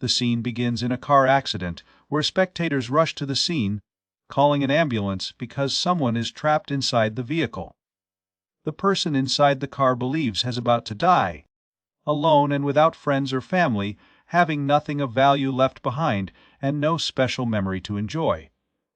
The scene begins in a car accident, where spectators rush to the scene, calling an ambulance because someone is trapped inside the vehicle. The person inside the car believes he's about to die. Alone and without friends or family, having nothing of value left behind, and no special memory to enjoy.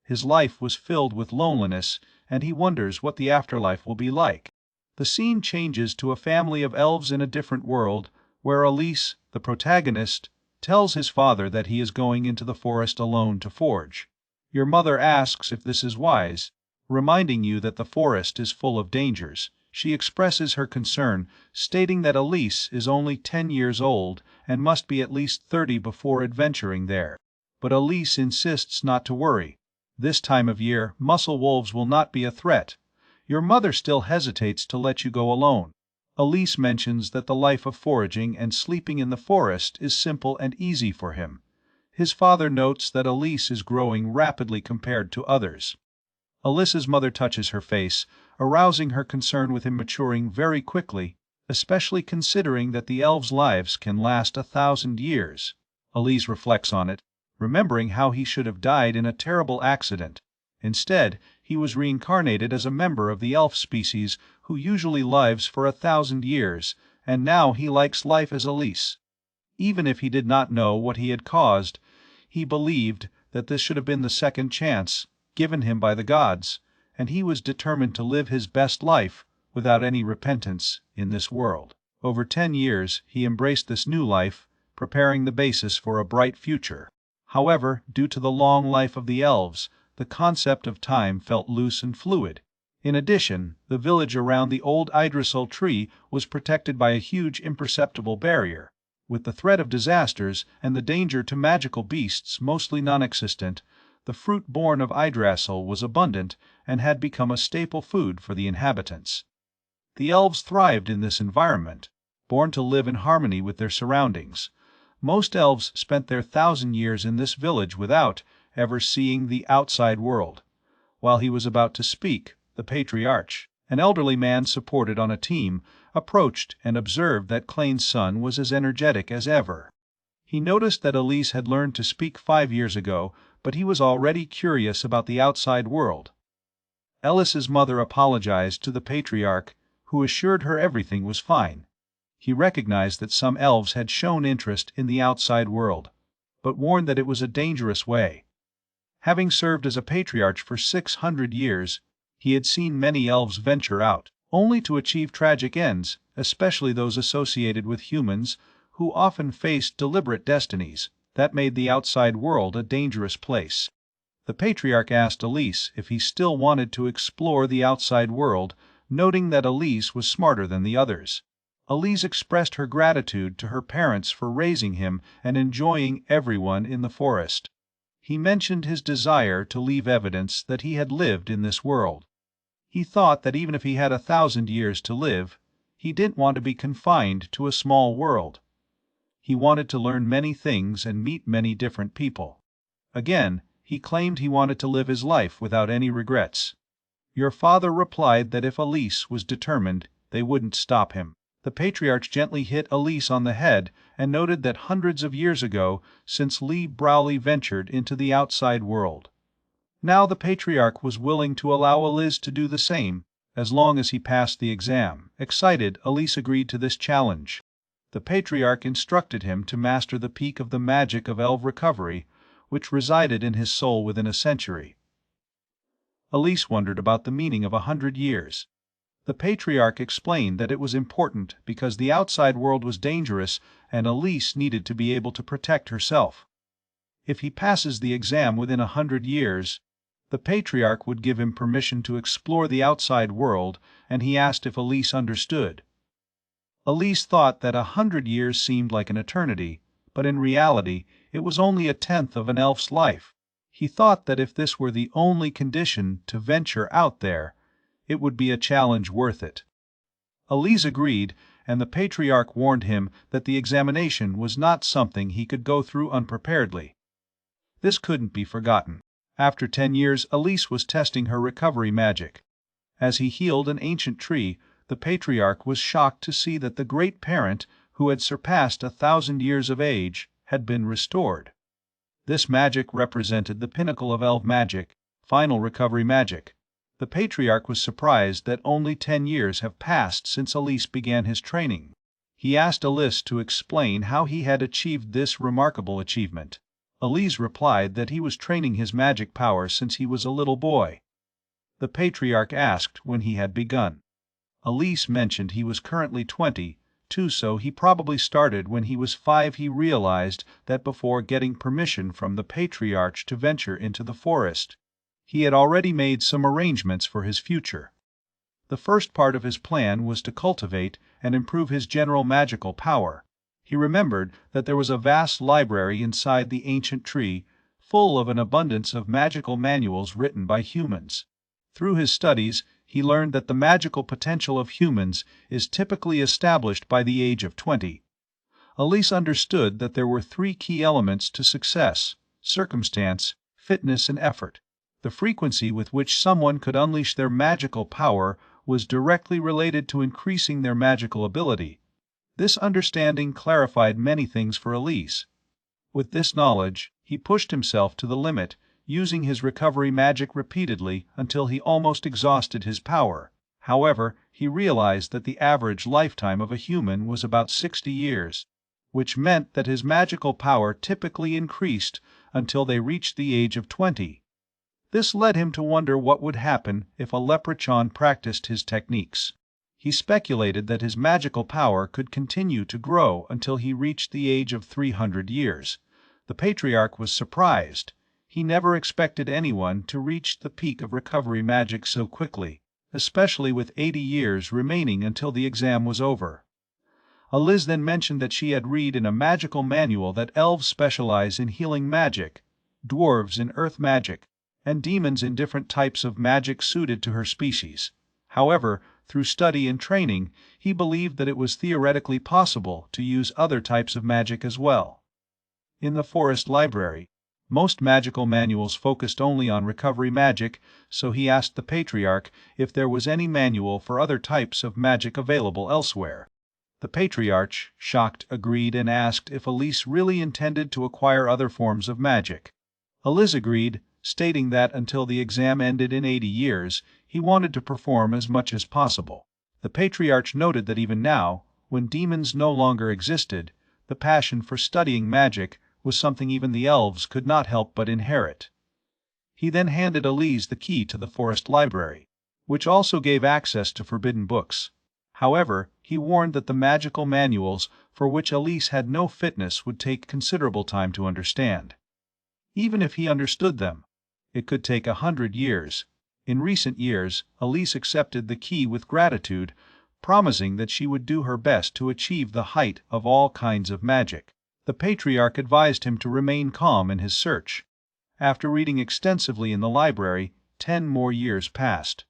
His life was filled with loneliness, and he wonders what the afterlife will be like. The scene changes to a family of elves in a different world, where Elise, the protagonist, tells his father that he is going into the forest alone to forge. Your mother asks if this is wise, reminding you that the forest is full of dangers. She expresses her concern, stating that Elise is only 10 years old and must be at least 30 before adventuring there. But Elise insists not to worry. This time of year, muscle wolves will not be a threat. Your mother still hesitates to let you go alone. Elise mentions that the life of foraging and sleeping in the forest is simple and easy for him. His father notes that Elise is growing rapidly compared to others. Elise's mother touches her face, arousing her concern with him maturing very quickly, especially considering that the elves' lives can last 1,000 years. Elise reflects on it, remembering how he should have died in a terrible accident. Instead, he was reincarnated as a member of the elf species who usually lives for 1,000 years, and now he likes life as Elise. Even if he did not know what he had caused, he believed that this should have been the second chance given him by the gods, and he was determined to live his best life without any repentance in this world. Over 10 years, he embraced this new life, preparing the basis for a bright future. However, due to the long life of the elves, the concept of time felt loose and fluid. In addition, the village around the old Yggdrasil tree was protected by a huge imperceptible barrier. With the threat of disasters and the danger to magical beasts mostly non-existent, the fruit born of Yggdrasil was abundant and had become a staple food for the inhabitants. The elves thrived in this environment, born to live in harmony with their surroundings. Most elves spent their 1,000 years in this village without ever seeing the outside world. While he was about to speak, the patriarch, an elderly man supported on a team, approached and observed that Clayne's son was as energetic as ever. He noticed that Elise had learned to speak 5 years ago, but he was already curious about the outside world. Ellis's mother apologized to the patriarch, who assured her everything was fine. He recognized that some elves had shown interest in the outside world, but warned that it was a dangerous way. Having served as a patriarch for 600 years, he had seen many elves venture out, only to achieve tragic ends, especially those associated with humans, who often faced deliberate destinies that made the outside world a dangerous place. The patriarch asked Elise if he still wanted to explore the outside world, noting that Elise was smarter than the others. Elise expressed her gratitude to her parents for raising him and enjoying everyone in the forest. He mentioned his desire to leave evidence that he had lived in this world. He thought that even if he had 1,000 years to live, he didn't want to be confined to a small world. He wanted to learn many things and meet many different people. Again, he claimed he wanted to live his life without any regrets. Your father replied that if Elise was determined, they wouldn't stop him. The patriarch gently hit Elise on the head and noted that hundreds of years ago, since Lee Browley ventured into the outside world. Now the patriarch was willing to allow Elise to do the same, as long as he passed the exam. Excited, Elise agreed to this challenge. The patriarch instructed him to master the peak of the magic of elf recovery, which resided in his soul within a century. Elise wondered about the meaning of 100 years. The patriarch explained that it was important because the outside world was dangerous and Elise needed to be able to protect herself. If he passes the exam within 100 years, the patriarch would give him permission to explore the outside world, and he asked if Elise understood. Elise thought that 100 years seemed like an eternity, but in reality it was only 1/10 of an elf's life. He thought that if this were the only condition to venture out there, it would be a challenge worth it. Elise agreed, and the patriarch warned him that the examination was not something he could go through unpreparedly. This couldn't be forgotten. After 10 years, Elise was testing her recovery magic. As he healed an ancient tree, the patriarch was shocked to see that the great parent, who had surpassed 1,000 years of age, had been restored. This magic represented the pinnacle of elf magic, final recovery magic. The Patriarch was surprised that only 10 years have passed since Elise began his training. He asked Elise to explain how he had achieved this remarkable achievement. Elise replied that he was training his magic power since he was a little boy. The Patriarch asked when he had begun. Elise mentioned he was currently 20, too, so he probably started when he was 5. He realized that before getting permission from the Patriarch to venture into the forest, he had already made some arrangements for his future. The first part of his plan was to cultivate and improve his general magical power. He remembered that there was a vast library inside the ancient tree, full of an abundance of magical manuals written by humans. Through his studies, he learned that the magical potential of humans is typically established by the age of 20. Elise understood that there were 3 key elements to success: circumstance, fitness, and effort. The frequency with which someone could unleash their magical power was directly related to increasing their magical ability. This understanding clarified many things for Elise. With this knowledge, he pushed himself to the limit, using his recovery magic repeatedly until he almost exhausted his power. However, he realized that the average lifetime of a human was about 60 years, which meant that his magical power typically increased until they reached the age of 20. This led him to wonder what would happen if a leprechaun practiced his techniques. He speculated that his magical power could continue to grow until he reached the age of 300 years. The Patriarch was surprised. He never expected anyone to reach the peak of recovery magic so quickly, especially with 80 years remaining until the exam was over. Elise then mentioned that she had read in a magical manual that elves specialize in healing magic, dwarves in earth magic, and demons in different types of magic suited to her species. However, through study and training, he believed that it was theoretically possible to use other types of magic as well. In the forest library, most magical manuals focused only on recovery magic, so he asked the Patriarch if there was any manual for other types of magic available elsewhere. The Patriarch, shocked, agreed and asked if Elise really intended to acquire other forms of magic. Elise agreed, stating that until the exam ended in 80 years, he wanted to perform as much as possible. The Patriarch noted that even now, when demons no longer existed, the passion for studying magic was something even the elves could not help but inherit. He then handed Elise the key to the forest library, which also gave access to forbidden books. However, he warned that the magical manuals for which Elise had no fitness would take considerable time to understand. Even if he understood them, it could take 100 years. In recent years, Elise accepted the key with gratitude, promising that she would do her best to achieve the height of all kinds of magic. The Patriarch advised him to remain calm in his search. After reading extensively in the library, 10 more years passed.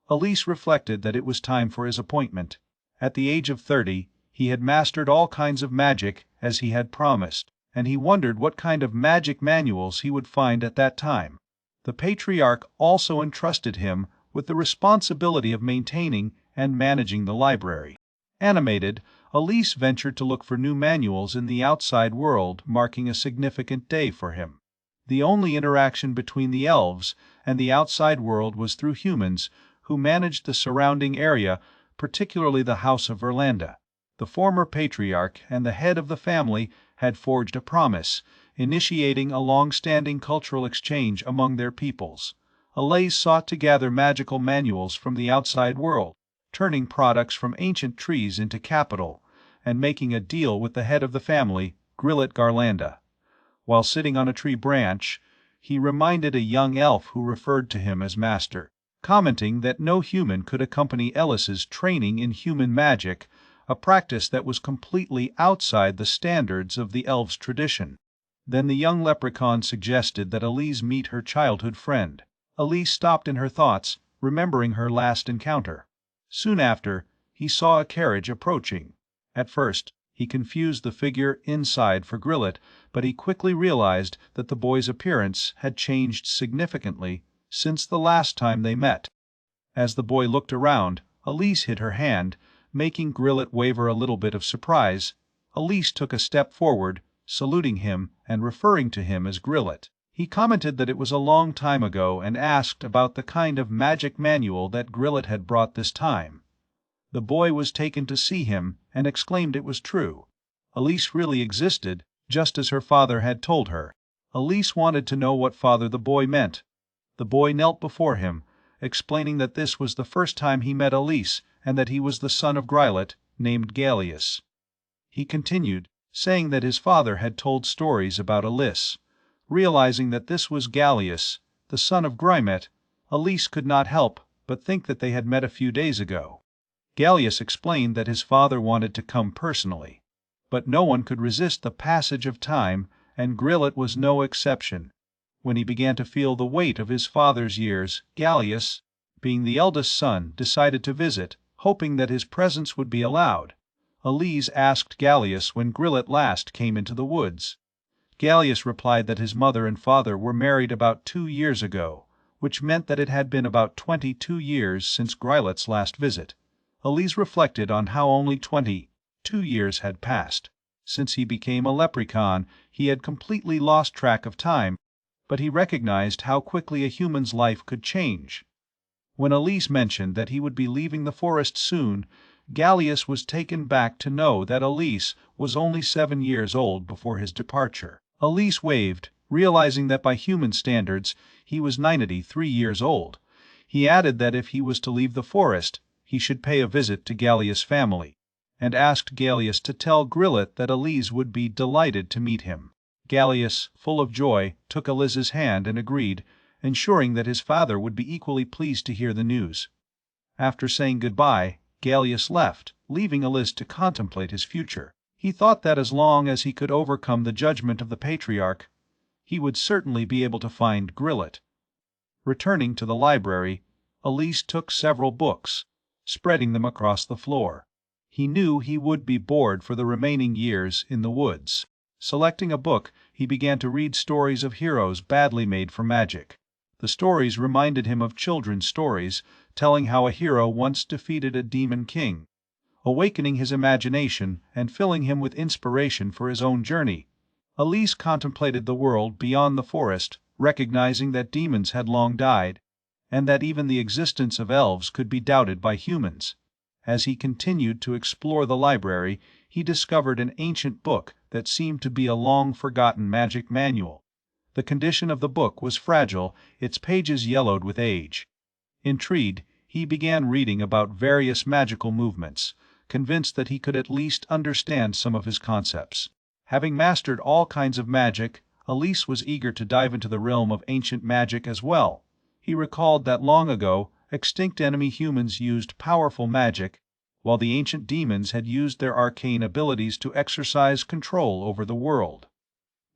Elise reflected that it was time for his appointment. At the age of 30, he had mastered all kinds of magic as he had promised, and he wondered what kind of magic manuals he would find at that time. The Patriarch also entrusted him with the responsibility of maintaining and managing the library. Animated, Elise ventured to look for new manuals in the outside world, marking a significant day for him. The only interaction between the elves and the outside world was through humans, who managed the surrounding area, particularly the House of Verlanda. The former Patriarch and the head of the family had forged a promise, initiating a long-standing cultural exchange among their peoples. Elise sought to gather magical manuals from the outside world, turning products from ancient trees into capital, and making a deal with the head of the family, Grillet Garlanda. While sitting on a tree branch, he reminded a young elf who referred to him as master, commenting that no human could accompany Ellis's training in human magic, a practice that was completely outside the standards of the elves' tradition. Then the young leprechaun suggested that Elise meet her childhood friend. Elise stopped in her thoughts, remembering her last encounter. Soon after, he saw a carriage approaching. At first, he confused the figure inside for Grillet, but he quickly realized that the boy's appearance had changed significantly since the last time they met. As the boy looked around, Elise hid her hand, making Grillet waver a little bit of surprise. Elise took a step forward, saluting him and referring to him as Grillet. He commented that it was a long time ago and asked about the kind of magic manual that Grillet had brought this time. The boy was taken to see him and exclaimed it was true. Elise really existed, just as her father had told her. Elise wanted to know what father the boy meant. The boy knelt before him, explaining that this was the first time he met Elise and that he was the son of Grillet, named Gallius. He continued, saying that his father had told stories about Elise. Realizing that this was Gallius, the son of Grymet, Elise could not help but think that they had met a few days ago. Gallius explained that his father wanted to come personally, but no one could resist the passage of time, and Grillet was no exception. When he began to feel the weight of his father's years, Gallius, being the eldest son, decided to visit, hoping that his presence would be allowed. Elise asked Gallius when Grillet last came into the woods. Gallius replied that his mother and father were married about 2 years ago, which meant that it had been about 22 years since Grillet's last visit. Elise reflected on how only 22 years had passed. Since he became a leprechaun, he had completely lost track of time, but he recognized how quickly a human's life could change. When Elise mentioned that he would be leaving the forest soon, Gallius was taken back to know that Elise was only 7 years old before his departure. Elise waved, realizing that by human standards he was 93 years old. He added that if he was to leave the forest, he should pay a visit to Gallius' family, and asked Gallius to tell Grillet that Elise would be delighted to meet him. Gallius, full of joy, took Elise's hand and agreed, ensuring that his father would be equally pleased to hear the news. After saying goodbye, Gallius left, leaving Elise to contemplate his future. He thought that as long as he could overcome the judgment of the patriarch, he would certainly be able to find Grillet. Returning to the library, Elise took several books, spreading them across the floor. He knew he would be bored for the remaining years in the woods. Selecting a book, he began to read stories of heroes badly made for magic. The stories reminded him of children's stories, telling how a hero once defeated a demon king, awakening his imagination and filling him with inspiration for his own journey. Elise contemplated the world beyond the forest, recognizing that demons had long died, and that even the existence of elves could be doubted by humans. As he continued to explore the library, he discovered an ancient book that seemed to be a long-forgotten magic manual. The condition of the book was fragile, its pages yellowed with age. Intrigued, he began reading about various magical movements, convinced that he could at least understand some of his concepts. Having mastered all kinds of magic, Elise was eager to dive into the realm of ancient magic as well. He recalled that long ago, extinct enemy humans used powerful magic, while the ancient demons had used their arcane abilities to exercise control over the world.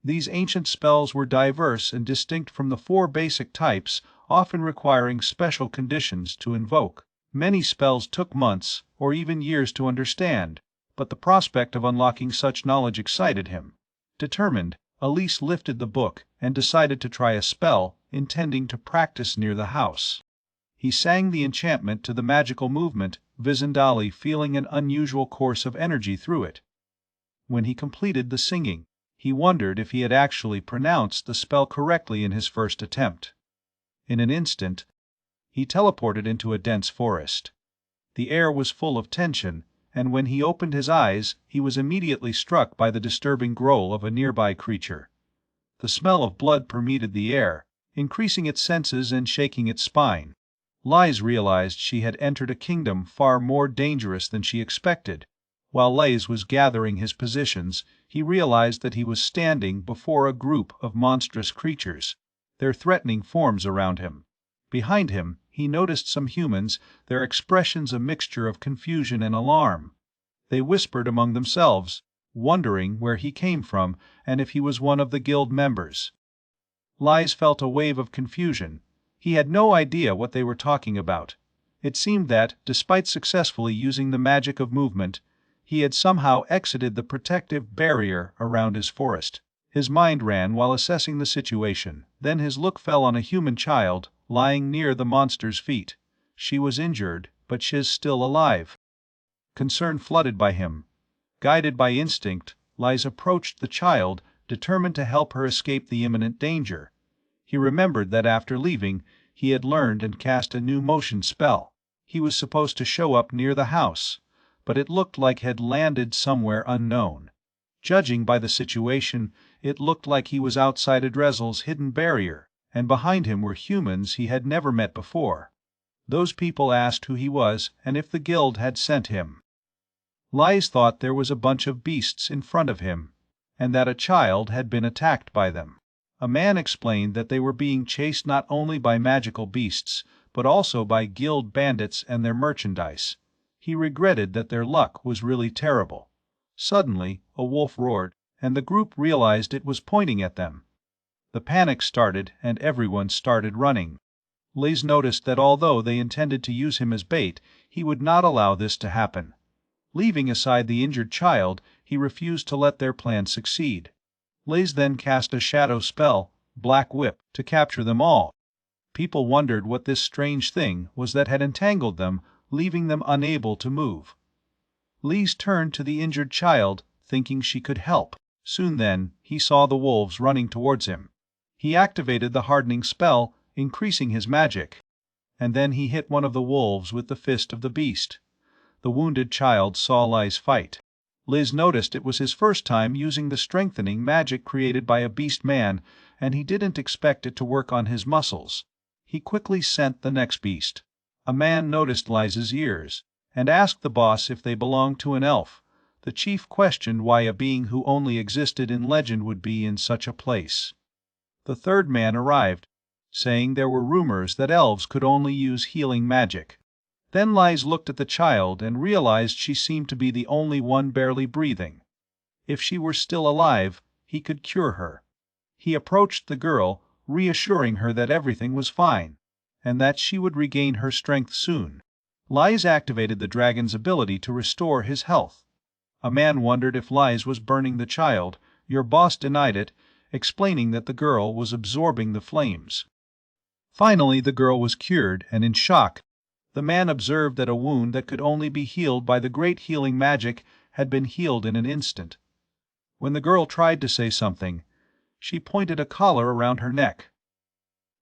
These ancient spells were diverse and distinct from the 4 basic types, often requiring special conditions to invoke. Many spells took months, or even years to understand, but the prospect of unlocking such knowledge excited him. Determined, Elise lifted the book and decided to try a spell, intending to practice near the house. He sang the enchantment to the magical movement, Vizindali feeling an unusual course of energy through it. When he completed the singing, he wondered if he had actually pronounced the spell correctly in his first attempt. In an instant, he teleported into a dense forest. The air was full of tension, and when he opened his eyes, he was immediately struck by the disturbing growl of a nearby creature. The smell of blood permeated the air, increasing its senses and shaking its spine. Lise realized she had entered a kingdom far more dangerous than she expected. While Lise was gathering his positions, he realized that he was standing before a group of monstrous creatures, their threatening forms around him. Behind him, he noticed some humans, their expressions a mixture of confusion and alarm. They whispered among themselves, wondering where he came from and if he was one of the guild members. Lise felt a wave of confusion. He had no idea what they were talking about. It seemed that, despite successfully using the magic of movement, he had somehow exited the protective barrier around his forest. His mind ran while assessing the situation, then his look fell on a human child, lying near the monster's feet. She was injured, but she's still alive. Concern flooded by him. Guided by instinct, Lys approached the child, determined to help her escape the imminent danger. He remembered that after leaving, he had learned and cast a new motion spell. He was supposed to show up near the house, but it looked like had landed somewhere unknown. Judging by the situation, it looked like he was outside Adrezel's hidden barrier, and behind him were humans he had never met before. Those people asked who he was and if the guild had sent him. Lys thought there was a bunch of beasts in front of him, and that a child had been attacked by them. A man explained that they were being chased not only by magical beasts, but also by guild bandits and their merchandise. He regretted that their luck was really terrible. Suddenly, a wolf roared, and the group realized it was pointing at them. The panic started, and everyone started running. Lys noticed that although they intended to use him as bait, he would not allow this to happen. Leaving aside the injured child, he refused to let their plan succeed. Lys then cast a shadow spell, Black Whip, to capture them all. People wondered what this strange thing was that had entangled them, leaving them unable to move. Lys turned to the injured child, thinking she could help. Soon then, he saw the wolves running towards him. He activated the hardening spell, increasing his magic, and then he hit one of the wolves with the fist of the beast. The wounded child saw Lys fight. Lys noticed it was his first time using the strengthening magic created by a beast man, and he didn't expect it to work on his muscles. He quickly sent the next beast. A man noticed Lys's ears, and asked the boss if they belonged to an elf. The chief questioned why a being who only existed in legend would be in such a place. The third man arrived, saying there were rumors that elves could only use healing magic. Then Lys looked at the child and realized she seemed to be the only one barely breathing. If she were still alive, he could cure her. He approached the girl, reassuring her that everything was fine, and that she would regain her strength soon. Lys activated the dragon's ability to restore his health. A man wondered if Lys was burning the child. Your boss denied it, explaining that the girl was absorbing the flames. Finally, the girl was cured, and in shock, the man observed that a wound that could only be healed by the great healing magic had been healed in an instant. When the girl tried to say something, she pointed a collar around her neck.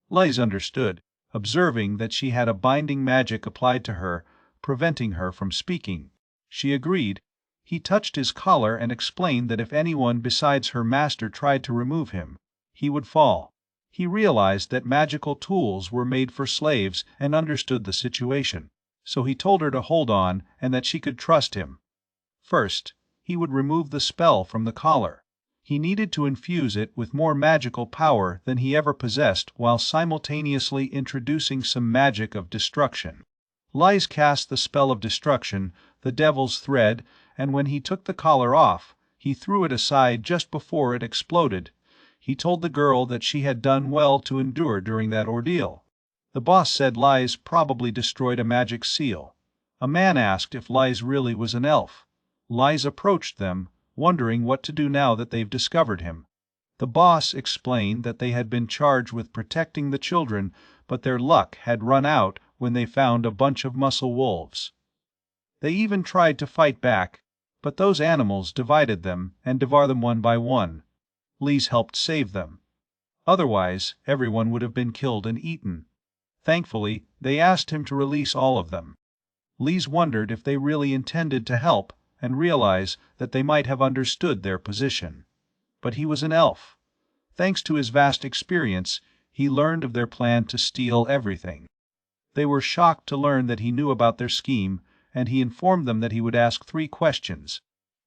Lys understood, observing that she had a binding magic applied to her, preventing her from speaking. She agreed. He touched his collar and explained that if anyone besides her master tried to remove him, he would fall. He realized that magical tools were made for slaves and understood the situation, so he told her to hold on and that she could trust him. First, he would remove the spell from the collar. He needed to infuse it with more magical power than he ever possessed while simultaneously introducing some magic of destruction. Lys cast the spell of destruction, the devil's thread, and when he took the collar off, he threw it aside just before it exploded. He told the girl that she had done well to endure during that ordeal. The boss said Lys probably destroyed a magic seal. A man asked if Lys really was an elf. Lys approached them, wondering what to do now that they've discovered him. The boss explained that they had been charged with protecting the children, but their luck had run out when they found a bunch of muscle wolves. They even tried to fight back, but those animals divided them and devoured them one by one. Lys helped save them. Otherwise, everyone would have been killed and eaten. Thankfully, they asked him to release all of them. Lys wondered if they really intended to help, and realized that they might have understood their position. But he was an elf. Thanks to his vast experience, he learned of their plan to steal everything. They were shocked to learn that he knew about their scheme, and he informed them that he would ask 3 questions.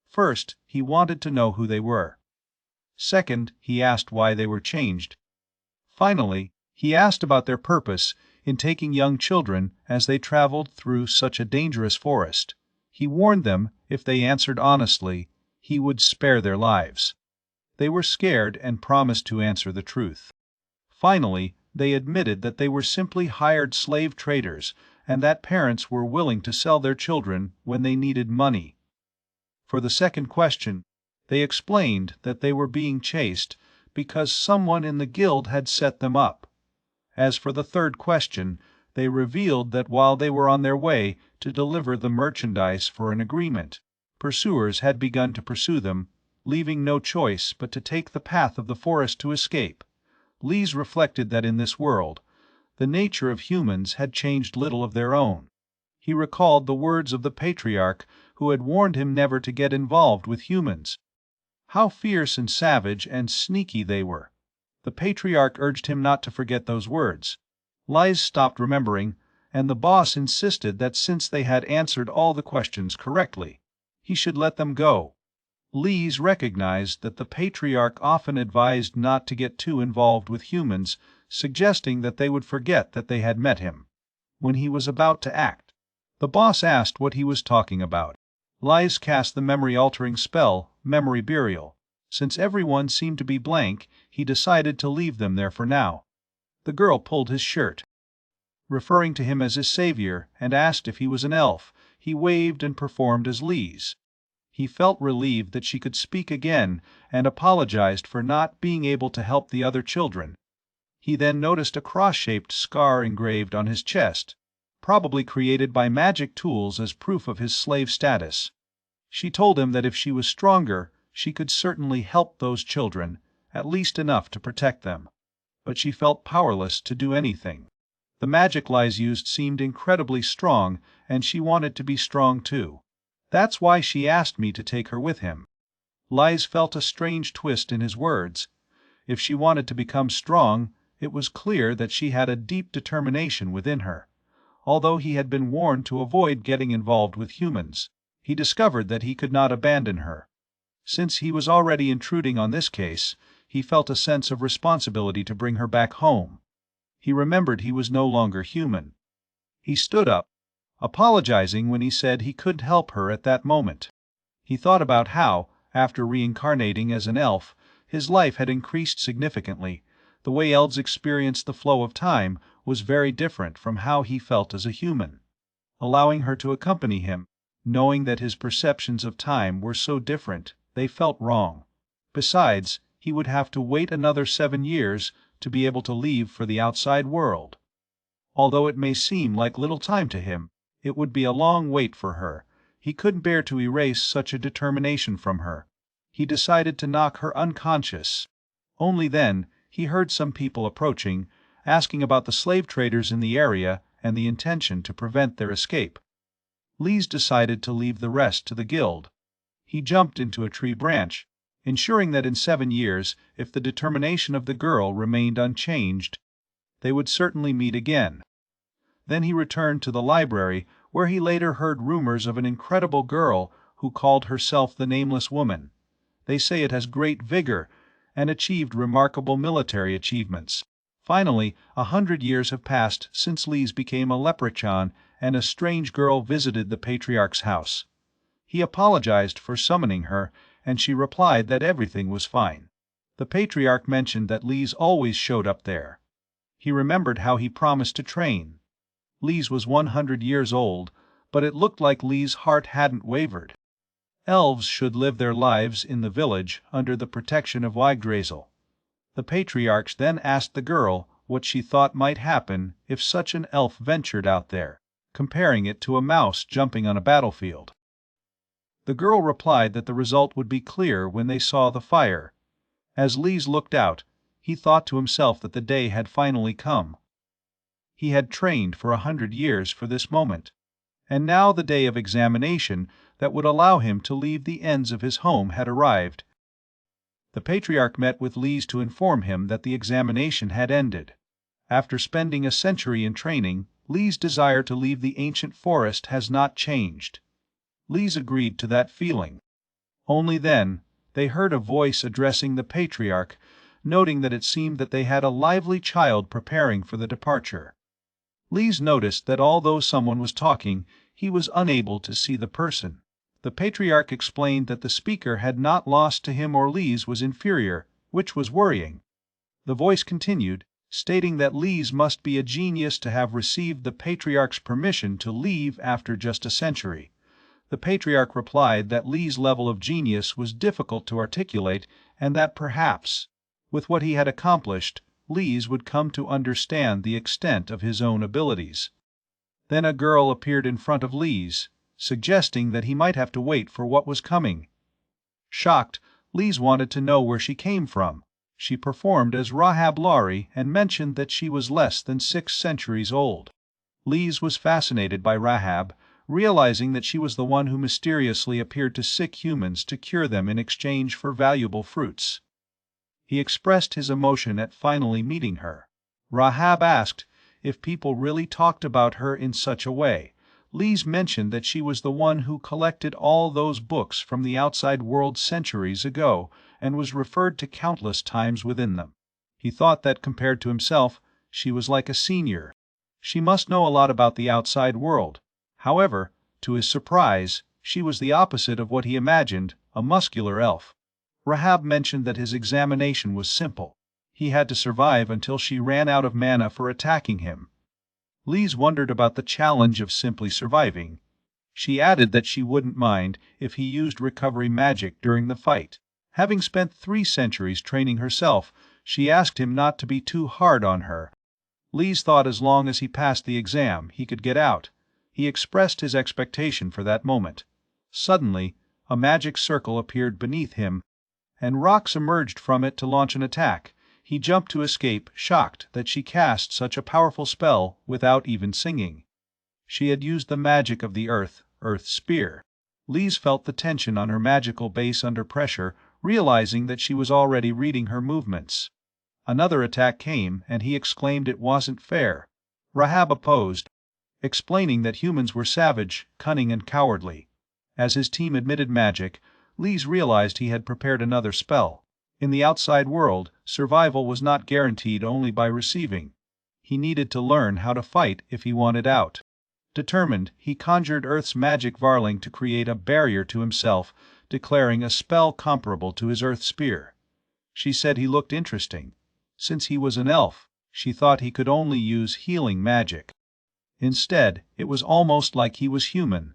First, he wanted to know who they were. Second, he asked why they were changed. Finally, he asked about their purpose in taking young children as they traveled through such a dangerous forest. He warned them, if they answered honestly, he would spare their lives. They were scared and promised to answer the truth. Finally, they admitted that they were simply hired slave traders, and that parents were willing to sell their children when they needed money. For the second question, they explained that they were being chased because someone in the guild had set them up. As for the third question, they revealed that while they were on their way to deliver the merchandise for an agreement, pursuers had begun to pursue them, leaving no choice but to take the path of the forest to escape. Lise reflected that in this world, the nature of humans had changed little of their own. He recalled the words of the patriarch who had warned him never to get involved with humans. How fierce and savage and sneaky they were. The patriarch urged him not to forget those words. Lise stopped remembering, and the boss insisted that since they had answered all the questions correctly, he should let them go. Lise recognized that the patriarch often advised not to get too involved with humans, suggesting that they would forget that they had met him when he was about to act. The boss asked what he was talking about. Lise cast the memory-altering spell, Memory Burial. Since everyone seemed to be blank, he decided to leave them there for now. The girl pulled his shirt, referring to him as his savior, and asked if he was an elf. He waved and performed as Lise. He felt relieved that she could speak again and apologized for not being able to help the other children. He then noticed a cross-shaped scar engraved on his chest, probably created by magic tools as proof of his slave status. She told him that if she was stronger, she could certainly help those children, at least enough to protect them. But she felt powerless to do anything. The magic Lise used seemed incredibly strong, and she wanted to be strong too. That's why she asked me to take her with him. Lise felt a strange twist in his words. If she wanted to become strong, it was clear that she had a deep determination within her. Although he had been warned to avoid getting involved with humans, he discovered that he could not abandon her. Since he was already intruding on this case, he felt a sense of responsibility to bring her back home. He remembered he was no longer human. He stood up, apologizing when he said he couldn't help her at that moment. He thought about how, after reincarnating as an elf, his life had increased significantly. The way elves experienced the flow of time was very different from how he felt as a human. Allowing her to accompany him, knowing that his perceptions of time were so different, they felt wrong. Besides, he would have to wait another 7 years to be able to leave for the outside world. Although it may seem like little time to him, it would be a long wait for her. He couldn't bear to erase such a determination from her. He decided to knock her unconscious. Only then, he heard some people approaching, asking about the slave traders in the area and the intention to prevent their escape. Lise decided to leave the rest to the guild. He jumped into a tree branch, ensuring that in 7 years, if the determination of the girl remained unchanged, they would certainly meet again. Then he returned to the library, where he later heard rumors of an incredible girl who called herself the Nameless Woman. They say it has great vigor and achieved remarkable military achievements. Finally, 100 years have passed since Lise became a leprechaun and a strange girl visited the patriarch's house. He apologized for summoning her, and she replied that everything was fine. The patriarch mentioned that Lise always showed up there. He remembered how he promised to train. Lise was 100 years old, but it looked like Lise's heart hadn't wavered. Elves should live their lives in the village under the protection of Yggdrasil. The patriarch then asked the girl what she thought might happen if such an elf ventured out there, comparing it to a mouse jumping on a battlefield. The girl replied that the result would be clear when they saw the fire. As Lise looked out, he thought to himself that the day had finally come. He had trained for 100 years for this moment, and now the day of examination that would allow him to leave the ends of his home had arrived. The patriarch met with Lise to inform him that the examination had ended. After spending a century in training, Lise's desire to leave the ancient forest has not changed. Lise agreed to that feeling. Only then, they heard a voice addressing the patriarch, noting that it seemed that they had a lively child preparing for the departure. Lise noticed that although someone was talking, he was unable to see the person. The patriarch explained that the speaker had not lost to him or Lise was inferior, which was worrying. The voice continued, stating that Lise must be a genius to have received the patriarch's permission to leave after just a century. The patriarch replied that Lise's level of genius was difficult to articulate and that perhaps, with what he had accomplished, Lise would come to understand the extent of his own abilities. Then a girl appeared in front of Lise, suggesting that he might have to wait for what was coming. Shocked, Lise wanted to know where she came from. She performed as Rahab Lari and mentioned that she was less than 6 centuries old. Lise was fascinated by Rahab, realizing that she was the one who mysteriously appeared to sick humans to cure them in exchange for valuable fruits. He expressed his emotion at finally meeting her. Rahab asked if people really talked about her in such a way. Lise mentioned that she was the one who collected all those books from the outside world centuries ago and was referred to countless times within them. He thought that compared to himself, she was like a senior. She must know a lot about the outside world. However, to his surprise, she was the opposite of what he imagined, a muscular elf. Rahab mentioned that his examination was simple. He had to survive until she ran out of mana for attacking him. Lise wondered about the challenge of simply surviving. She added that she wouldn't mind if he used recovery magic during the fight. Having spent 3 centuries training herself, she asked him not to be too hard on her. Lise thought as long as he passed the exam, he could get out. He expressed his expectation for that moment. Suddenly, a magic circle appeared beneath him, and rocks emerged from it to launch an attack. He jumped to escape, shocked that she cast such a powerful spell without even singing. She had used the magic of the earth, Earth Spear. Lise felt the tension on her magical base under pressure, realizing that she was already reading her movements. Another attack came, and he exclaimed it wasn't fair. Rahab opposed, explaining that humans were savage, cunning and cowardly. As his team admitted magic, Lise realized he had prepared another spell. In the outside world, survival was not guaranteed only by receiving. He needed to learn how to fight if he wanted out. Determined, he conjured Earth's magic Varling to create a barrier to himself, declaring a spell comparable to his Earth Spear. She said he looked interesting. Since he was an elf, she thought he could only use healing magic. Instead, it was almost like he was human.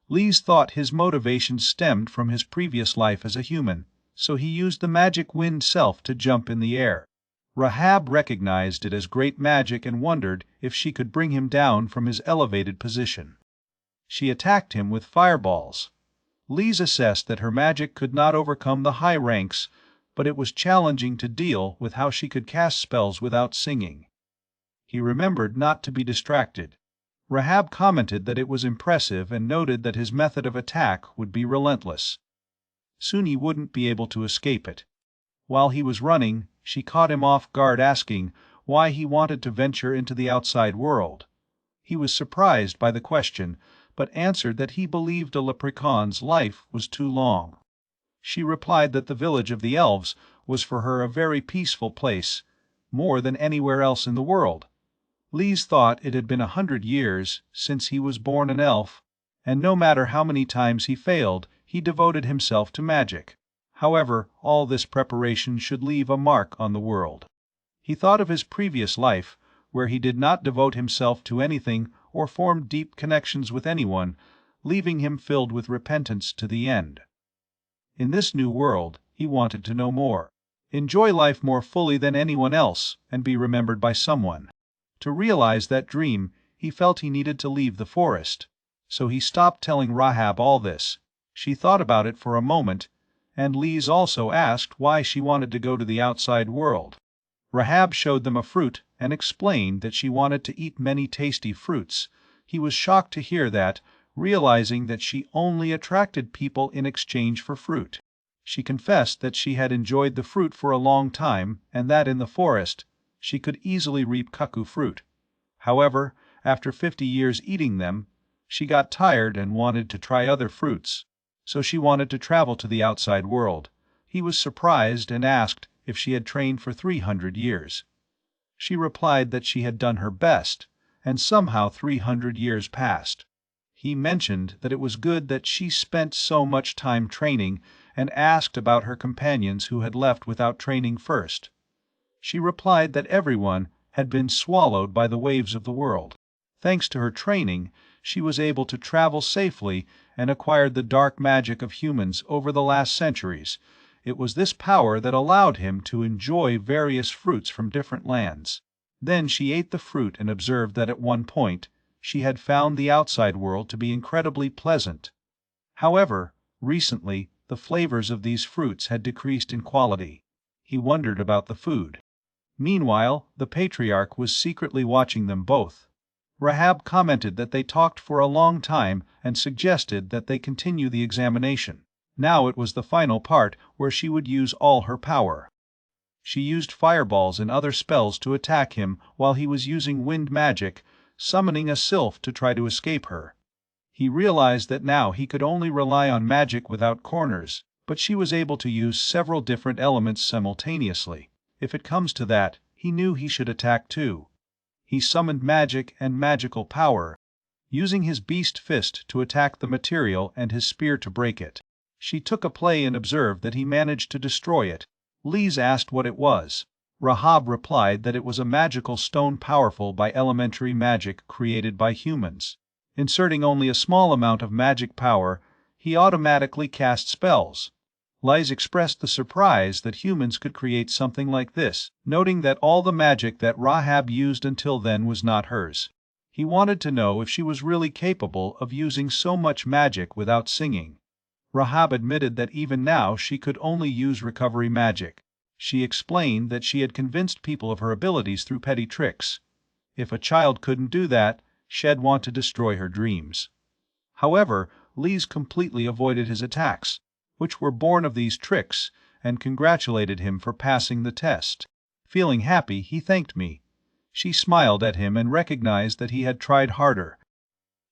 Lise thought his motivation stemmed from his previous life as a human, so he used the magic wind self to jump in the air. Rahab recognized it as great magic and wondered if she could bring him down from his elevated position. She attacked him with fireballs. Lise assessed that her magic could not overcome the high ranks, but it was challenging to deal with how she could cast spells without singing. He remembered not to be distracted. Rahab commented that it was impressive and noted that his method of attack would be relentless. Soon he wouldn't be able to escape it. While he was running, she caught him off guard asking why he wanted to venture into the outside world. He was surprised by the question, but answered that he believed a leprechaun's life was too long. She replied that the village of the elves was for her a very peaceful place, more than anywhere else in the world. Lise thought it had been 100 years since he was born an elf, and no matter how many times he failed, he devoted himself to magic. However, all this preparation should leave a mark on the world. He thought of his previous life, where he did not devote himself to anything or form deep connections with anyone, leaving him filled with repentance to the end. In this new world, he wanted to know more, enjoy life more fully than anyone else, and be remembered by someone. To realize that dream, he felt he needed to leave the forest. So he stopped telling Rahab all this. She thought about it for a moment, and Lise also asked why she wanted to go to the outside world. Rahab showed them a fruit and explained that she wanted to eat many tasty fruits. He was shocked to hear that, realizing that she only attracted people in exchange for fruit. She confessed that she had enjoyed the fruit for a long time and that in the forest, she could easily reap cuckoo fruit. However, after 50 years eating them, she got tired and wanted to try other fruits. So she wanted to travel to the outside world. He was surprised and asked if she had trained for 300 years. She replied that she had done her best, and somehow 300 years passed. He mentioned that it was good that she spent so much time training and asked about her companions who had left without training first. She replied that everyone had been swallowed by the waves of the world. Thanks to her training, she was able to travel safely and acquired the dark magic of humans over the last centuries. It was this power that allowed him to enjoy various fruits from different lands. Then she ate the fruit and observed that at one point, she had found the outside world to be incredibly pleasant. However, recently, the flavors of these fruits had decreased in quality. He wondered about the food. Meanwhile, the patriarch was secretly watching them both. Rahab commented that they talked for a long time and suggested that they continue the examination. Now it was the final part where she would use all her power. She used fireballs and other spells to attack him while he was using wind magic, summoning a sylph to try to escape her. He realized that now he could only rely on magic without corners, but she was able to use several different elements simultaneously. If it comes to that, he knew he should attack too. He summoned magic and magical power, using his beast fist to attack the material and his spear to break it. She took a play and observed that he managed to destroy it. Lise asked what it was. Rahab replied that it was a magical stone powerful by elementary magic created by humans. Inserting only a small amount of magic power, he automatically cast spells. Lise expressed the surprise that humans could create something like this, noting that all the magic that Rahab used until then was not hers. He wanted to know if she was really capable of using so much magic without singing. Rahab admitted that even now she could only use recovery magic. She explained that she had convinced people of her abilities through petty tricks. If a child couldn't do that, she'd want to destroy her dreams. However, Lise completely avoided his attacks, which were born of these tricks, and congratulated him for passing the test. Feeling happy, he thanked me. She smiled at him and recognized that he had tried harder.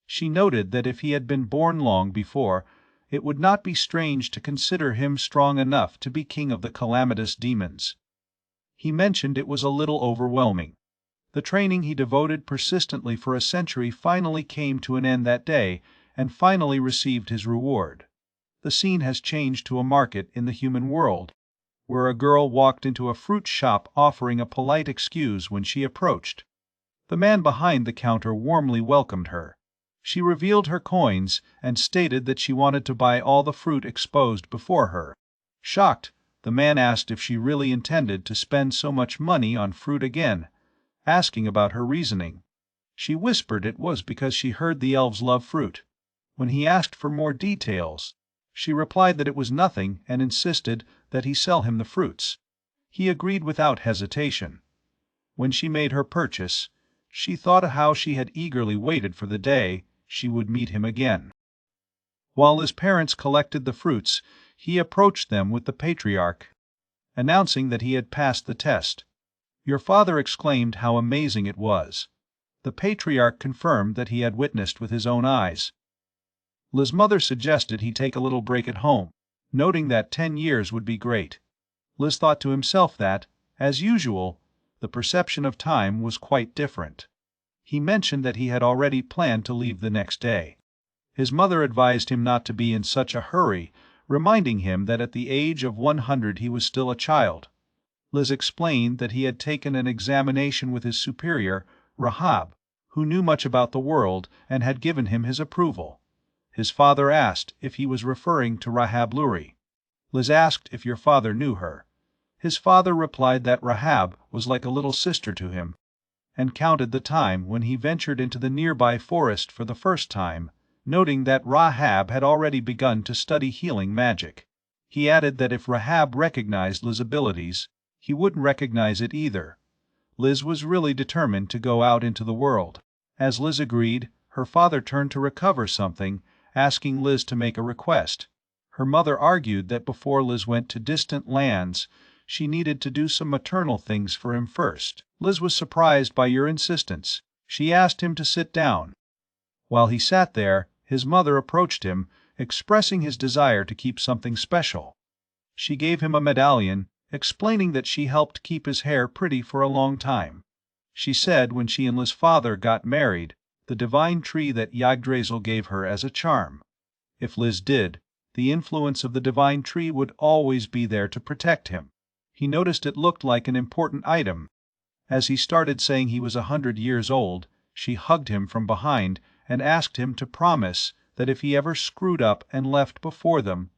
She noted that if he had been born long before, it would not be strange to consider him strong enough to be king of the calamitous demons. He mentioned it was a little overwhelming. The training he devoted persistently for a century finally came to an end that day, and finally received his reward. The scene has changed to a market in the human world, where a girl walked into a fruit shop offering a polite excuse when she approached. The man behind the counter warmly welcomed her. She revealed her coins and stated that she wanted to buy all the fruit exposed before her. Shocked, the man asked if she really intended to spend so much money on fruit again, asking about her reasoning. She whispered it was because she heard the elves love fruit. When he asked for more details, she replied that it was nothing and insisted that he sell him the fruits. He agreed without hesitation. When she made her purchase, she thought of how she had eagerly waited for the day she would meet him again. While his parents collected the fruits, he approached them with the patriarch, announcing that he had passed the test. Your father exclaimed how amazing it was. The patriarch confirmed that he had witnessed with his own eyes. Liz's mother suggested he take a little break at home, noting that 10 years would be great. Liz thought to himself that, as usual, the perception of time was quite different. He mentioned that he had already planned to leave the next day. His mother advised him not to be in such a hurry, reminding him that at the age of 100 he was still a child. Liz explained that he had taken an examination with his superior, Rahab, who knew much about the world and had given him his approval. His father asked if he was referring to Rahab Luri. Liz asked if your father knew her. His father replied that Rahab was like a little sister to him, and counted the time when he ventured into the nearby forest for the first time, noting that Rahab had already begun to study healing magic. He added that if Rahab recognized Liz's abilities, he wouldn't recognize it either. Liz was really determined to go out into the world. As Liz agreed, her father turned to recover something, asking Liz to make a request. Her mother argued that before Liz went to distant lands, she needed to do some maternal things for him first. Liz was surprised by your insistence. She asked him to sit down. While he sat there, his mother approached him, expressing his desire to keep something special. She gave him a medallion, explaining that she helped keep his hair pretty for a long time. She said when she and Liz's father got married, the divine tree that Yggdrasil gave her as a charm. If Liz did, the influence of the divine tree would always be there to protect him. He noticed it looked like an important item. As he started saying he was 100 years old, she hugged him from behind and asked him to promise that if he ever screwed up and left before them,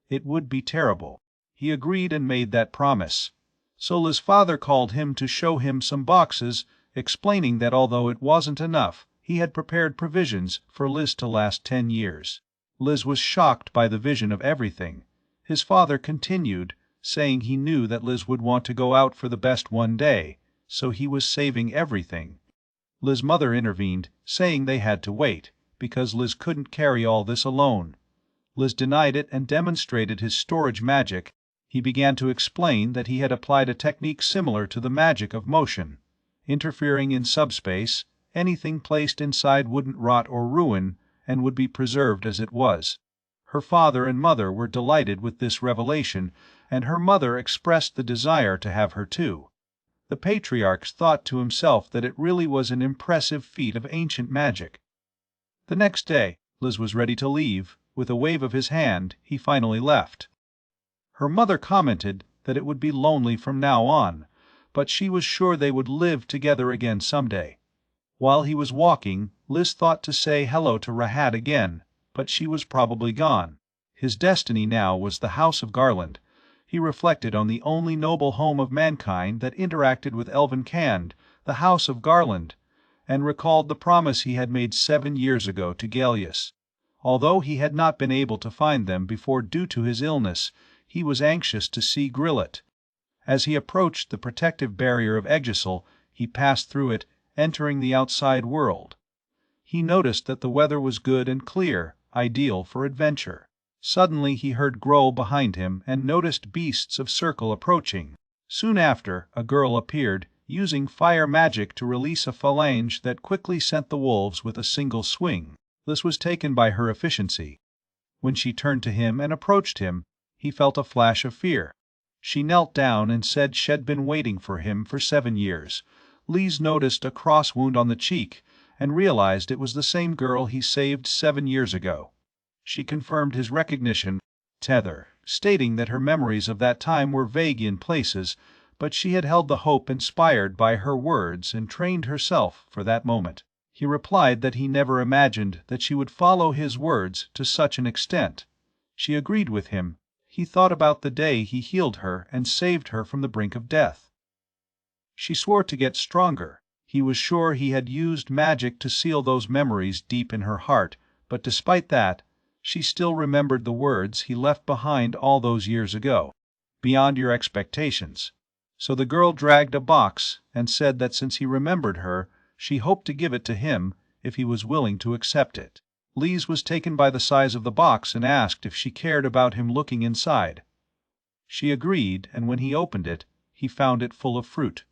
it would be terrible. He agreed and made that promise. So Liz's father called him to show him some boxes, explaining that although it wasn't enough, he had prepared provisions for Liz to last 10 years. Liz was shocked by the vision of everything. His father continued, saying he knew that Liz would want to go out for the best one day, so he was saving everything. Liz's mother intervened, saying they had to wait, because Liz couldn't carry all this alone. Liz denied it and demonstrated his storage magic. He began to explain that he had applied a technique similar to the magic of motion. Interfering in subspace, anything placed inside wouldn't rot or ruin, and would be preserved as it was. Her father and mother were delighted with this revelation, and her mother expressed the desire to have her too. The patriarch thought to himself that it really was an impressive feat of ancient magic. The next day, Liz was ready to leave. With a wave of his hand, he finally left. Her mother commented that it would be lonely from now on, but she was sure they would live together again someday. While he was walking, Liz thought to say hello to Rahat again, but she was probably gone. His destiny now was the House of Garland. He reflected on the only noble home of mankind that interacted with Elven Cand, the House of Garland, and recalled the promise he had made 7 years ago to Gallius. Although he had not been able to find them before due to his illness, he was anxious to see Grillet. As he approached the protective barrier of Yggdrasil, he passed through it, entering the outside world. He noticed that the weather was good and clear, ideal for adventure. Suddenly he heard growl behind him and noticed beasts of circle approaching. Soon after, a girl appeared, using fire magic to release a phalange that quickly sent the wolves with a single swing. This was taken by her efficiency. When she turned to him and approached him, he felt a flash of fear. She knelt down and said she'd been waiting for him for 7 years. Liz noticed a cross wound on the cheek and realized it was the same girl he saved 7 years ago. She confirmed his recognition, tether, stating that her memories of that time were vague in places, but she had held the hope inspired by her words and trained herself for that moment. He replied that he never imagined that she would follow his words to such an extent. She agreed with him. He thought about the day he healed her and saved her from the brink of death. She swore to get stronger. He was sure he had used magic to seal those memories deep in her heart, but despite that, she still remembered the words he left behind all those years ago. Beyond your expectations. So the girl dragged a box and said that since he remembered her, she hoped to give it to him if he was willing to accept it. Liz was taken by the size of the box and asked if she cared about him looking inside. She agreed, and when he opened it, he found it full of fruit.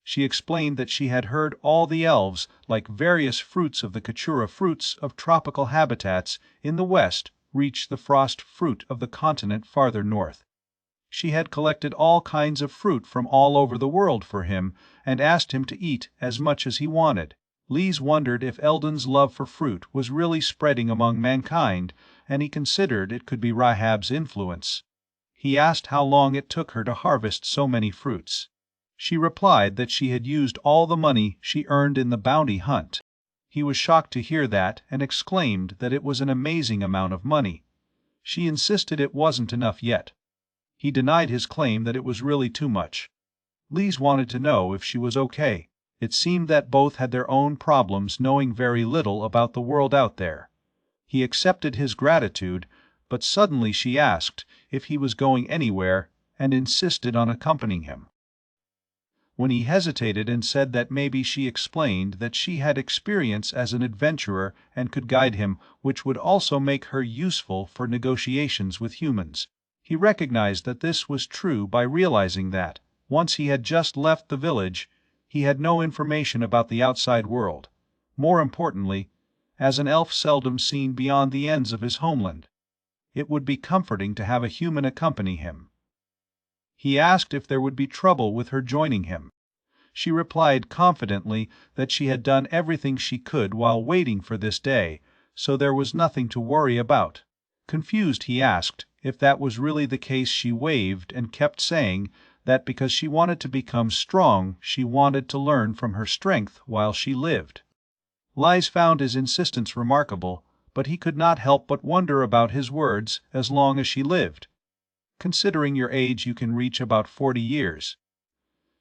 She explained that she had heard all the elves like various fruits of the Kachura fruits of tropical habitats in the west reach the frost fruit of the continent farther north. She had collected all kinds of fruit from all over the world for him and asked him to eat as much as he wanted. Liz wondered if Eldon's love for fruit was really spreading among mankind, and he considered it could be Rahab's influence. He asked how long it took her to harvest so many fruits. She replied that she had used all the money she earned in the bounty hunt. He was shocked to hear that and exclaimed that it was an amazing amount of money. She insisted it wasn't enough yet. He denied his claim that it was really too much. Liz wanted to know if she was okay. It seemed that both had their own problems knowing very little about the world out there. He accepted his gratitude, but suddenly she asked if he was going anywhere and insisted on accompanying him. When he hesitated and said that maybe she explained that she had experience as an adventurer and could guide him, which would also make her useful for negotiations with humans. He recognized that this was true by realizing that, once he had just left the village, he had no information about the outside world. More importantly, as an elf seldom seen beyond the ends of his homeland, it would be comforting to have a human accompany him. He asked if there would be trouble with her joining him. She replied confidently that she had done everything she could while waiting for this day, so there was nothing to worry about. Confused, he asked if that was really the case. She waved and kept saying that because she wanted to become strong, she wanted to learn from her strength while she lived. Liz found his insistence remarkable, but he could not help but wonder about his words, as long as she lived. Considering your age, you can reach about 40 years.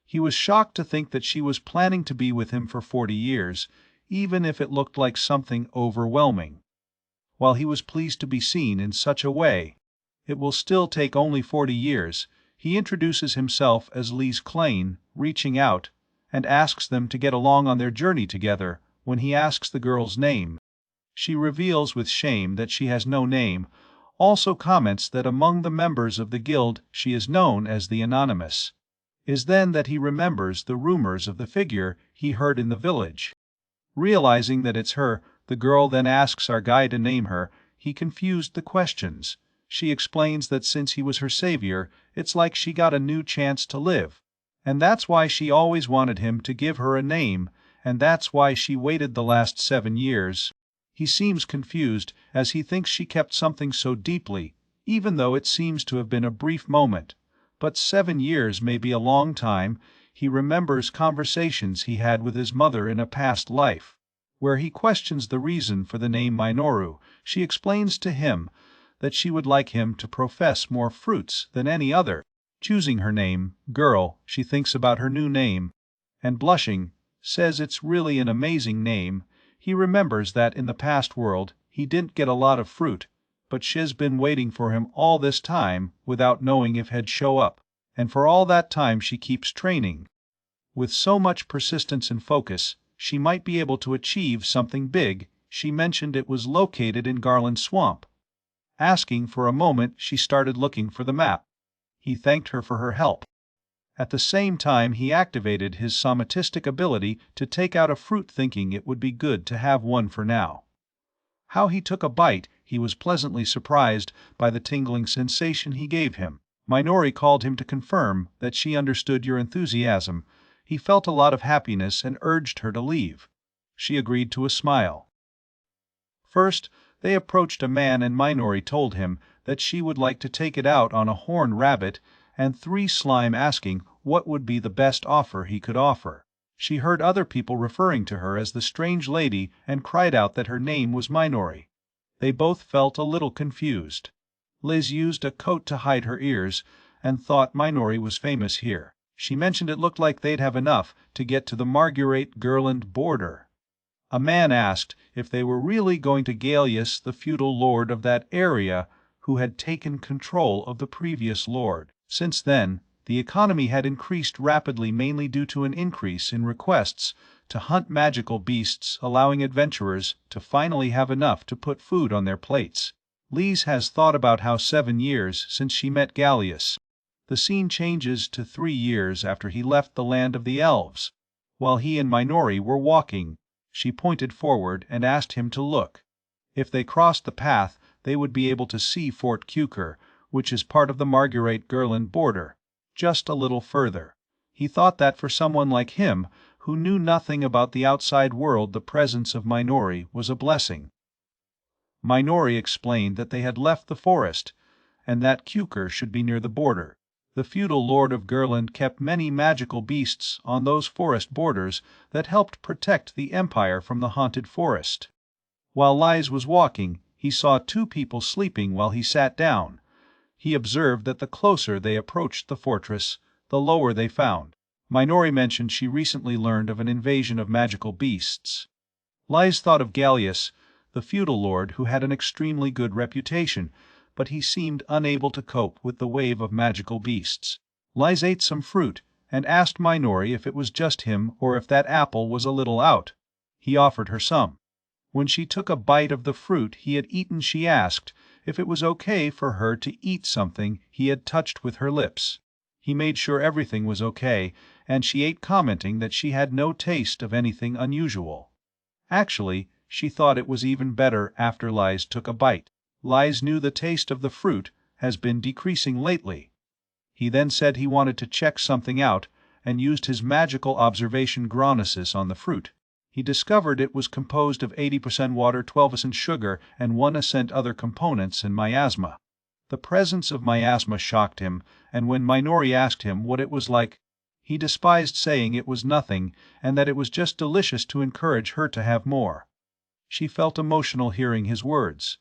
He was shocked to think that she was planning to be with him for 40 years, even if it looked like something overwhelming. While he was pleased to be seen in such a way, It will still take only 40 years. He introduces himself as Lise Klein, reaching out, and asks them to get along on their journey together. When he asks the girl's name, she reveals with shame that she has no name, also comments that among the members of the guild she is known as the Anonymous. Is then that he remembers the rumors of the figure he heard in the village. Realizing that it's her, the girl then asks our guy to name her. He confused the questions. She explains that since he was her savior, it's like she got a new chance to live. And that's why she always wanted him to give her a name, and that's why she waited the last 7 years. He seems confused, as he thinks she kept something so deeply, even though it seems to have been a brief moment. But 7 years may be a long time. He remembers conversations he had with his mother in a past life, where he questions the reason for the name Minoru. She explains to him that she would like him to profess more fruits than any other. Choosing her name, girl, she thinks about her new name, and blushing, says it's really an amazing name. He remembers that in the past world, he didn't get a lot of fruit, but she's been waiting for him all this time without knowing if he'd show up, and for all that time she keeps training. With so much persistence and focus, she might be able to achieve something big. She mentioned it was located in Garland Swamp. Asking for a moment, she started looking for the map. He thanked her for her help. At the same time, he activated his somatistic ability to take out a fruit, thinking it would be good to have one for now. How he took a bite, he was pleasantly surprised by the tingling sensation he gave him. Minori called him to confirm that she understood your enthusiasm. He felt a lot of happiness and urged her to leave. She agreed to a smile. First, they approached a man, and Minori told him that she would like to take it out on a horned rabbit, and 3 slime asking what would be the best offer he could offer. She heard other people referring to her as the strange lady and cried out that her name was Minori. They both felt a little confused. Liz used a coat to hide her ears and thought Minori was famous here. She mentioned it looked like they'd have enough to get to the Marguerite-Gerland border. A man asked if they were really going to Gallius, the feudal lord of that area, who had taken control of the previous lord. Since then, the economy had increased rapidly, mainly due to an increase in requests to hunt magical beasts, allowing adventurers to finally have enough to put food on their plates. Lise has thought about how 7 years since she met Gallius. The scene changes to 3 years after he left the land of the elves. While he and Minori were walking, she pointed forward and asked him to look. If they crossed the path, they would be able to see Fort Kuker, which is part of the Marguerite-Gerland border, just a little further. He thought that for someone like him, who knew nothing about the outside world, the presence of Minori was a blessing. Minori explained that they had left the forest, and that Kuker should be near the border. The feudal lord of Gerland kept many magical beasts on those forest borders that helped protect the empire from the haunted forest. While Lise was walking, he saw 2 people sleeping while he sat down. He observed that the closer they approached the fortress, the lower they found. Minori mentioned she recently learned of an invasion of magical beasts. Lise thought of Gallius, the feudal lord who had an extremely good reputation, but he seemed unable to cope with the wave of magical beasts. Lise ate some fruit and asked Minori if it was just him or if that apple was a little out. He offered her some. When she took a bite of the fruit he had eaten, she asked if it was okay for her to eat something he had touched with her lips. He made sure everything was okay, and she ate, commenting that she had no taste of anything unusual. Actually, she thought it was even better after Lise took a bite. Lise knew the taste of the fruit has been decreasing lately. He then said he wanted to check something out and used his magical observation Gronosis on the fruit. He discovered it was composed of 80% water, 12% sugar, and 1% other components and miasma. The presence of miasma shocked him, and when Minori asked him what it was like, he despised, saying it was nothing and that it was just delicious to encourage her to have more. She felt emotional hearing his words.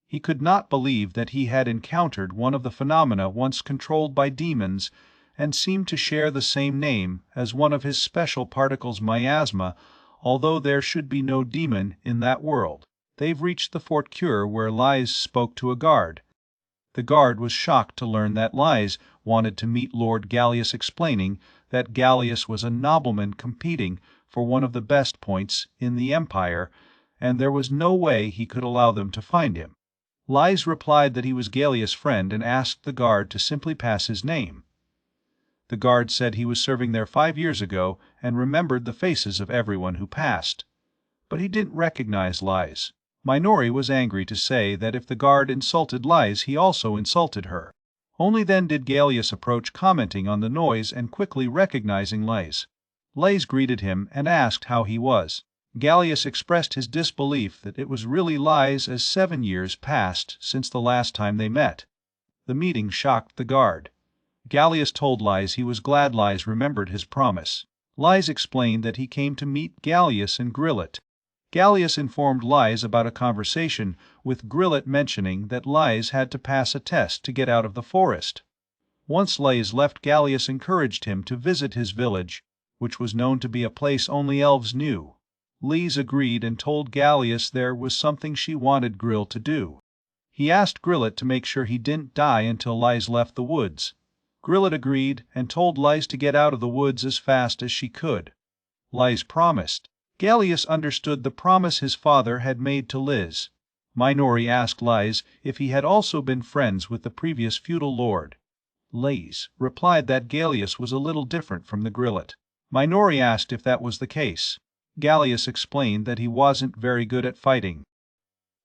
He could not believe that he had encountered one of the phenomena once controlled by demons and seemed to share the same name as one of his special particles, miasma, although there should be no demon in that world. They've reached the Fort Cure, where Lise spoke to a guard. The guard was shocked to learn that Lies wanted to meet Lord Gallius, explaining that Gallius was a nobleman competing for one of the best points in the Empire, and there was no way he could allow them to find him. Lies replied that he was Gallius' friend and asked the guard to simply pass his name. The guard said he was serving there 5 years ago and remembered the faces of everyone who passed. But he didn't recognize Lies. Minori was angry to say that if the guard insulted Lies, he also insulted her. Only then did Gallius approach, commenting on the noise and quickly recognizing Lies. Lies greeted him and asked how he was. Gallius expressed his disbelief that it was really Lies, as 7 years passed since the last time they met. The meeting shocked the guard. Gallius told Lies he was glad Lies remembered his promise. Lies explained that he came to meet Gallius and Grillet. Gallius informed Lies about a conversation with Grillet, mentioning that Lies had to pass a test to get out of the forest. Once Lies left, Gallius encouraged him to visit his village, which was known to be a place only elves knew. Lies agreed and told Gallius there was something she wanted Grill to do. He asked Grillet to make sure he didn't die until Lies left the woods. Grillet agreed and told Lies to get out of the woods as fast as she could. Lies promised. Gallius understood the promise his father had made to Liz. Minori asked Lies if he had also been friends with the previous feudal lord. Liz replied that Gallius was a little different from the Grillet. Minori asked if that was the case. Gallius explained that he wasn't very good at fighting.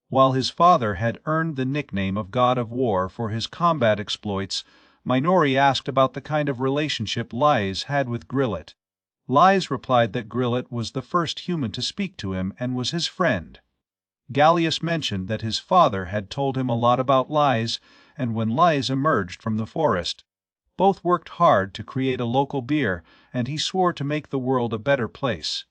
While his father had earned the nickname of God of War for his combat exploits, Minori asked about the kind of relationship Lies had with Grillet. Lies replied that Grillet was the first human to speak to him and was his friend. Gallius mentioned that his father had told him a lot about Lies, and when Lies emerged from the forest, both worked hard to create a local beer, and he swore to make the world a better place.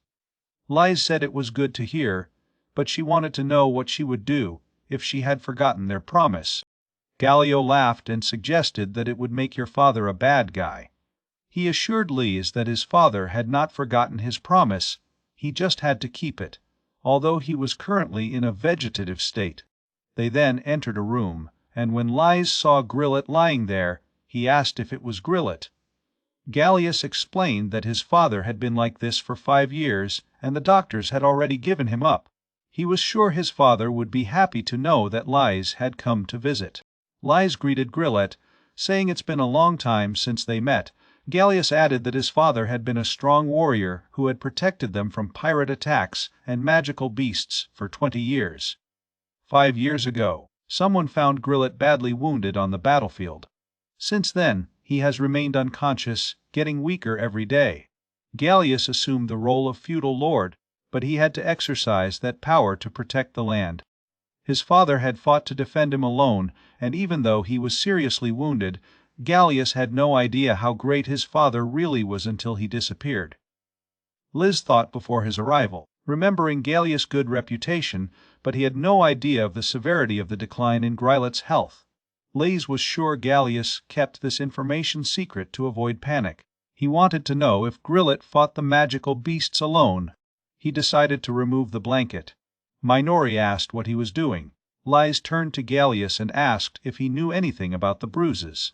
Lies said it was good to hear, but she wanted to know what she would do if she had forgotten their promise. Gallio laughed and suggested that it would make your father a bad guy. He assured Lies that his father had not forgotten his promise, he just had to keep it, although he was currently in a vegetative state. They then entered a room, and when Lies saw Grillet lying there, he asked if it was Grillet. Gallius explained that his father had been like this for 5 years, and the doctors had already given him up. He was sure his father would be happy to know that Lies had come to visit. Lies greeted Grillet, saying it's been a long time since they met. Gallius added that his father had been a strong warrior who had protected them from pirate attacks and magical beasts for 20 years. 5 years ago, someone found Grillet badly wounded on the battlefield. Since then, he has remained unconscious, getting weaker every day. Gallius assumed the role of feudal lord, but he had to exercise that power to protect the land. His father had fought to defend him alone, and even though he was seriously wounded, Gallius had no idea how great his father really was until he disappeared. Liz thought before his arrival, remembering Gallius' good reputation, but he had no idea of the severity of the decline in Grillet's health. Liz was sure Gallius kept this information secret to avoid panic. He wanted to know if Grillet fought the magical beasts alone. He decided to remove the blanket. Minori asked what he was doing. Liz turned to Gallius and asked if he knew anything about the bruises.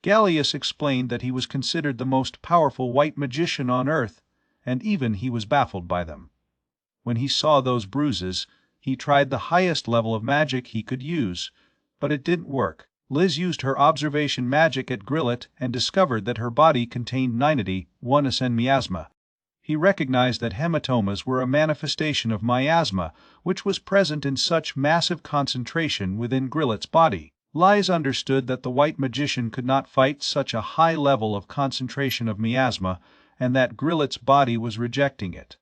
Gallius explained that he was considered the most powerful white magician on Earth, and even he was baffled by them. When he saw those bruises, he tried the highest level of magic he could use, but it didn't work. Liz used her observation magic at Grillet and discovered that her body contained 91 miasma. He recognized that hematomas were a manifestation of miasma, which was present in such massive concentration within Grillet's body. Liz understood that the white magician could not fight such a high level of concentration of miasma, and that Grillet's body was rejecting it.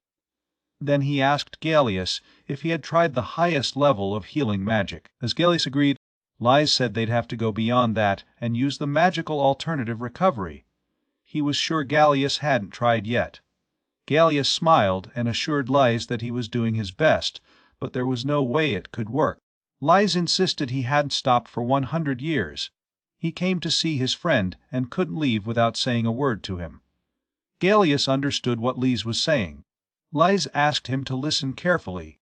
Then he asked Gallius if he had tried the highest level of healing magic. As Gallius agreed, Liz said they'd have to go beyond that and use the magical alternative recovery. He was sure Gallius hadn't tried yet. Gallius smiled and assured Liz that he was doing his best, but there was no way it could work. Liz insisted he hadn't stopped for 100 years. He came to see his friend and couldn't leave without saying a word to him. Gallius understood what Liz was saying. Liz asked him to listen carefully,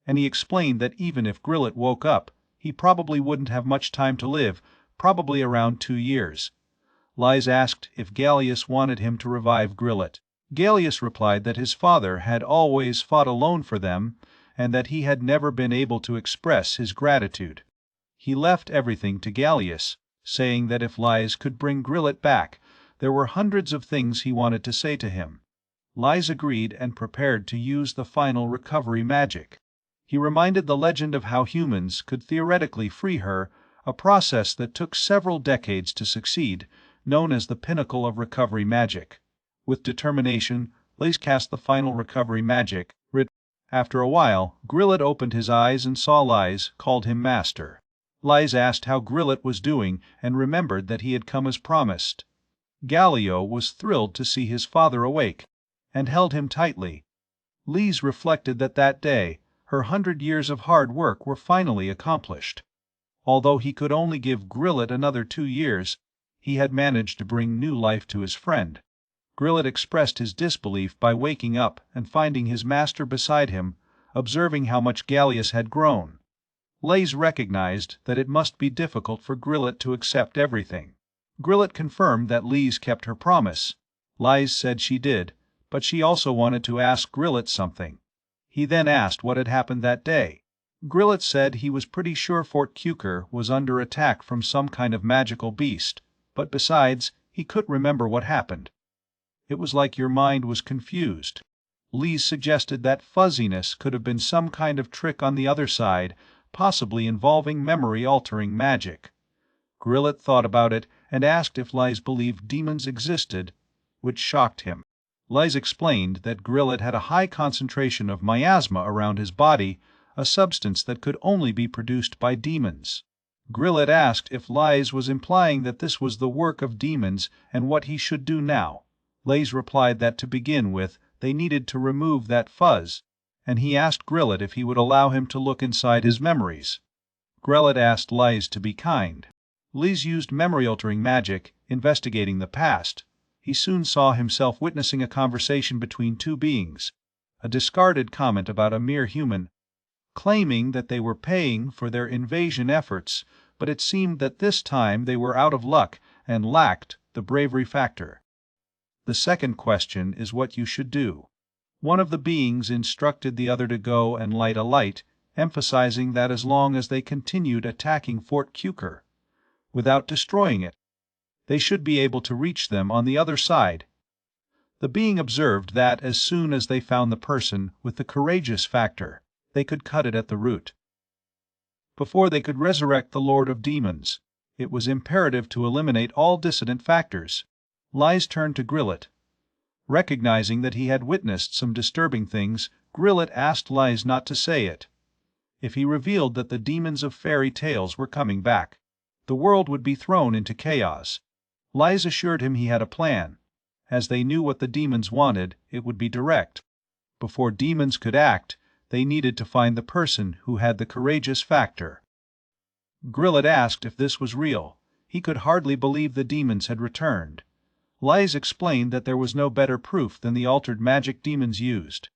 and he explained that even if Grillet woke up, he probably wouldn't have much time to live, probably around 2 years. Lies asked if Gallius wanted him to revive Grillet. Gallius replied that his father had always fought alone for them, and that he had never been able to express his gratitude. He left everything to Gallius, saying that if Lies could bring Grillet back, there were hundreds of things he wanted to say to him. Lies agreed and prepared to use the final recovery magic. He reminded the legend of how humans could theoretically free her, a process that took several decades to succeed, known as the pinnacle of recovery magic. With determination, Lies cast the final recovery magic. After a while, Grillet opened his eyes and saw Lies, called him master. Lies asked how Grillet was doing and remembered that he had come as promised. Gallio was thrilled to see his father awake, and held him tightly. Lies reflected that that day, her 100 years of hard work were finally accomplished. Although he could only give Grillet another 2 years, he had managed to bring new life to his friend. Grillet expressed his disbelief by waking up and finding his master beside him, observing how much Gallius had grown. Lies recognized that it must be difficult for Grillet to accept everything. Grillet confirmed that Lies kept her promise. Lies said she did, but she also wanted to ask Grillet something. He then asked what had happened that day. Grillet said he was pretty sure Fort Kuker was under attack from some kind of magical beast, but besides, he couldn't remember what happened. It was like your mind was confused. Lies suggested that fuzziness could have been some kind of trick on the other side, possibly involving memory-altering magic. Grillet thought about it and asked if Lies believed demons existed, which shocked him. Lies explained that Grillet had a high concentration of miasma around his body, a substance that could only be produced by demons. Grillet asked if Lies was implying that this was the work of demons and what he should do now. Lies replied that to begin with, they needed to remove that fuzz, and he asked Grillet if he would allow him to look inside his memories. Grillet asked Lies to be kind. Lies used memory-altering magic, investigating the past. He soon saw himself witnessing a conversation between two beings, a discarded comment about a mere human, claiming that they were paying for their invasion efforts, but it seemed that this time they were out of luck and lacked the bravery factor. The second question is what you should do. One of the beings instructed the other to go and light a light, emphasizing that as long as they continued attacking Fort Kuker, without destroying it, they should be able to reach them on the other side. The being observed that as soon as they found the person with the courageous factor, they could cut it at the root. Before they could resurrect the Lord of Demons, it was imperative to eliminate all dissident factors. Lies turned to Grillet. Recognizing that he had witnessed some disturbing things, Grillet asked Lies not to say it. If he revealed that the demons of fairy tales were coming back, the world would be thrown into chaos. Lies assured him he had a plan. As they knew what the demons wanted, it would be direct. Before demons could act, they needed to find the person who had the courageous factor. Grillet asked if this was real. He could hardly believe the demons had returned. Lies explained that there was no better proof than the altered magic demons used.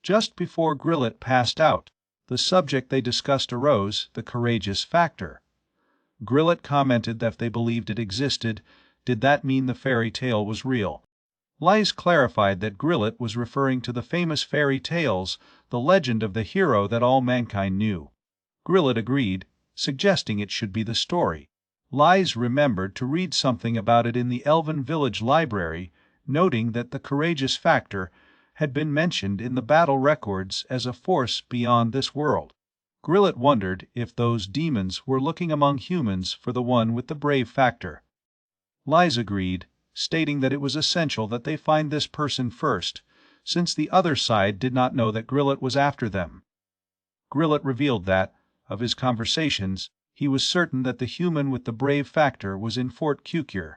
Just before Grillet passed out, the subject they discussed arose, the courageous factor. Grillet commented that if they believed it existed, did that mean the fairy tale was real? Lies clarified that Grillet was referring to the famous fairy tales, the legend of the hero that all mankind knew. Grillet agreed, suggesting it should be the story. Lies remembered to read something about it in the Elven village library, noting that the courageous factor had been mentioned in the battle records as a force beyond this world. Grillet wondered if those demons were looking among humans for the one with the brave factor. Lies agreed, stating that it was essential that they find this person first, since the other side did not know that Grillet was after them. Grillet revealed that, of his conversations, he was certain that the human with the brave factor was in Fort Kuker.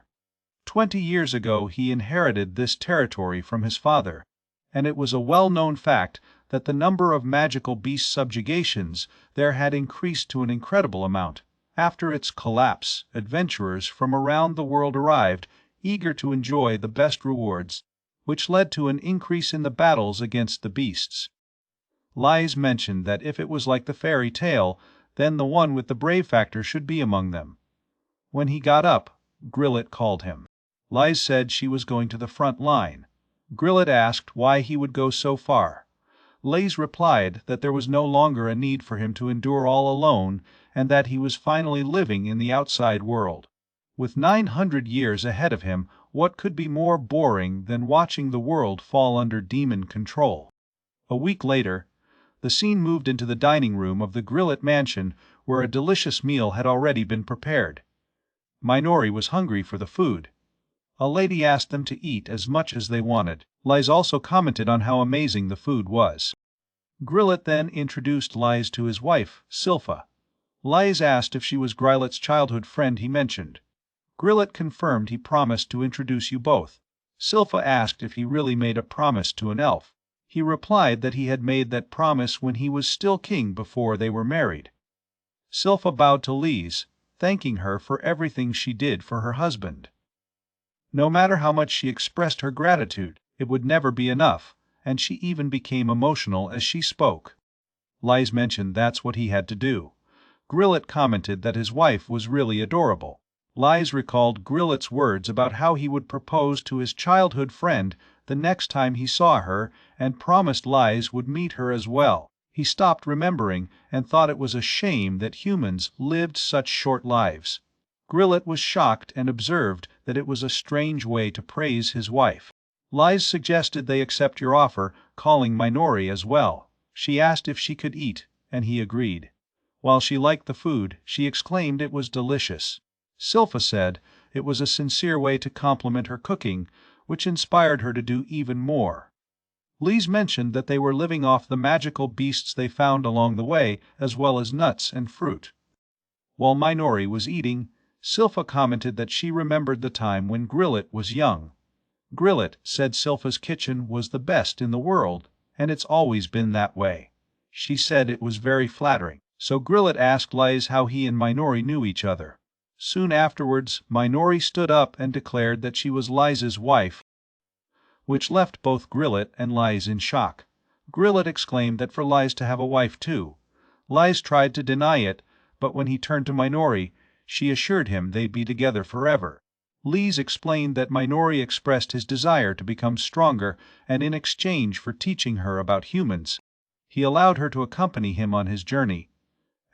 20 years ago he inherited this territory from his father, and it was a well-known fact that the number of magical beast subjugations there had increased to an incredible amount. After its collapse, adventurers from around the world arrived, eager to enjoy the best rewards, which led to an increase in the battles against the beasts. Lies mentioned that if it was like the fairy tale, then the one with the brave factor should be among them. When he got up, Grillet called him. Lise said she was going to the front line. Grillet asked why he would go so far. Lise replied that there was no longer a need for him to endure all alone, and that he was finally living in the outside world. With 900 years ahead of him, what could be more boring than watching the world fall under demon control? A week later, the scene moved into the dining room of the Grillet mansion, where a delicious meal had already been prepared. Minori was hungry for the food. A lady asked them to eat as much as they wanted. Lise also commented on how amazing the food was. Grillet then introduced Lise to his wife, Silpha. Lise asked if she was Grillet's childhood friend he mentioned. Grillet confirmed he promised to introduce you both. Silpha asked if he really made a promise to an elf. He replied that he had made that promise when he was still king before they were married. Silpha bowed to Lise, thanking her for everything she did for her husband. No matter how much she expressed her gratitude, it would never be enough, and she even became emotional as she spoke. Lise mentioned that's what he had to do. Grillet commented that his wife was really adorable. Lise recalled Grillet's words about how he would propose to his childhood friend the next time he saw her, and promised Lise would meet her as well. He stopped remembering and thought it was a shame that humans lived such short lives. Grillet was shocked and observed that it was a strange way to praise his wife. Lise suggested they accept your offer, calling Minori as well. She asked if she could eat, and he agreed. While she liked the food, she exclaimed it was delicious. Silpha said it was a sincere way to compliment her cooking, which inspired her to do even more. Lise mentioned that they were living off the magical beasts they found along the way, as well as nuts and fruit. While Minori was eating, Silpha commented that she remembered the time when Grillet was young. Grillet said Silpha's kitchen was the best in the world, and it's always been that way. She said it was very flattering, so Grillet asked Lise how he and Minori knew each other. Soon afterwards, Minori stood up and declared that she was Lise's wife, which left both Grillet and Lise in shock. Grillet exclaimed that for Lise to have a wife too. Lise tried to deny it, but when he turned to Minori, she assured him they'd be together forever. Lise explained that Minori expressed his desire to become stronger, and in exchange for teaching her about humans, he allowed her to accompany him on his journey.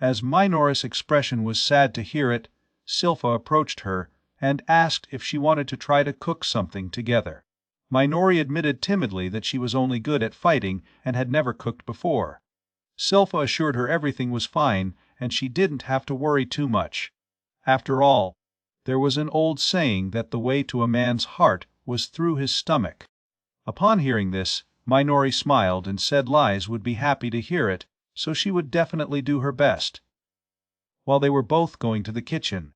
As Minori's expression was sad to hear it, Silpha approached her and asked if she wanted to try to cook something together. Minori admitted timidly that she was only good at fighting and had never cooked before. Silpha assured her everything was fine and she didn't have to worry too much. After all, there was an old saying that the way to a man's heart was through his stomach. Upon hearing this, Minori smiled and said Lise would be happy to hear it, so she would definitely do her best. While they were both going to the kitchen,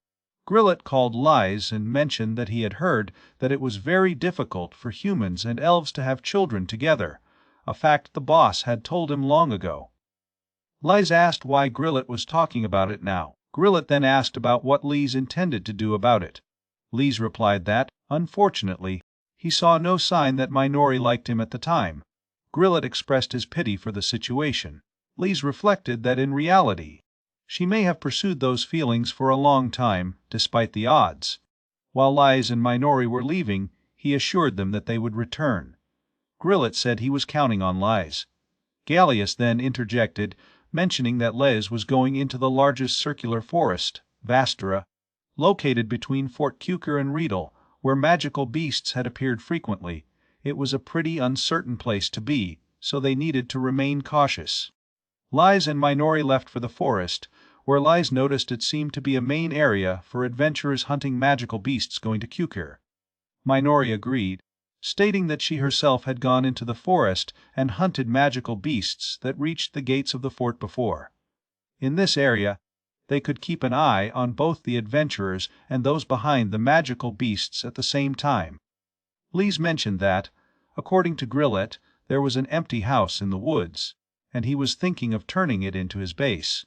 Grillet called Lise and mentioned that he had heard that it was very difficult for humans and elves to have children together, a fact the boss had told him long ago. Lise asked why Grillet was talking about it now. Grillet then asked about what Lise intended to do about it. Lise replied that, unfortunately, he saw no sign that Minori liked him at the time. Grillet expressed his pity for the situation. Lise reflected that in reality, she may have pursued those feelings for a long time, despite the odds. While Lise and Minori were leaving, he assured them that they would return. Grillet said he was counting on Lise. Gallius then interjected, mentioning that Lise was going into the largest circular forest, Vastera, located between Fort Kuker and Riedel, where magical beasts had appeared frequently. It was a pretty uncertain place to be, so they needed to remain cautious. Lise and Minori left for the forest, where Lise noticed it seemed to be a main area for adventurers hunting magical beasts going to Kuker. Minori agreed, stating that she herself had gone into the forest and hunted magical beasts that reached the gates of the fort before. In this area, they could keep an eye on both the adventurers and those behind the magical beasts at the same time. Lise mentioned that, according to Grillet, there was an empty house in the woods, and he was thinking of turning it into his base.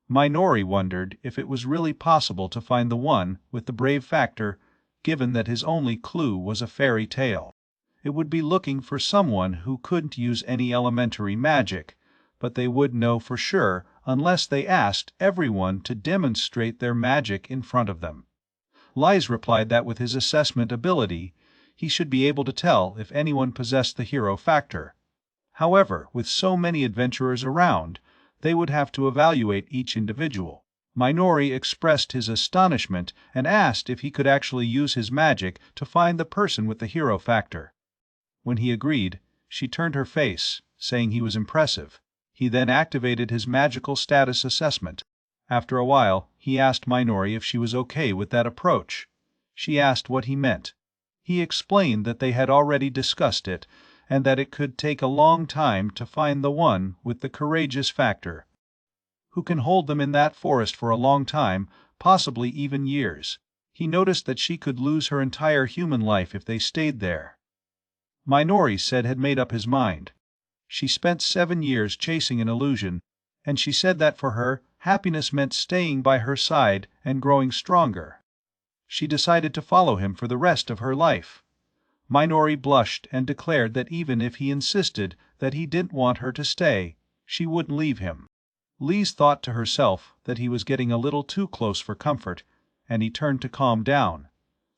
Minori wondered if it was really possible to find the one with the brave factor, given that his only clue was a fairy tale. It would be looking for someone who couldn't use any elementary magic, but they would know for sure unless they asked everyone to demonstrate their magic in front of them. Lys replied that with his assessment ability, he should be able to tell if anyone possessed the hero factor. However, with so many adventurers around, they would have to evaluate each individual. Minori expressed his astonishment and asked if he could actually use his magic to find the person with the hero factor. When he agreed, she turned her face, saying he was impressive. He then activated his magical status assessment. After a while, he asked Minori if she was okay with that approach. She asked what he meant. He explained that they had already discussed it, and that it could take a long time to find the one with the courageous factor, who can hold them in that forest for a long time, possibly even years. He noticed that she could lose her entire human life if they stayed there. Minori said had made up his mind. She spent 7 years chasing an illusion, and she said that for her, happiness meant staying by her side and growing stronger. She decided to follow him for the rest of her life. Minori blushed and declared that even if he insisted that he didn't want her to stay, she wouldn't leave him. Lys thought to herself that he was getting a little too close for comfort, and he turned to calm down.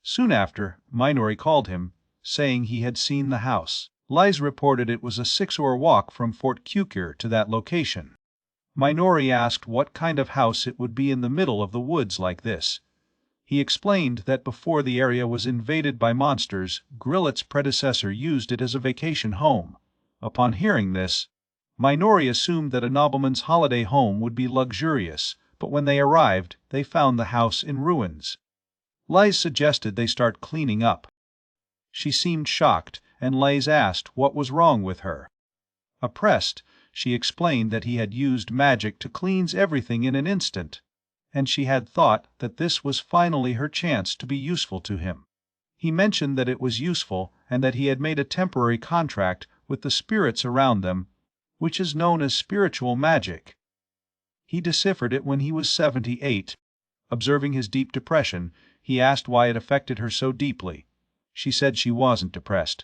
Soon after, Minori called him, saying he had seen the house. Lys reported it was a 6-hour walk from Fort Kukir to that location. Minori asked what kind of house it would be in the middle of the woods like this. He explained that before the area was invaded by monsters, Grillet's predecessor used it as a vacation home. Upon hearing this, Minori assumed that a nobleman's holiday home would be luxurious, but when they arrived, they found the house in ruins. Lys suggested they start cleaning up. She seemed shocked, and Lys asked what was wrong with her. Oppressed, she explained that he had used magic to cleanse everything in an instant, and she had thought that this was finally her chance to be useful to him. He mentioned that it was useful and that he had made a temporary contract with the spirits around them, which is known as spiritual magic. He deciphered it when he was 78. Observing his deep depression, he asked why it affected her so deeply. She said she wasn't depressed.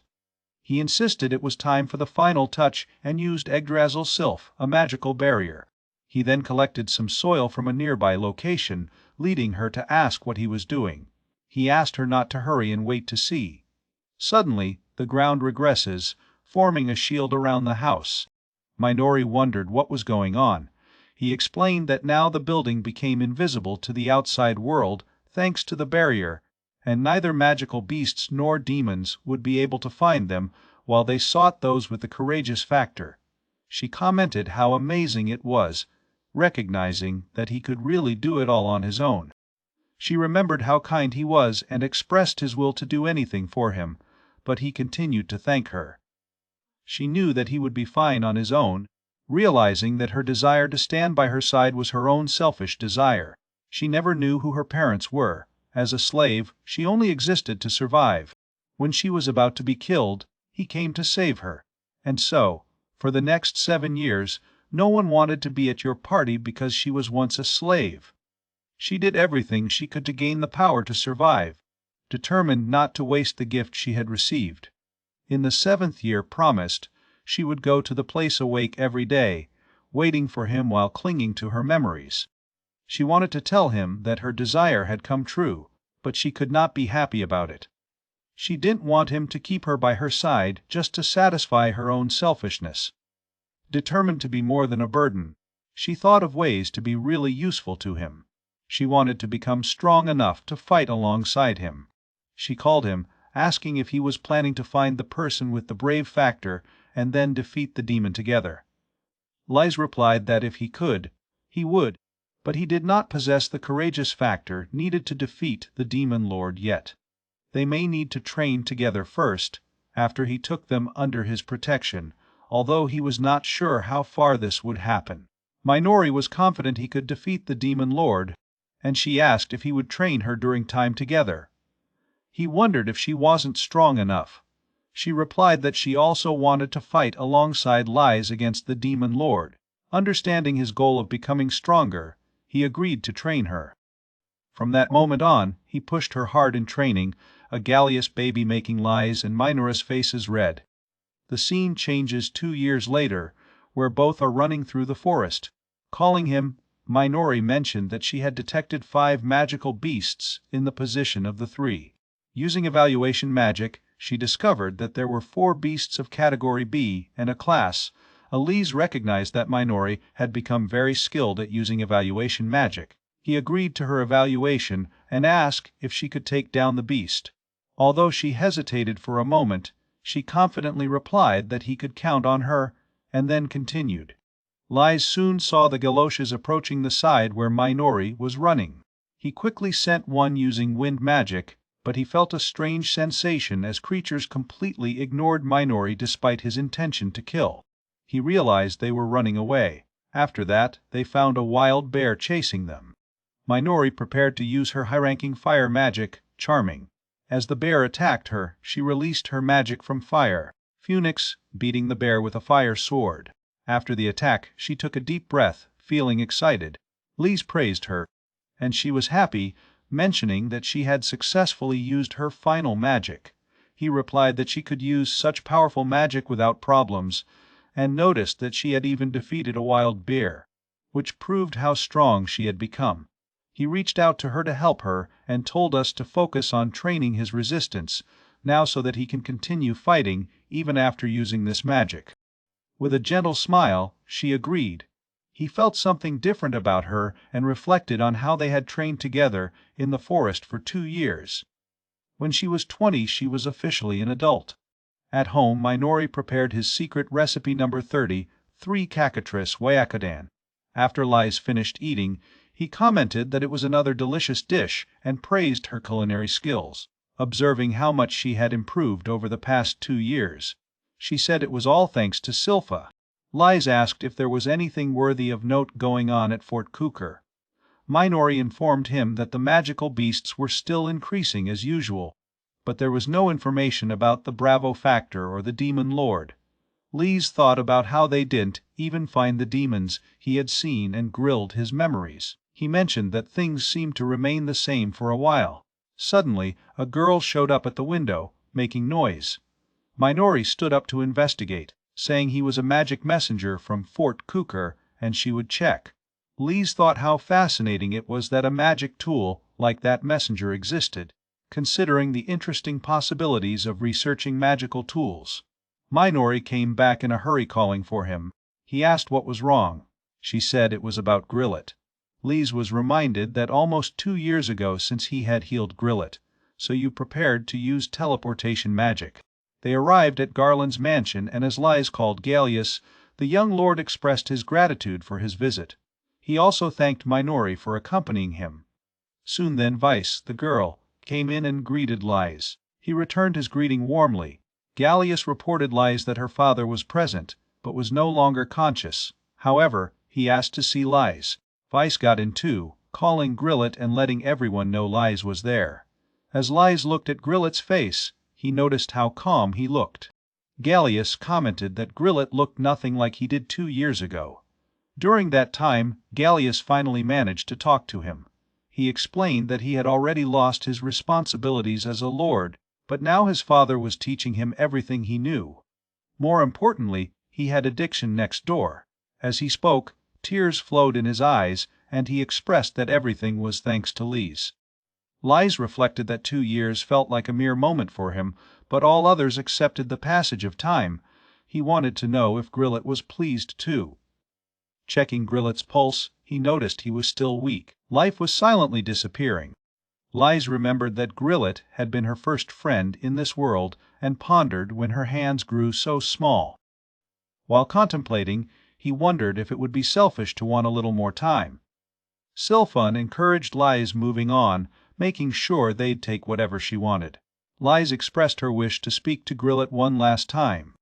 He insisted it was time for the final touch and used Yggdrasil Sylph, a magical barrier. He then collected some soil from a nearby location, leading her to ask what he was doing. He asked her not to hurry and wait to see. Suddenly, the ground regresses, forming a shield around the house. Minori wondered what was going on. He explained that now the building became invisible to the outside world thanks to the barrier, and neither magical beasts nor demons would be able to find them while they sought those with the courageous factor. She commented how amazing it was, recognizing that he could really do it all on his own. She remembered how kind he was and expressed his will to do anything for him, but he continued to thank her. She knew that he would be fine on his own, realizing that her desire to stand by her side was her own selfish desire. She never knew who her parents were. As a slave, she only existed to survive. When she was about to be killed, he came to save her. And so, for the next 7 years, no one wanted to be at your party because she was once a slave. She did everything she could to gain the power to survive, determined not to waste the gift she had received. In the 7th year promised, she would go to the place awake every day, waiting for him while clinging to her memories. She wanted to tell him that her desire had come true, but she could not be happy about it. She didn't want him to keep her by her side just to satisfy her own selfishness. Determined to be more than a burden, she thought of ways to be really useful to him. She wanted to become strong enough to fight alongside him. She called him, asking if he was planning to find the person with the brave factor and then defeat the demon together. Lys replied that if he could, he would, but he did not possess the courageous factor needed to defeat the demon lord yet. They may need to train together first, after he took them under his protection, although he was not sure how far this would happen. Minori was confident he could defeat the demon lord, and she asked if he would train her during time together. He wondered if she wasn't strong enough. She replied that she also wanted to fight alongside Lys against the demon lord. Understanding his goal of becoming stronger, he agreed to train her. From that moment on, he pushed her hard in training, a Gallius baby making Lys and Minora's faces red. The scene changes 2 years later, where both are running through the forest, Calling him, Minori mentioned that she had detected 5 magical beasts in the position of the 3. Using evaluation magic, she discovered that there were 4 beasts of category B and a class. Elise recognized that Minori had become very skilled at using evaluation magic. He agreed to her evaluation and asked if she could take down the beast. Although she hesitated for a moment, she confidently replied that he could count on her, and then continued. Lise soon saw the galoshes approaching the side where Minori was running. He quickly sent one using wind magic, but he felt a strange sensation as creatures completely ignored Minori despite his intention to kill. He realized they were running away. After that, they found a wild bear chasing them. Minori prepared to use her high-ranking fire magic, Charming. As the bear attacked her, she released her magic from fire, Phoenix, beating the bear with a fire sword. After the attack, she took a deep breath, feeling excited. Lise praised her, and she was happy, mentioning that she had successfully used her final magic. He replied that she could use such powerful magic without problems, and noticed that she had even defeated a wild bear, which proved how strong she had become. He reached out to her to help her and told us to focus on training his resistance, now so that he can continue fighting even after using this magic. With a gentle smile, she agreed. He felt something different about her and reflected on how they had trained together in the forest for 2 years. When she was 20, she was officially an adult. At home, Minori prepared his secret recipe number 30, 3 cacatris wayakadan. After Lise finished eating, he commented that it was another delicious dish and praised her culinary skills, observing how much she had improved over the past 2 years. She said it was all thanks to Silpha. Lise asked if there was anything worthy of note going on at Fort Kuker. Minori informed him that the magical beasts were still increasing as usual, but there was no information about the Bravo Factor or the Demon Lord. Lise thought about how they didn't even find the demons he had seen and grilled his memories. He mentioned that things seemed to remain the same for a while. Suddenly, a girl showed up at the window, making noise. Minori stood up to investigate, saying he was a magic messenger from Fort Kuker and she would check. Lise thought how fascinating it was that a magic tool like that messenger existed, considering the interesting possibilities of researching magical tools. Minori came back in a hurry calling for him. He asked what was wrong. She said it was about Grillet. Lise was reminded that almost 2 years ago since he had healed Grillet, so you prepared to use teleportation magic. They arrived at Garland's mansion, and as Lise called Gallius, the young lord expressed his gratitude for his visit. He also thanked Minori for accompanying him. Soon then Vice, the girl, came in and greeted Lise. He returned his greeting warmly. Gallius reported Lise that her father was present, but was no longer conscious. However, he asked to see Lise. Vice got in too, calling Grillet and letting everyone know Lise was there. As Lise looked at Grillet's face, he noticed how calm he looked. Gallius commented that Grillet looked nothing like he did 2 years ago. During that time, Gallius finally managed to talk to him. He explained that he had already lost his responsibilities as a lord, but now his father was teaching him everything he knew. More importantly, he had addiction next door. As he spoke, tears flowed in his eyes, and he expressed that everything was thanks to Lise. Lise reflected that 2 years felt like a mere moment for him, but all others accepted the passage of time. He wanted to know if Grillet was pleased too. Checking Grillet's pulse, he noticed he was still weak. Life was silently disappearing. Lise remembered that Grillet had been her first friend in this world and pondered when her hands grew so small. While contemplating, he wondered if it would be selfish to want a little more time. Sylphon encouraged Lise moving on, making sure they'd take whatever she wanted. Lise expressed her wish to speak to Grillet one last time.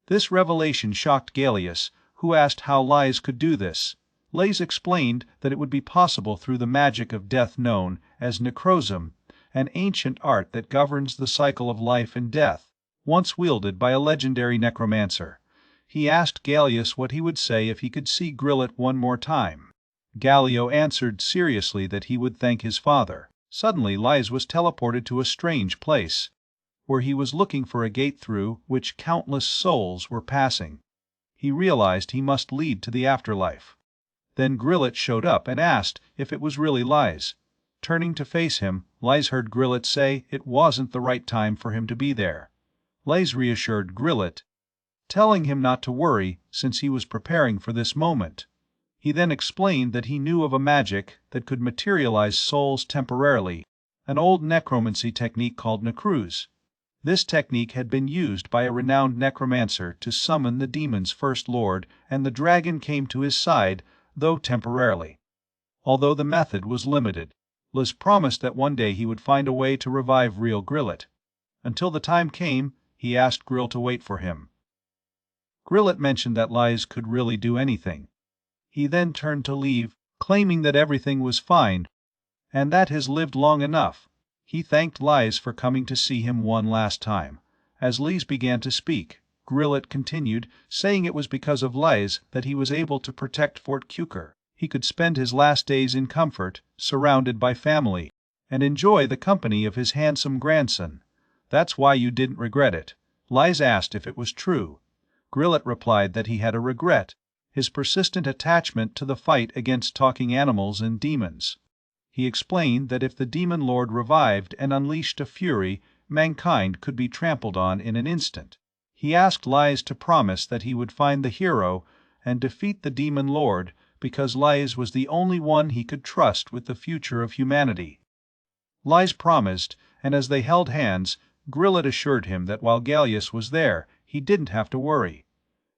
This revelation shocked Gallius, who asked how Lise could do this. Lise explained that it would be possible through the magic of death known as necrosm, an ancient art that governs the cycle of life and death, once wielded by a legendary necromancer. He asked Gallius what he would say if he could see Grillet one more time. Gallio answered seriously that he would thank his father. Suddenly Lise was teleported to a strange place, where he was looking for a gate through which countless souls were passing. He realized he must lead to the afterlife. Then Grillet showed up and asked if it was really Lies. Turning to face him, Lies heard Grillet say it wasn't the right time for him to be there. Lies reassured Grillet, telling him not to worry since he was preparing for this moment. He then explained that he knew of a magic that could materialize souls temporarily, an old necromancy technique called necruse. This technique had been used by a renowned necromancer to summon the demon's first lord, and the dragon came to his side, though temporarily. Although the method was limited, Liz promised that one day he would find a way to revive real Grillet. Until the time came, he asked Grill to wait for him. Grillet mentioned that Lies could really do anything. He then turned to leave, claiming that everything was fine, and that has lived long enough. He thanked Lies for coming to see him one last time. As Lies began to speak, Grillet continued, saying it was because of Lies that he was able to protect Fort Kuker. He could spend his last days in comfort, surrounded by family, and enjoy the company of his handsome grandson. That's why you didn't regret it. Lies asked if it was true. Grillet replied that he had a regret, his persistent attachment to the fight against talking animals and demons. He explained that if the demon lord revived and unleashed a fury, mankind could be trampled on in an instant. He asked Lies to promise that he would find the hero and defeat the demon lord, because Lies was the only one he could trust with the future of humanity. Lies promised, and as they held hands, Grillet assured him that while Gallius was there, he didn't have to worry.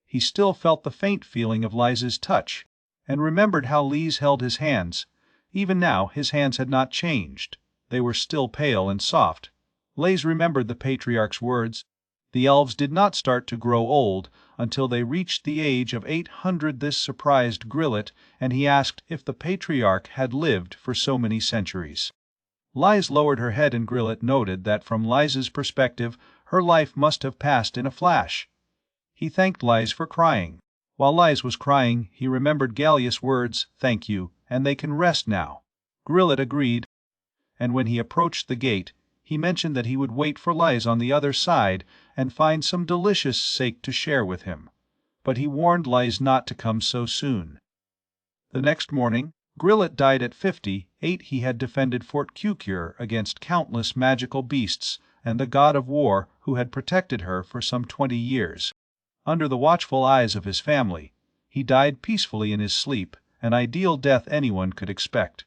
He still felt the faint feeling of Lies's touch, and remembered how Lies held his hands. Even now his hands had not changed. They were still pale and soft. Lies remembered the patriarch's words. The elves did not start to grow old until they reached the age of 800. This surprised Grillet, and he asked if the patriarch had lived for so many centuries. Lies lowered her head, and Grillet noted that from Lies's perspective her life must have passed in a flash. He thanked Lies for crying. While Lies was crying, he remembered Gallius' words, "Thank you, and they can rest now." Grillet agreed, and when he approached the gate, he mentioned that he would wait for Lies on the other side and find some delicious steak to share with him. But he warned Lies not to come so soon. The next morning, Grillet died at 58. He had defended Fort Kukur against countless magical beasts and the god of war who had protected her for some 20 years. Under the watchful eyes of his family, he died peacefully in his sleep, an ideal death anyone could expect.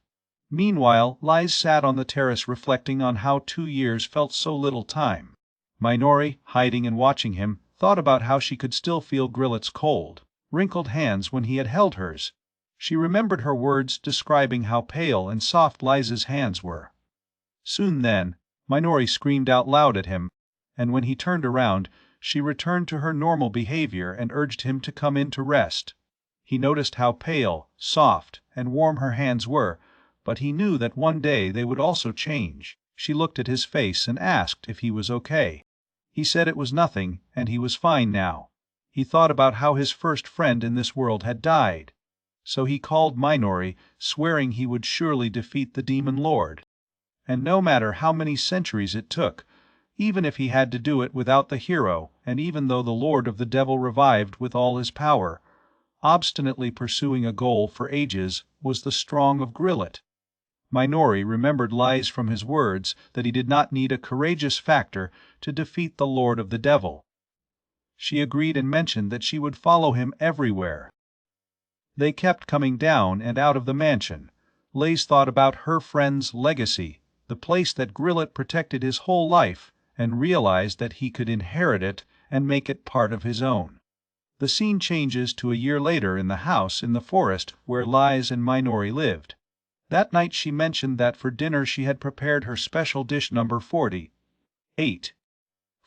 Meanwhile, Lies sat on the terrace reflecting on how 2 years felt so little time. Minori, hiding and watching him, thought about how she could still feel Grillet's cold, wrinkled hands when he had held hers. She remembered her words describing how pale and soft Lies's hands were. Soon then, Minori screamed out loud at him, and when he turned around, she returned to her normal behavior and urged him to come in to rest. He noticed how pale, soft, and warm her hands were, but he knew that one day they would also change. She looked at his face and asked if he was okay. He said it was nothing, and he was fine now. He thought about how his first friend in this world had died. So he called Minori, swearing he would surely defeat the demon lord. And no matter how many centuries it took, even if he had to do it without the hero, and even though the lord of the devil revived with all his power, obstinately pursuing a goal for ages was the strong of Grillet. Minori remembered Lies from his words that he did not need a courageous factor to defeat the lord of the devil. She agreed and mentioned that she would follow him everywhere. They kept coming down and out of the mansion. Lies thought about her friend's legacy, the place that Grillet protected his whole life, and realized that he could inherit it and make it part of his own. The scene changes to a year later in the house in the forest where Lies and Minori lived. That night she mentioned that for dinner she had prepared her special dish number 48.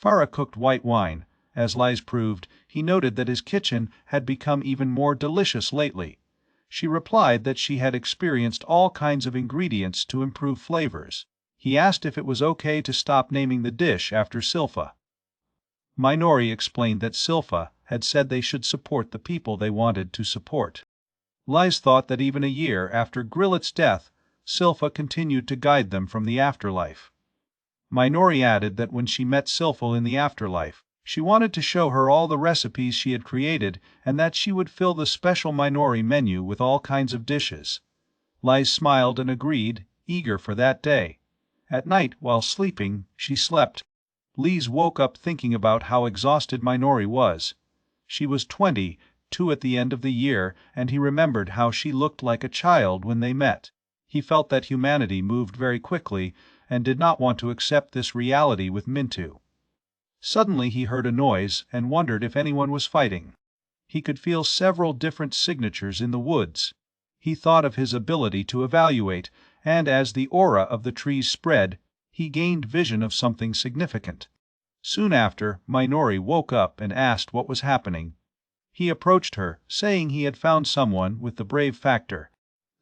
Farah cooked white wine. As Lies proved, he noted that his kitchen had become even more delicious lately. She replied that she had experienced all kinds of ingredients to improve flavors. He asked if it was okay to stop naming the dish after Silpha. Minori explained that Silpha had said they should support the people they wanted to support. Lies thought that even a year after Grillet's death, Silpha continued to guide them from the afterlife. Minori added that when she met Silpha in the afterlife, She wanted to show her all the recipes she had created and that she would fill the special Minori menu with all kinds of dishes. Lise smiled and agreed, eager for that day. At night, while sleeping, she slept. Lise woke up thinking about how exhausted Minori was. She was 20, 2 at the end of the year, and he remembered how she looked like a child when they met. He felt that humanity moved very quickly and did not want to accept this reality with Mintu. Suddenly he heard a noise and wondered if anyone was fighting. He could feel several different signatures in the woods. He thought of his ability to evaluate, and as the aura of the trees spread, he gained vision of something significant. Soon after, Minori woke up and asked what was happening. He approached her, saying he had found someone with the brave factor.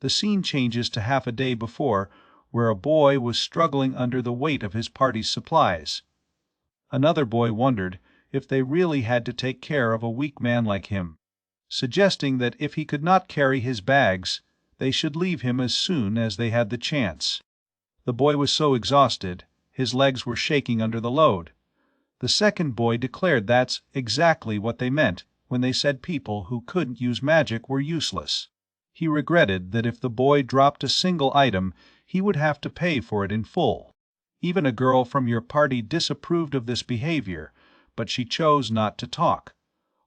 The scene changes to half a day before, where a boy was struggling under the weight of his party's supplies. Another boy wondered if they really had to take care of a weak man like him, suggesting that if he could not carry his bags, they should leave him as soon as they had the chance. The boy was so exhausted, his legs were shaking under the load. The second boy declared that's exactly what they meant when they said people who couldn't use magic were useless. He regretted that if the boy dropped a single item, he would have to pay for it in full. Even a girl from your party disapproved of this behavior, but she chose not to talk.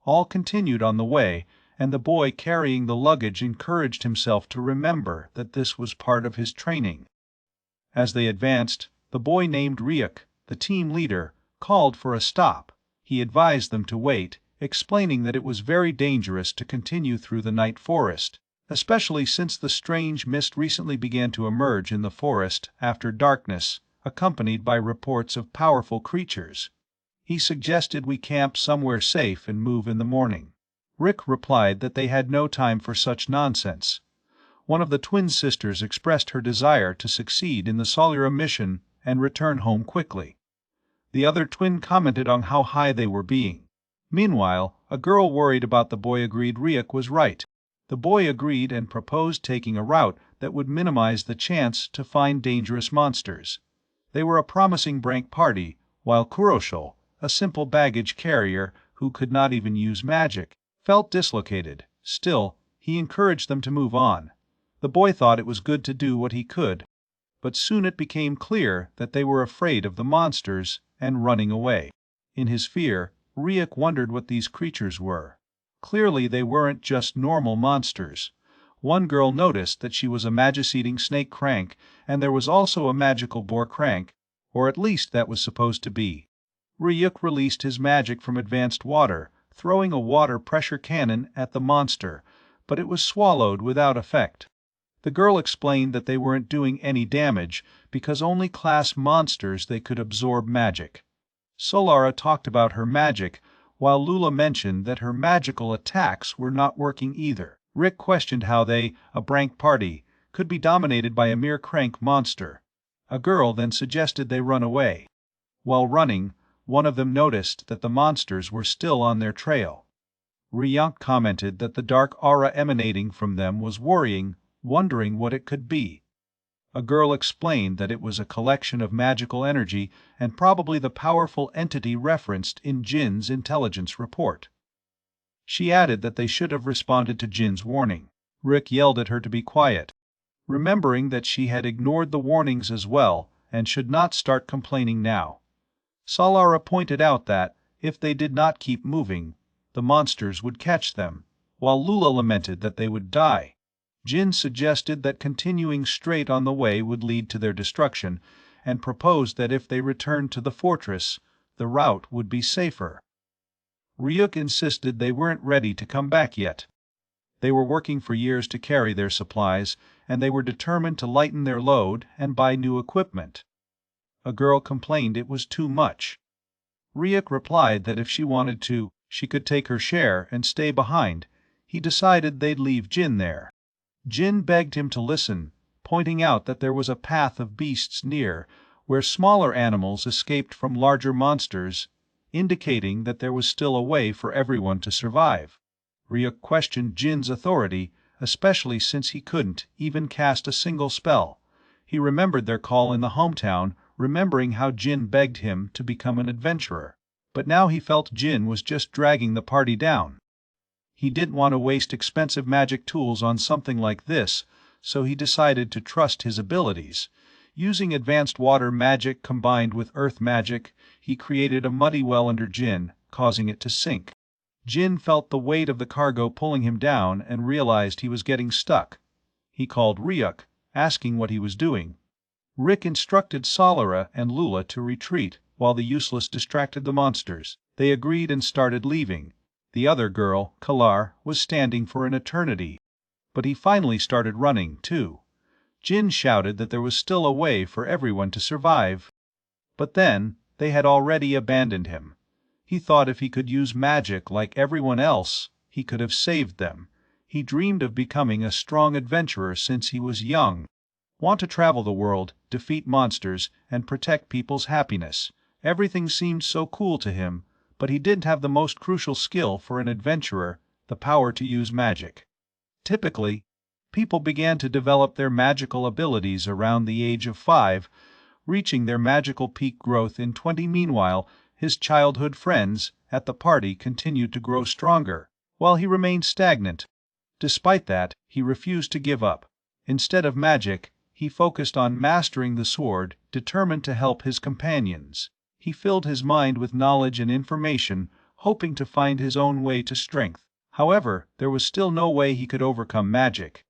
All continued on the way, and the boy carrying the luggage encouraged himself to remember that this was part of his training. As they advanced, the boy named Ryuk, the team leader, called for a stop. He advised them to wait, explaining that it was very dangerous to continue through the night forest, especially since the strange mist recently began to emerge in the forest after darkness, accompanied by reports of powerful creatures. He suggested we camp somewhere safe and move in the morning. Rick replied that they had no time for such nonsense. One of the twin sisters expressed her desire to succeed in the Solera mission and return home quickly. The other twin commented on how high they were being. Meanwhile, a girl worried about the boy agreed Ryuk was right. The boy agreed and proposed taking a route that would minimize the chance to find dangerous monsters. They were a promising prank party, while Kurosho, a simple baggage carrier who could not even use magic, felt dislocated. Still, he encouraged them to move on. The boy thought it was good to do what he could, but soon it became clear that they were afraid of the monsters and running away. In his fear, Ryuk wondered what these creatures were. Clearly they weren't just normal monsters. One girl noticed that she was a magic-eating snake crank, and there was also a magical boar crank, or at least that was supposed to be. Ryuk released his magic from advanced water, throwing a water pressure cannon at the monster, but it was swallowed without effect. The girl explained that they weren't doing any damage because only class monsters they could absorb magic. Solara talked about her magic, while Lula mentioned that her magical attacks were not working either. Rick questioned how they, a prank party, could be dominated by a mere crank monster. A girl then suggested they run away. While running, one of them noticed that the monsters were still on their trail. Ryuk commented that the dark aura emanating from them was worrying, wondering what it could be. A girl explained that it was a collection of magical energy and probably the powerful entity referenced in Jin's intelligence report. She added that they should have responded to Jin's warning. Rick yelled at her to be quiet, remembering that she had ignored the warnings as well and should not start complaining now. Solara pointed out that, if they did not keep moving, the monsters would catch them, while Lula lamented that they would die. Jin suggested that continuing straight on the way would lead to their destruction, and proposed that if they returned to the fortress, the route would be safer. Ryuk insisted they weren't ready to come back yet. They were working for years to carry their supplies, and they were determined to lighten their load and buy new equipment. A girl complained it was too much. Ryuk replied that if she wanted to, she could take her share and stay behind. He decided they'd leave Jin there. Jin begged him to listen, pointing out that there was a path of beasts near, where smaller animals escaped from larger monsters, indicating that there was still a way for everyone to survive. Ryuk questioned Jin's authority, especially since he couldn't even cast a single spell. He remembered their call in the hometown, remembering how Jin begged him to become an adventurer. but now he felt Jin was just dragging the party down. He didn't want to waste expensive magic tools on something like this, so he decided to trust his abilities. Using advanced water magic combined with earth magic, he created a muddy well under Jin, causing it to sink. Jin felt the weight of the cargo pulling him down and realized he was getting stuck. He called Ryuk, asking what he was doing. Rick instructed Solara and Lula to retreat, while the useless distracted the monsters. They agreed and started leaving. The other girl, Kalar, was standing for an eternity. But he finally started running, too. Jin shouted that there was still a way for everyone to survive. But then, they had already abandoned him. He thought if he could use magic like everyone else, he could have saved them. He dreamed of becoming a strong adventurer since he was young. Want to travel the world, defeat monsters, and protect people's happiness. Everything seemed so cool to him, but he didn't have the most crucial skill for an adventurer, the power to use magic. Typically, people began to develop their magical abilities around the age of 5, reaching their magical peak growth in 20. Meanwhile, his childhood friends at the party continued to grow stronger, while he remained stagnant. Despite that, he refused to give up. Instead of magic, he focused on mastering the sword, determined to help his companions. He filled his mind with knowledge and information, hoping to find his own way to strength. However, there was still no way he could overcome magic.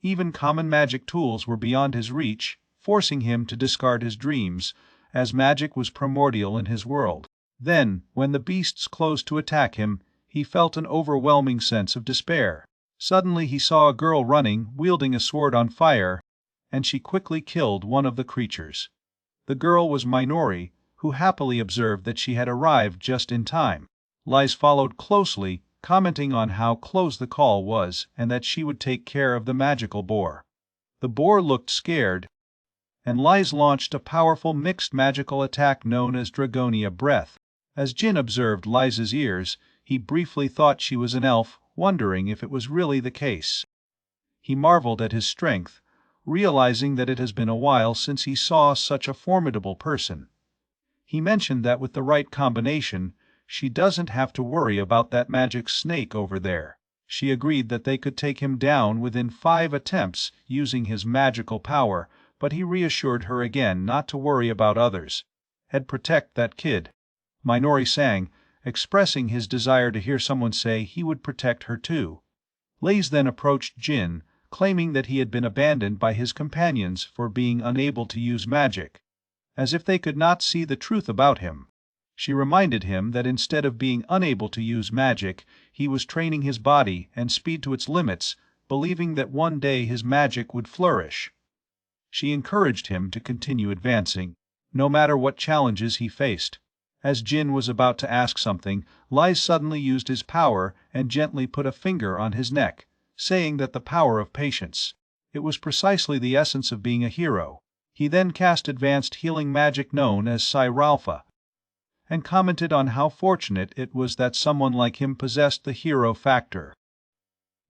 Even common magic tools were beyond his reach, forcing him to discard his dreams, as magic was primordial in his world. Then, when the beasts closed to attack him, he felt an overwhelming sense of despair. Suddenly he saw a girl running, wielding a sword on fire, and she quickly killed one of the creatures. The girl was Minori, who happily observed that she had arrived just in time. Lies followed closely, commenting on how close the call was and that she would take care of the magical boar. The boar looked scared, and Lies launched a powerful mixed magical attack known as Dragonia Breath. As Jin observed Lies's ears, he briefly thought she was an elf, wondering if it was really the case. He marveled at his strength, realizing that it has been a while since he saw such a formidable person. He mentioned that with the right combination, she doesn't have to worry about that magic snake over there. She agreed that they could take him down within 5 attempts using his magical power, but he reassured her again not to worry about others. He'd protect that kid. Minori sang, expressing his desire to hear someone say he would protect her too. Lays then approached Jin, claiming that he had been abandoned by his companions for being unable to use magic, as if they could not see the truth about him. She reminded him that instead of being unable to use magic, he was training his body and speed to its limits, believing that one day his magic would flourish. She encouraged him to continue advancing, no matter what challenges he faced. As Jin was about to ask something, Lies suddenly used his power and gently put a finger on his neck, saying that the power of patience. It was precisely the essence of being a hero. He then cast advanced healing magic known as Siralpha, and commented on how fortunate it was that someone like him possessed the hero factor.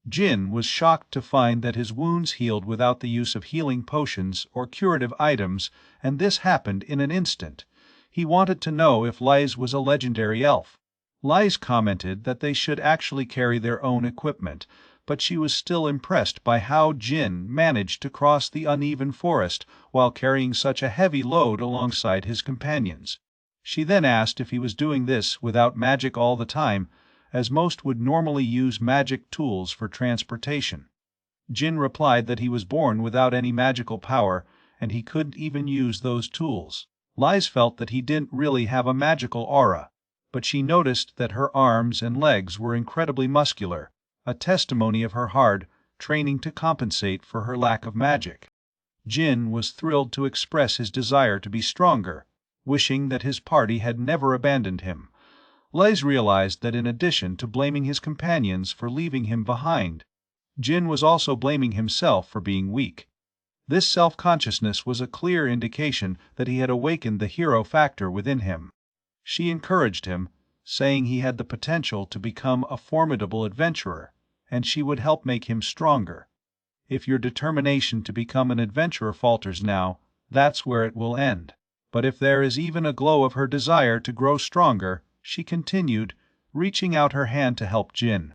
Jin was shocked to find that his wounds healed without the use of healing potions or curative items, and this happened in an instant. He wanted to know if Lies was a legendary elf. Lies commented that they should actually carry their own equipment, but she was still impressed by how Jin managed to cross the uneven forest while carrying such a heavy load alongside his companions. She then asked if he was doing this without magic all the time, as most would normally use magic tools for transportation. Jin replied that he was born without any magical power, and he couldn't even use those tools. Lies felt that he didn't really have a magical aura, but she noticed that her arms and legs were incredibly muscular, a testimony of her hard training to compensate for her lack of magic. Jin was thrilled to express his desire to be stronger, wishing that his party had never abandoned him. Lies realized that in addition to blaming his companions for leaving him behind, Jin was also blaming himself for being weak. This self-consciousness was a clear indication that he had awakened the hero factor within him. She encouraged him, saying he had the potential to become a formidable adventurer, and she would help make him stronger. If your determination to become an adventurer falters now, that's where it will end. But if there is even a glow of her desire to grow stronger, she continued, reaching out her hand to help Jin.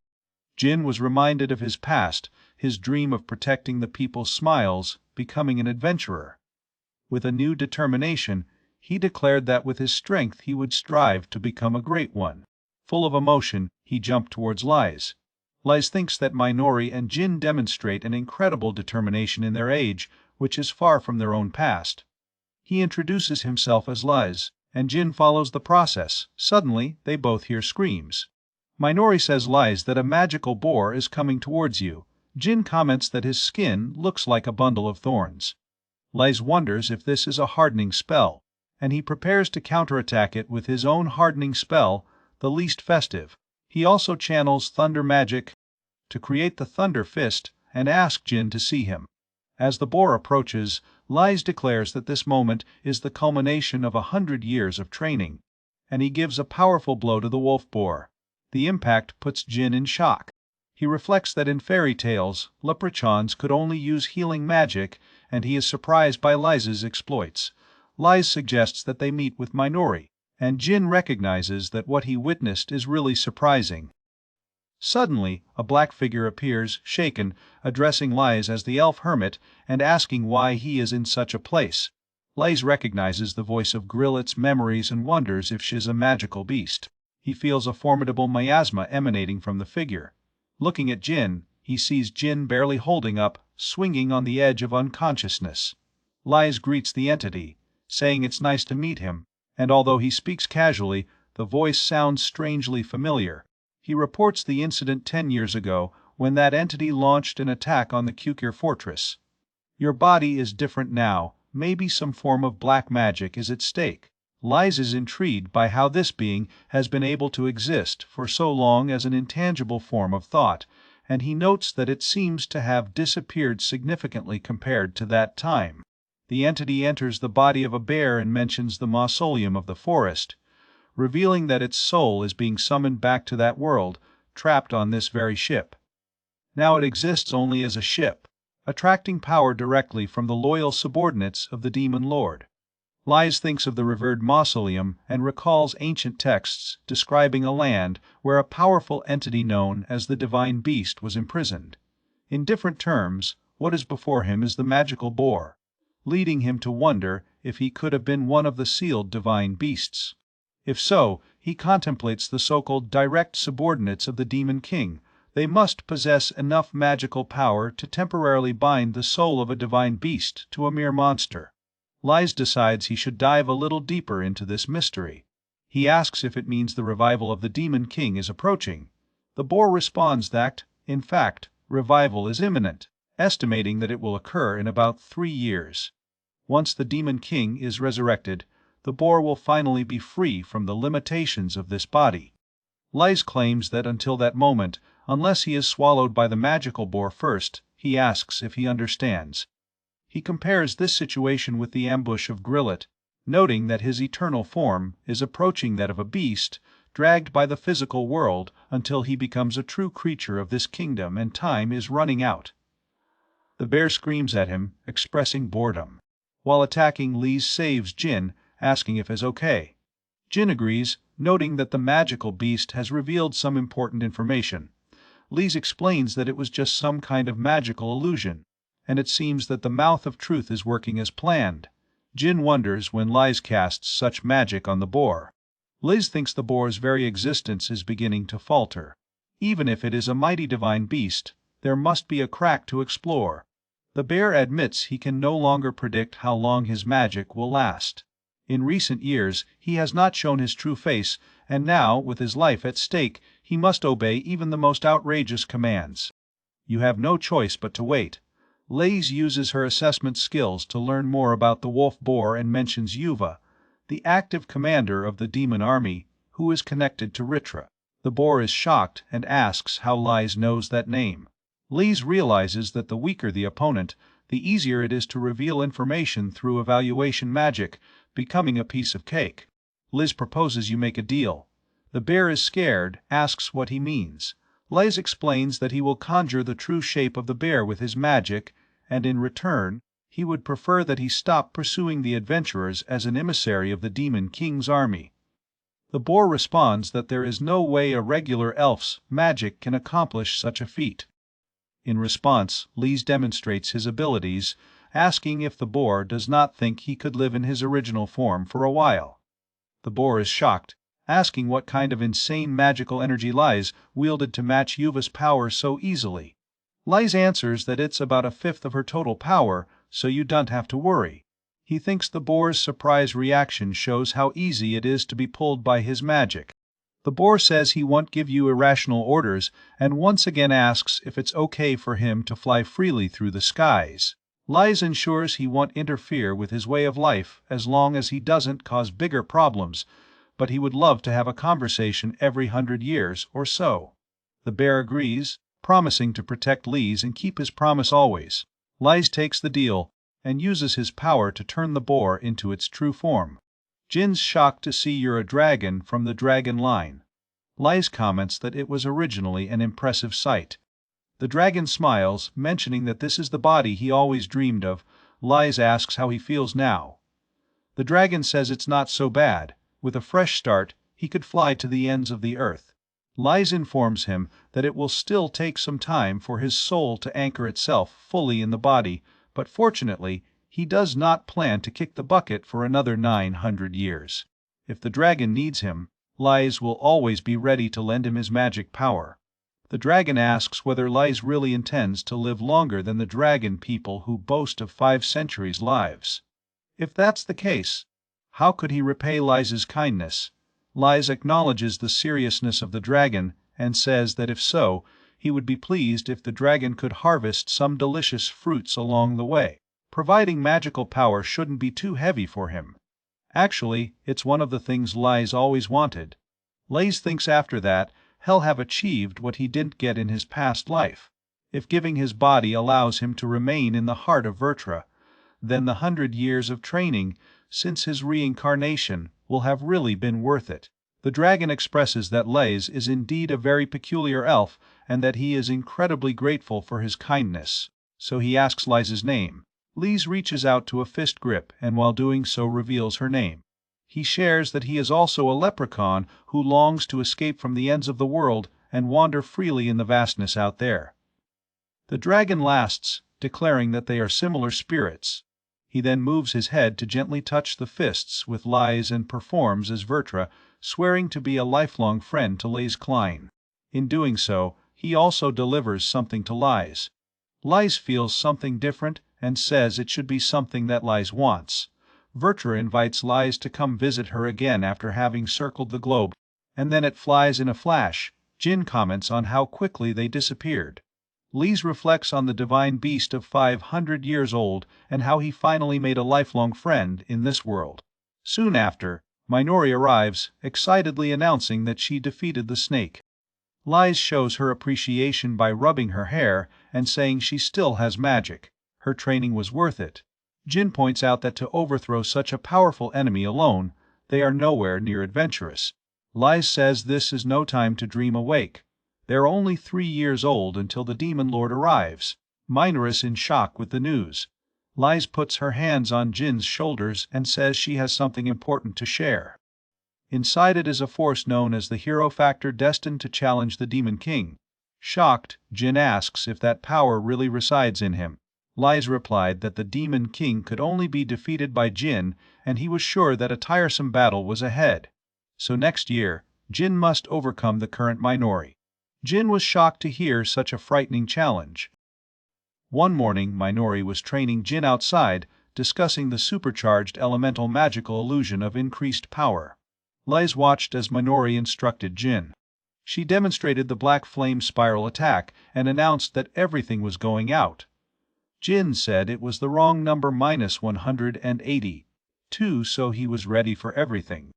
Jin was reminded of his past, his dream of protecting the people's smiles, becoming an adventurer. With a new determination, he declared that with his strength he would strive to become a great one. Full of emotion, he jumped towards Lies. Lies thinks that Minori and Jin demonstrate an incredible determination in their age, which is far from their own past. He introduces himself as Lies, and Jin follows the process. Suddenly, they both hear screams. Minori says Lies that a magical boar is coming towards you. Jin comments that his skin looks like a bundle of thorns. Lies wonders if this is a hardening spell, and he prepares to counterattack it with his own hardening spell, the least festive. He also channels thunder magic to create the Thunder Fist and asks Jin to see him. As the boar approaches, Lies declares that this moment is the culmination of 100 years of training, and he gives a powerful blow to the wolf boar. The impact puts Jin in shock. He reflects that in fairy tales, leprechauns could only use healing magic, and he is surprised by Lies's exploits. Lies suggests that they meet with Minori, and Jin recognizes that what he witnessed is really surprising. Suddenly, a black figure appears, shaken, addressing Lies as the elf hermit and asking why he is in such a place. Lies recognizes the voice of Grillet's memories and wonders if she's a magical beast. He feels a formidable miasma emanating from the figure. Looking at Jin, he sees Jin barely holding up, swinging on the edge of unconsciousness. Lies greets the entity, saying it's nice to meet him, and although he speaks casually, the voice sounds strangely familiar. He reports the incident 10 years ago when that entity launched an attack on the Kukir fortress. Your body is different now, maybe some form of black magic is at stake. Lies is intrigued by how this being has been able to exist for so long as an intangible form of thought, and he notes that it seems to have disappeared significantly compared to that time. The entity enters the body of a bear and mentions the mausoleum of the forest, revealing that its soul is being summoned back to that world, trapped on this very ship. Now it exists only as a ship, attracting power directly from the loyal subordinates of the Demon Lord. Lies thinks of the revered mausoleum and recalls ancient texts describing a land where a powerful entity known as the Divine Beast was imprisoned. In different terms, what is before him is the magical boar, leading him to wonder if he could have been one of the sealed divine beasts. If so, he contemplates the so-called direct subordinates of the Demon King. They must possess enough magical power to temporarily bind the soul of a divine beast to a mere monster. Lies decides he should dive a little deeper into this mystery. He asks if it means the revival of the Demon King is approaching. The boar responds that, in fact, revival is imminent, estimating that it will occur in about 3 years. Once the Demon King is resurrected, the boar will finally be free from the limitations of this body. Lies claims that until that moment, unless he is swallowed by the magical boar first, he asks if he understands. He compares this situation with the ambush of Grillet, noting that his eternal form is approaching that of a beast, dragged by the physical world until he becomes a true creature of this kingdom and time is running out. The bear screams at him, expressing boredom. While attacking, Lies saves Jin, asking if he's okay. Jin agrees, noting that the magical beast has revealed some important information. Lies explains that it was just some kind of magical illusion, and it seems that the mouth of truth is working as planned. Jin wonders when Lies casts such magic on the boar. Liz thinks the boar's very existence is beginning to falter. Even if it is a mighty divine beast, there must be a crack to explore. The bear admits he can no longer predict how long his magic will last. In recent years, he has not shown his true face, and now, with his life at stake, he must obey even the most outrageous commands. You have no choice but to wait. Liz uses her assessment skills to learn more about the wolf boar and mentions Yuva, the active commander of the demon army, who is connected to Ritra. The boar is shocked and asks how Liz knows that name. Liz realizes that the weaker the opponent, the easier it is to reveal information through evaluation magic, becoming a piece of cake. Liz proposes you make a deal. The bear is scared, asks what he means. Liz explains that he will conjure the true shape of the bear with his magic, and in return, he would prefer that he stop pursuing the adventurers as an emissary of the Demon King's army. The boar responds that there is no way a regular elf's magic can accomplish such a feat. In response, Lise demonstrates his abilities, asking if the boar does not think he could live in his original form for a while. The boar is shocked, asking what kind of insane magical energy Lise wielded to match Yuva's power so easily. Lise answers that it's about a fifth of her total power, so you don't have to worry. He thinks the boar's surprise reaction shows how easy it is to be pulled by his magic. The boar says he won't give you irrational orders and once again asks if it's okay for him to fly freely through the skies. Lise ensures he won't interfere with his way of life as long as he doesn't cause bigger problems, but he would love to have a conversation every 100 years or so. The bear agrees, promising to protect Lise and keep his promise always. Lise takes the deal and uses his power to turn the boar into its true form. Jin's shocked to see you're a dragon from the dragon line. Lise comments that it was originally an impressive sight. The dragon smiles, mentioning that this is the body he always dreamed of. Lise asks how he feels now. The dragon says it's not so bad. With a fresh start, he could fly to the ends of the earth. Lise informs him that it will still take some time for his soul to anchor itself fully in the body, but fortunately, he does not plan to kick the bucket for another 900 years. If the dragon needs him, Lise will always be ready to lend him his magic power. The dragon asks whether Lise really intends to live longer than the dragon people who boast of 5 centuries' lives. If that's the case, how could he repay Lise's kindness? Lise acknowledges the seriousness of the dragon and says that if so, he would be pleased if the dragon could harvest some delicious fruits along the way, providing magical power shouldn't be too heavy for him. Actually, it's one of the things Lise always wanted. Lise thinks after that, he'll have achieved what he didn't get in his past life. If giving his body allows him to remain in the heart of Vertra, then the 100 years of training since his reincarnation will have really been worth it. The dragon expresses that Lise is indeed a very peculiar elf and that he is incredibly grateful for his kindness, so he asks Lise's name. Lise reaches out to a fist grip and while doing so reveals her name. He shares that he is also a leprechaun who longs to escape from the ends of the world and wander freely in the vastness out there. The dragon laughs, declaring that they are similar spirits. He then moves his head to gently touch the fists with Lise and performs as Vertra, swearing to be a lifelong friend to Lise Klein. In doing so, he also delivers something to Lise. Lise feels something different and says it should be something that Lise wants. Vertra invites Lise to come visit her again after having circled the globe, and then it flies in a flash. Jin comments on how quickly they disappeared. Lise reflects on the divine beast of 500 years old and how he finally made a lifelong friend in this world. Soon after, Minori arrives, excitedly announcing that she defeated the snake. Lise shows her appreciation by rubbing her hair and saying she still has magic. Her training was worth it. Jin points out that to overthrow such a powerful enemy alone, they are nowhere near adventurous. Lise says this is no time to dream awake. They're only 3 years old until the Demon Lord arrives. Minor is in shock with the news. Lise puts her hands on Jin's shoulders and says she has something important to share. Inside it is a force known as the Hero Factor destined to challenge the Demon King. Shocked, Jin asks if that power really resides in him. Lise replied that the Demon King could only be defeated by Jin and he was sure that a tiresome battle was ahead. So next year, Jin must overcome the current Minori. Jin was shocked to hear such a frightening challenge. One morning, Minori was training Jin outside, discussing the supercharged elemental magical illusion of increased power. Lise watched as Minori instructed Jin. She demonstrated the black flame spiral attack and announced that everything was going out. Jin said it was the wrong number -180, so he was ready for everything.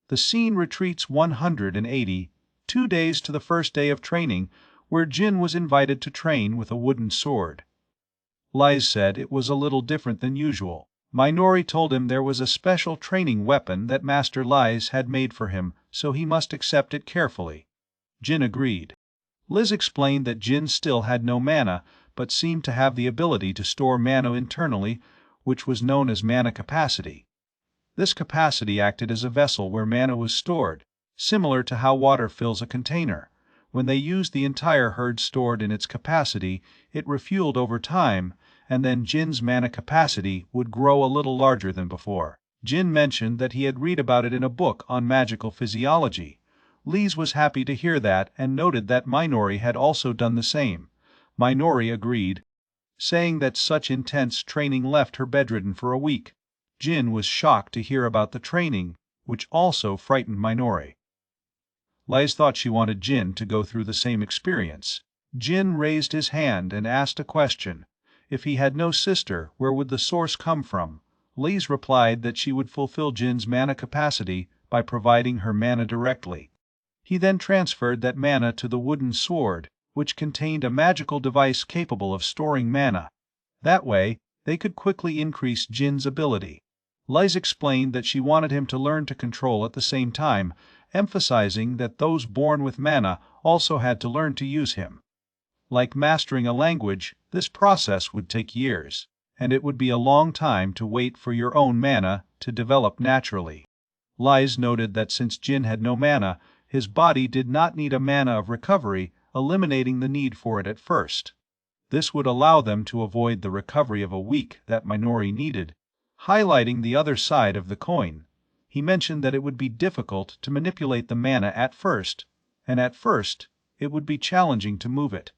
The scene retreats 180, 2 days to the first day of training, where Jin was invited to train with a wooden sword. Lise said it was a little different than usual. Minori told him there was a special training weapon that Master Lise had made for him, so he must accept it carefully. Jin agreed. Liz explained that Jin still had no mana, but seemed to have the ability to store mana internally, which was known as mana capacity. This capacity acted as a vessel where mana was stored, similar to how water fills a container. When they used the entire herd stored in its capacity, it refueled over time, and then Jin's mana capacity would grow a little larger than before. Jin mentioned that he had read about it in a book on magical physiology. Lise was happy to hear that and noted that Minori had also done the same. Minori agreed, saying that such intense training left her bedridden for a week. Jin was shocked to hear about the training, which also frightened Minori. Lise thought she wanted Jin to go through the same experience. Jin raised his hand and asked a question. If he had no sister, where would the source come from? Lise replied that she would fulfill Jin's mana capacity by providing her mana directly. He then transferred that mana to the wooden sword, which contained a magical device capable of storing mana. That way, they could quickly increase Jin's ability. Lise explained that she wanted him to learn to control at the same time, emphasizing that those born with mana also had to learn to use him. Like mastering a language, this process would take years, and it would be a long time to wait for your own mana to develop naturally. Lise noted that since Jin had no mana, his body did not need a mana of recovery, eliminating the need for it at first. This would allow them to avoid the recovery of a week that Minori needed. Highlighting the other side of the coin, he mentioned that it would be difficult to manipulate the mana at first, and at first, it would be challenging to move it.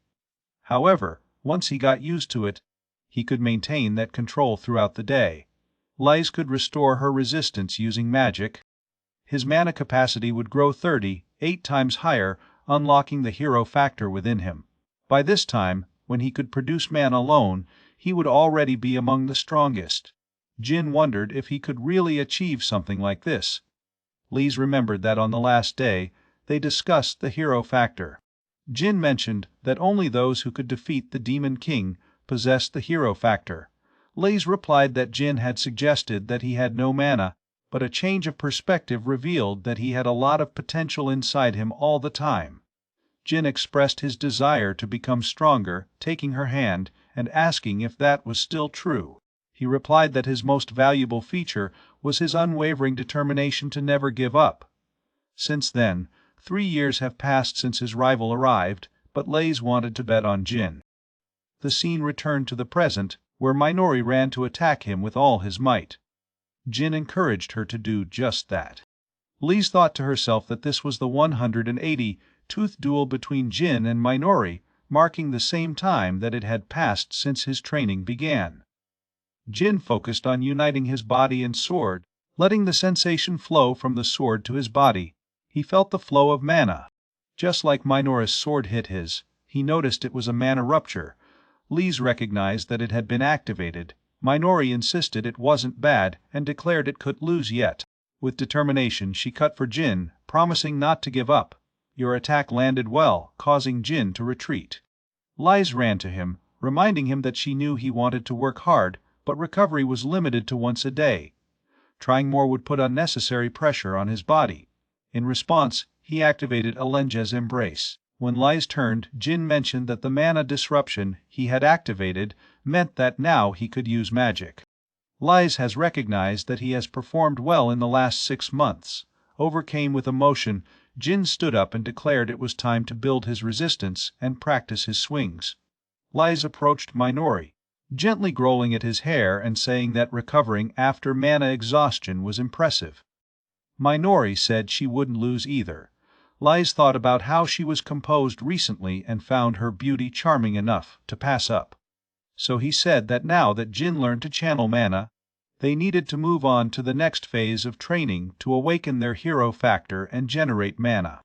However, once he got used to it, he could maintain that control throughout the day. Lise could restore her resistance using magic. His mana capacity would grow 38 times higher, unlocking the hero factor within him. By this time, when he could produce mana alone, he would already be among the strongest. Jin wondered if he could really achieve something like this. Lise remembered that on the last day, they discussed the hero factor. Jin mentioned that only those who could defeat the Demon King possessed the hero factor. Lise replied that Jin had suggested that he had no mana, but a change of perspective revealed that he had a lot of potential inside him all the time. Jin expressed his desire to become stronger, taking her hand and asking if that was still true. He replied that his most valuable feature was his unwavering determination to never give up. Since then, 3 years have passed since his rival arrived, but Lise wanted to bet on Jin. The scene returned to the present, where Minori ran to attack him with all his might. Jin encouraged her to do just that. Lise thought to herself that this was the 180-tooth duel between Jin and Minori, marking the same time that it had passed since his training began. Jin focused on uniting his body and sword, letting the sensation flow from the sword to his body. He felt the flow of mana. Just like Minori's sword hit his, he noticed it was a mana rupture. Lise recognized that it had been activated. Minori insisted it wasn't bad and declared it could lose yet. With determination, she cut for Jin, promising not to give up. Your attack landed well, causing Jin to retreat. Lise ran to him, reminding him that she knew he wanted to work hard, but recovery was limited to once a day. Trying more would put unnecessary pressure on his body. In response, he activated Alenja's embrace. When Lise turned, Jin mentioned that the mana disruption he had activated meant that now he could use magic. Lise has recognized that he has performed well in the last 6 months. Overcame with emotion, Jin stood up and declared it was time to build his resistance and practice his swings. Lise approached Minori, gently growling at his hair and saying that recovering after mana exhaustion was impressive. Minori said she wouldn't lose either. Lise thought about how she was composed recently and found her beauty charming enough to pass up. So he said that now that Jin learned to channel mana, they needed to move on to the next phase of training to awaken their hero factor and generate mana.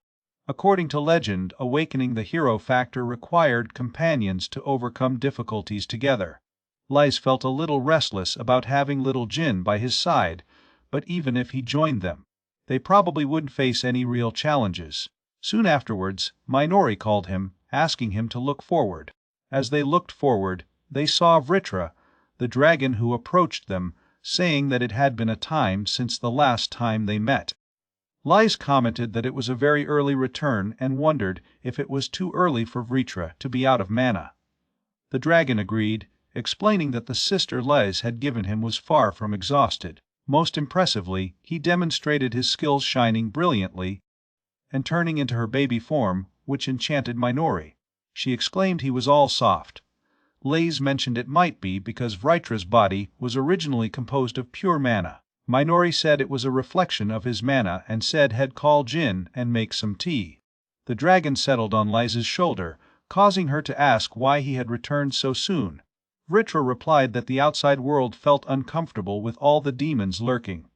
According to legend, awakening the hero factor required companions to overcome difficulties together. Lise felt a little restless about having little Jin by his side, but even if he joined them, they probably wouldn't face any real challenges. Soon afterwards, Minori called him, asking him to look forward. As they looked forward, they saw Vritra, the dragon who approached them, saying that it had been a time since the last time they met. Lise commented that it was a very early return and wondered if it was too early for Vritra to be out of mana. The dragon agreed, explaining that the sister Lise had given him was far from exhausted. Most impressively, he demonstrated his skills shining brilliantly. and turning into her baby form, which enchanted Minori. She exclaimed he was all soft. Lays mentioned it might be because Vritra's body was originally composed of pure mana. Minori said it was a reflection of his mana and said he'd call Jin and make some tea. The dragon settled on Liza's shoulder, causing her to ask why he had returned so soon. Vritra replied that the outside world felt uncomfortable with all the demons lurking.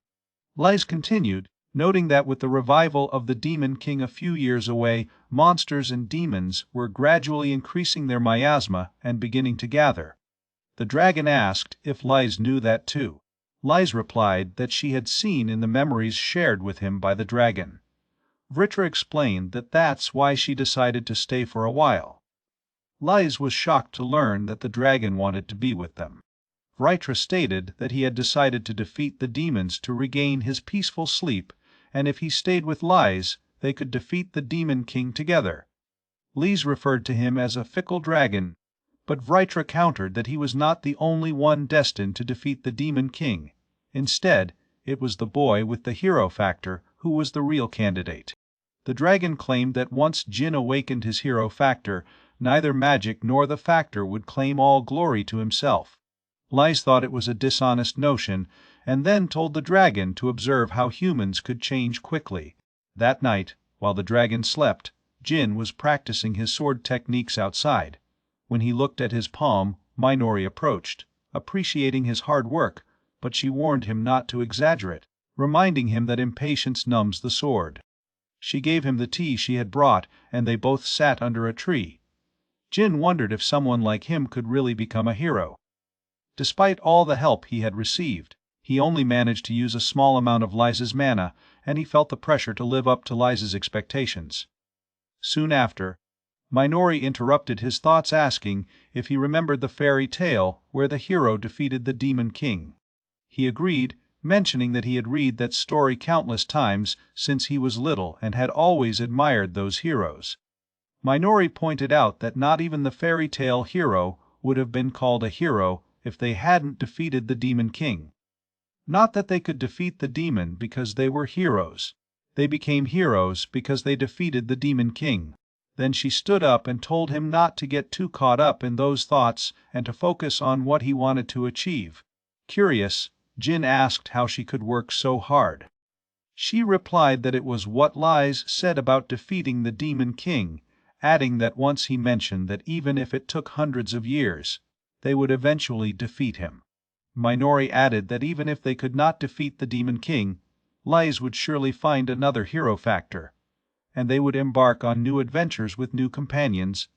Liza continued, noting that with the revival of the Demon King a few years away, monsters and demons were gradually increasing their miasma and beginning to gather. The dragon asked if Liza knew that too. Liza replied that she had seen in the memories shared with him by the dragon. Vritra explained that that's why she decided to stay for a while. Liza was shocked to learn that the dragon wanted to be with them. Vritra stated that he had decided to defeat the demons to regain his peaceful sleep, and if he stayed with Liza, they could defeat the Demon King together. Liza referred to him as a fickle dragon, but Vritra countered that he was not the only one destined to defeat the Demon King. Instead, it was the boy with the hero factor who was the real candidate. The dragon claimed that once Jin awakened his hero factor, neither magic nor the factor would claim all glory to himself. Liza thought it was a dishonest notion, and then told the dragon to observe how humans could change quickly. That night, while the dragon slept, Jin was practicing his sword techniques outside. When he looked at his palm, Minori approached, appreciating his hard work, but she warned him not to exaggerate, reminding him that impatience numbs the sword. She gave him the tea she had brought, and they both sat under a tree. Jin wondered if someone like him could really become a hero. Despite all the help he had received, he only managed to use a small amount of Liza's mana, and he felt the pressure to live up to Liza's expectations. Soon after, Minori interrupted his thoughts asking if he remembered the fairy tale where the hero defeated the Demon King. He agreed, mentioning that he had read that story countless times since he was little and had always admired those heroes. Minori pointed out that not even the fairy tale hero would have been called a hero if they hadn't defeated the Demon King. Not that they could defeat the demon because they were heroes. They became heroes because they defeated the Demon King. Then she stood up and told him not to get too caught up in those thoughts and to focus on what he wanted to achieve. Curious, Jin asked how she could work so hard. She replied that it was what Liza said about defeating the Demon King, adding that once he mentioned that even if it took hundreds of years, they would eventually defeat him. Minori added that even if they could not defeat the Demon King, Liza would surely find another hero factor, and they would embark on new adventures with new companions,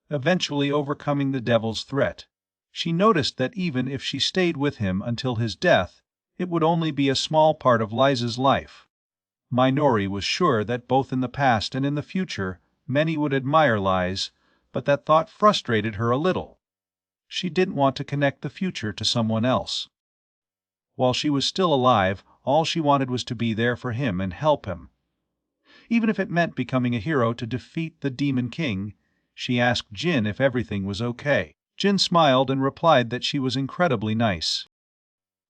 eventually overcoming the devil's threat. She noticed that even if she stayed with him until his death, it would only be a small part of Liza's life. Minori was sure that both in the past and in the future, many would admire Liza, but that thought frustrated her a little. She didn't want to connect the future to someone else. While she was still alive, all she wanted was to be there for him and help him. Even if it meant becoming a hero to defeat the Demon King, she asked Jin if everything was okay. Jin smiled and replied that she was incredibly nice.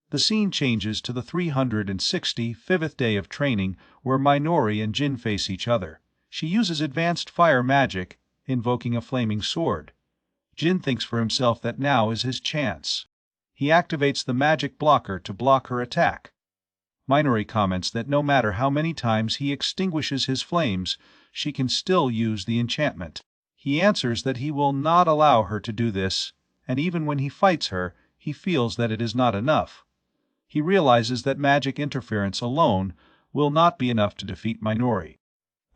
The scene changes to the 365th day of training, where Minori and Jin face each other. She uses advanced fire magic, invoking a flaming sword. Jin thinks for himself that now is his chance. He activates the magic blocker to block her attack. Minori comments that no matter how many times he extinguishes his flames, she can still use the enchantment. He answers that he will not allow her to do this, and even when he fights her, he feels that it is not enough. He realizes that magic interference alone will not be enough to defeat Minori.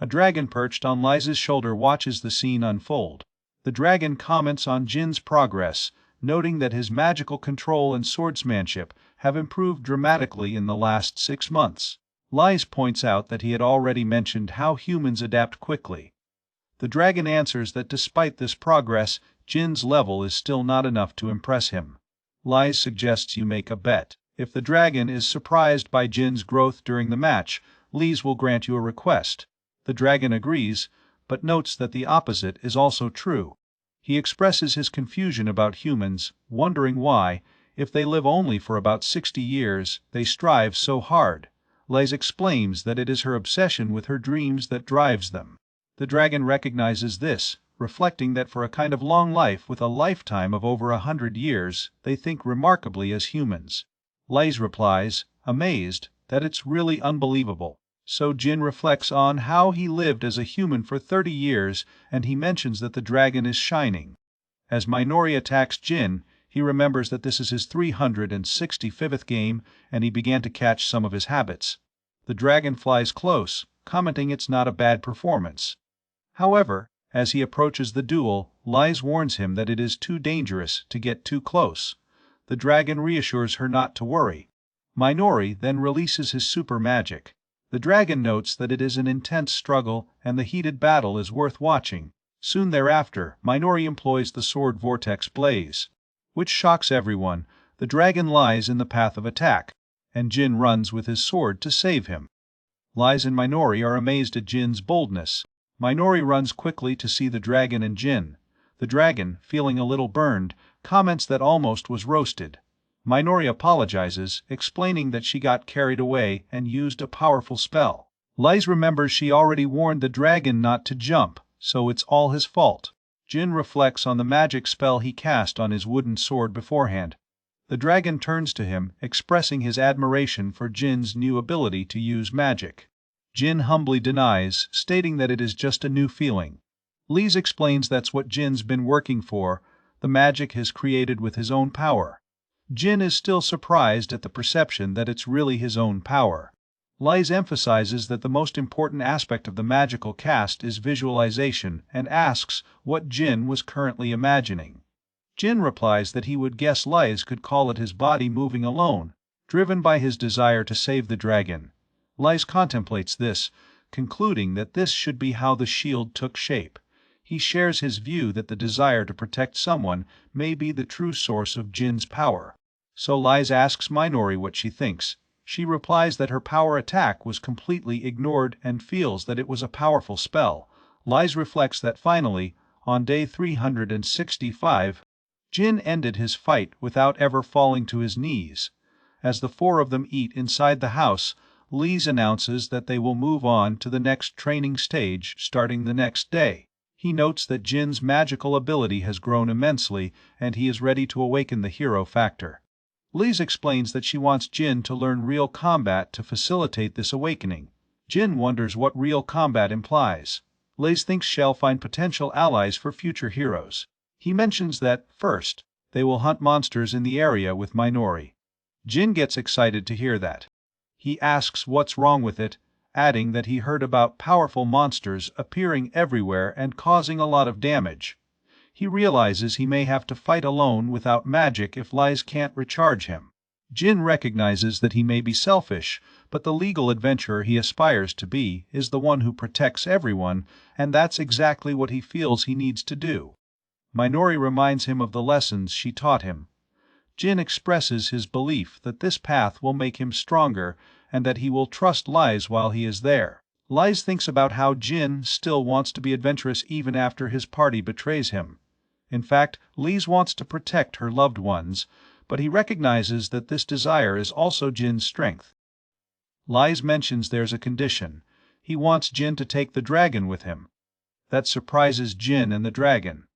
A dragon perched on Liza's shoulder watches the scene unfold. The dragon comments on Jin's progress, noting that his magical control and swordsmanship have improved dramatically in the last 6 months. Liza points out that he had already mentioned how humans adapt quickly. The dragon answers that despite this progress, Jin's level is still not enough to impress him. Liza suggests you make a bet. If the dragon is surprised by Jin's growth during the match, Liza will grant you a request. The dragon agrees, but notes that the opposite is also true. He expresses his confusion about humans, wondering why, if they live only for about 60 years, they strive so hard. Lies explains that it is her obsession with her dreams that drives them. The dragon recognizes this, reflecting that for a kind of long life with a lifetime of over 100 years, they think remarkably as humans. Lies replies, amazed, that it's really unbelievable. So Jin reflects on how he lived as a human for 30 years, and he mentions that the dragon is shining. As Minori attacks Jin, he remembers that this is his 365th game, and he began to catch some of his habits. The dragon flies close, commenting it's not a bad performance. However, as he approaches the duel, Lies warns him that it is too dangerous to get too close. The dragon reassures her not to worry. Minori then releases his super magic. The dragon notes that it is an intense struggle and the heated battle is worth watching. Soon thereafter, Minori employs the sword vortex blaze. Which shocks everyone. The dragon lies in the path of attack, and Jin runs with his sword to save him. Lies and Minori are amazed at Jin's boldness. Minori runs quickly to see the dragon and Jin. The dragon, feeling a little burned, comments that almost was roasted. Minori apologizes, explaining that she got carried away and used a powerful spell. Lies remembers she already warned the dragon not to jump, so it's all his fault. Jin reflects on the magic spell he cast on his wooden sword beforehand. The dragon turns to him, expressing his admiration for Jin's new ability to use magic. Jin humbly denies, stating that it is just a new feeling. Lies explains that's what Jin's been working for, the magic he's created with his own power. Jin is still surprised at the perception that it's really his own power. Lies emphasizes that the most important aspect of the magical cast is visualization and asks what Jin was currently imagining. Jin replies that he would guess Lies could call it his body moving alone, driven by his desire to save the dragon. Lies contemplates this, concluding that this should be how the shield took shape. He shares his view that the desire to protect someone may be the true source of Jin's power. So Lies asks Minori what she thinks. She replies that her power attack was completely ignored and feels that it was a powerful spell. Lies reflects that finally, on day 365, Jin ended his fight without ever falling to his knees. As the four of them eat inside the house, Lies announces that they will move on to the next training stage starting the next day. He notes that Jin's magical ability has grown immensely and he is ready to awaken the hero factor. Liz explains that she wants Jin to learn real combat to facilitate this awakening. Jin wonders what real combat implies. Liz thinks she'll find potential allies for future heroes. He mentions that, first, they will hunt monsters in the area with Minori. Jin gets excited to hear that. He asks what's wrong with it, adding that he heard about powerful monsters appearing everywhere and causing a lot of damage. He realizes he may have to fight alone without magic if Lies can't recharge him. Jin recognizes that he may be selfish, but the legal adventurer he aspires to be is the one who protects everyone, and that's exactly what he feels he needs to do. Minori reminds him of the lessons she taught him. Jin expresses his belief that this path will make him stronger and that he will trust Lies while he is there. Lies thinks about how Jin still wants to be adventurous even after his party betrays him. In fact, Lies wants to protect her loved ones, but he recognizes that this desire is also Jin's strength. Lies mentions there's a condition. He wants Jin to take the dragon with him. That surprises Jin and the dragon.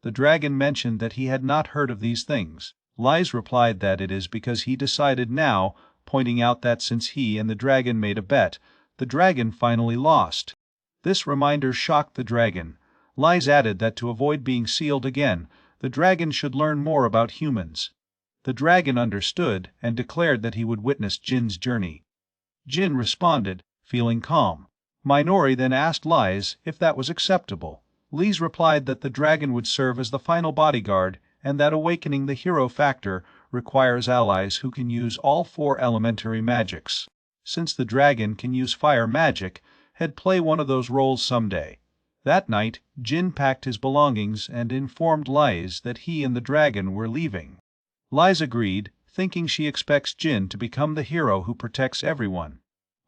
The dragon mentioned that he had not heard of these things. Lies replied that it is because he decided now, pointing out that since he and the dragon made a bet, the dragon finally lost. This reminder shocked the dragon. Lies added that to avoid being sealed again, the dragon should learn more about humans. The dragon understood and declared that he would witness Jin's journey. Jin responded, feeling calm. Minori then asked Lies if that was acceptable. Lies replied that the dragon would serve as the final bodyguard and that awakening the hero factor requires allies who can use all four elementary magics. Since the dragon can use fire magic, he'd play one of those roles someday. That night, Jin packed his belongings and informed Lies that he and the dragon were leaving. Lies agreed, thinking she expects Jin to become the hero who protects everyone.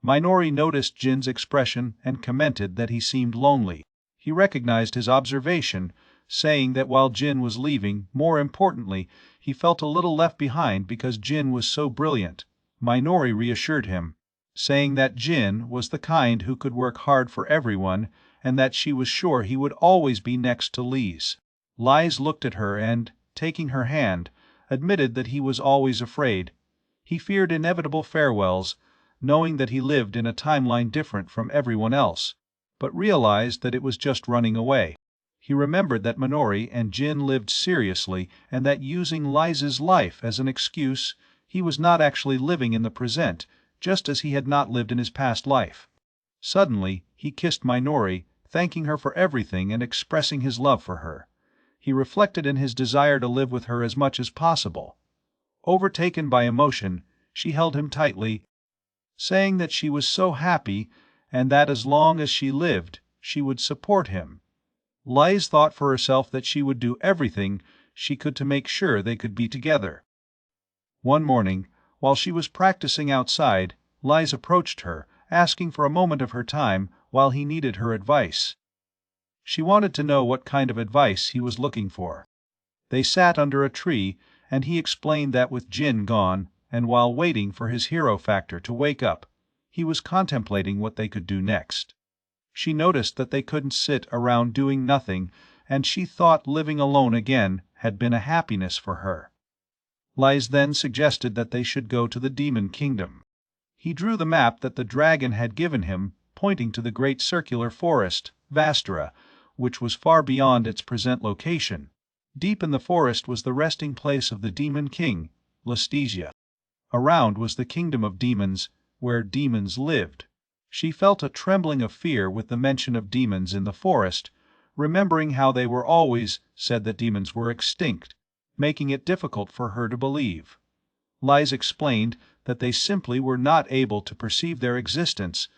Minori noticed Jin's expression and commented that he seemed lonely. He recognized his observation, saying that while Jin was leaving, more importantly, he felt a little left behind because Jin was so brilliant. Minori reassured him. saying that Jin was the kind who could work hard for everyone and that she was sure he would always be next to Lise. Lise looked at her and, taking her hand, admitted that he was always afraid. He feared inevitable farewells, knowing that he lived in a timeline different from everyone else, but realized that it was just running away. He remembered that Minori and Jin lived seriously and that using Liza's life as an excuse, he was not actually living in the present, just as he had not lived in his past life. Suddenly, he kissed Minori, thanking her for everything and expressing his love for her. He reflected in his desire to live with her as much as possible. Overtaken by emotion, she held him tightly, saying that she was so happy and that as long as she lived, she would support him. Lise thought for herself that she would do everything she could to make sure they could be together. One morning, while she was practicing outside, Lise approached her, asking for a moment of her time while he needed her advice. She wanted to know what kind of advice he was looking for. They sat under a tree, and he explained that with Jin gone, and while waiting for his hero factor to wake up, he was contemplating what they could do next. She noticed that they couldn't sit around doing nothing, and she thought living alone again had been a happiness for her. Lise then suggested that they should go to the Demon Kingdom. He drew the map that the dragon had given him, pointing to the great circular forest, Vastra, which was far beyond its present location. Deep in the forest was the resting place of the Demon King, Lestesia. Around was the kingdom of demons, where demons lived. She felt a trembling of fear with the mention of demons in the forest, remembering how they were always said that demons were extinct, making it difficult for her to believe. Lise explained that they simply were not able to perceive their existence,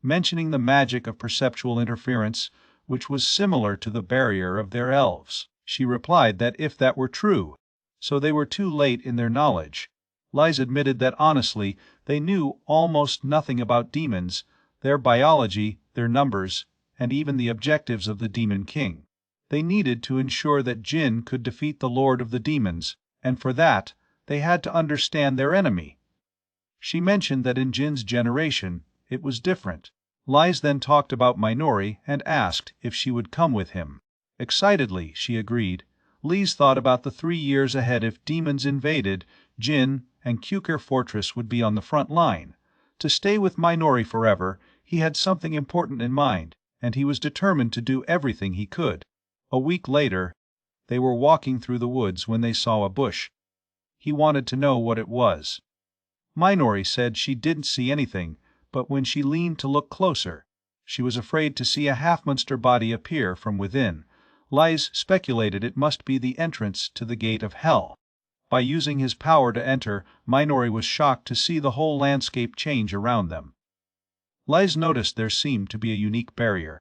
mentioning the magic of perceptual interference, which was similar to the barrier of their elves. She replied that if that were true, so they were too late in their knowledge. Lise admitted that honestly they knew almost nothing about demons, their biology, their numbers, and even the objectives of the Demon King. They needed to ensure that Jin could defeat the Lord of the Demons, and for that, they had to understand their enemy. She mentioned that in Jin's generation, it was different. Lise then talked about Minori and asked if she would come with him. Excitedly, she agreed. Lise thought about the 3 years ahead if demons invaded, Jin and Kukir Fortress would be on the front line. To stay with Minori forever, he had something important in mind, and he was determined to do everything he could. A week later, they were walking through the woods when they saw a bush. He wanted to know what it was. Minori said she didn't see anything, but when she leaned to look closer, she was afraid to see a half-monster body appear from within. Lise speculated it must be the entrance to the gate of hell. By using his power to enter, Minori was shocked to see the whole landscape change around them. Lise noticed there seemed to be a unique barrier.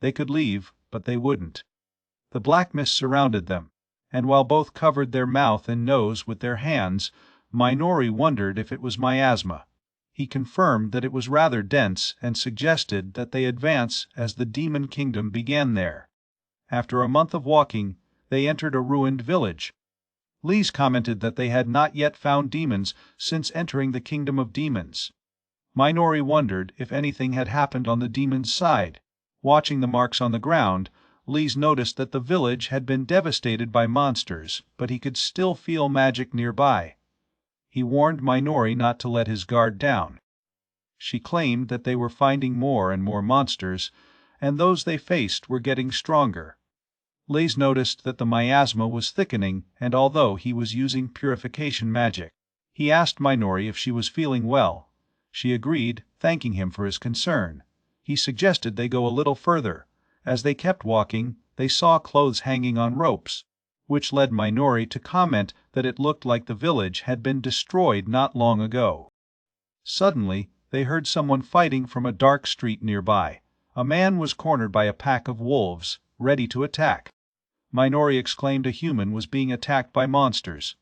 They could leave, but they wouldn't. The black mist surrounded them, and while both covered their mouth and nose with their hands, Minori wondered if it was miasma. He confirmed that it was rather dense and suggested that they advance as the Demon Kingdom began there. After a month of walking, they entered a ruined village. Lise commented that they had not yet found demons since entering the Kingdom of Demons. Minori wondered if anything had happened on the demons' side. Watching the marks on the ground, Lise noticed that the village had been devastated by monsters, but he could still feel magic nearby. He warned Minori not to let his guard down. She claimed that they were finding more and more monsters, and those they faced were getting stronger. Lise noticed that the miasma was thickening, and although he was using purification magic, he asked Minori if she was feeling well. She agreed, thanking him for his concern. He suggested they go a little further. As they kept walking, they saw clothes hanging on ropes, which led Minori to comment that it looked like the village had been destroyed not long ago. Suddenly, they heard someone fighting from a dark street nearby. A man was cornered by a pack of wolves, ready to attack. Minori exclaimed a human was being attacked by monsters.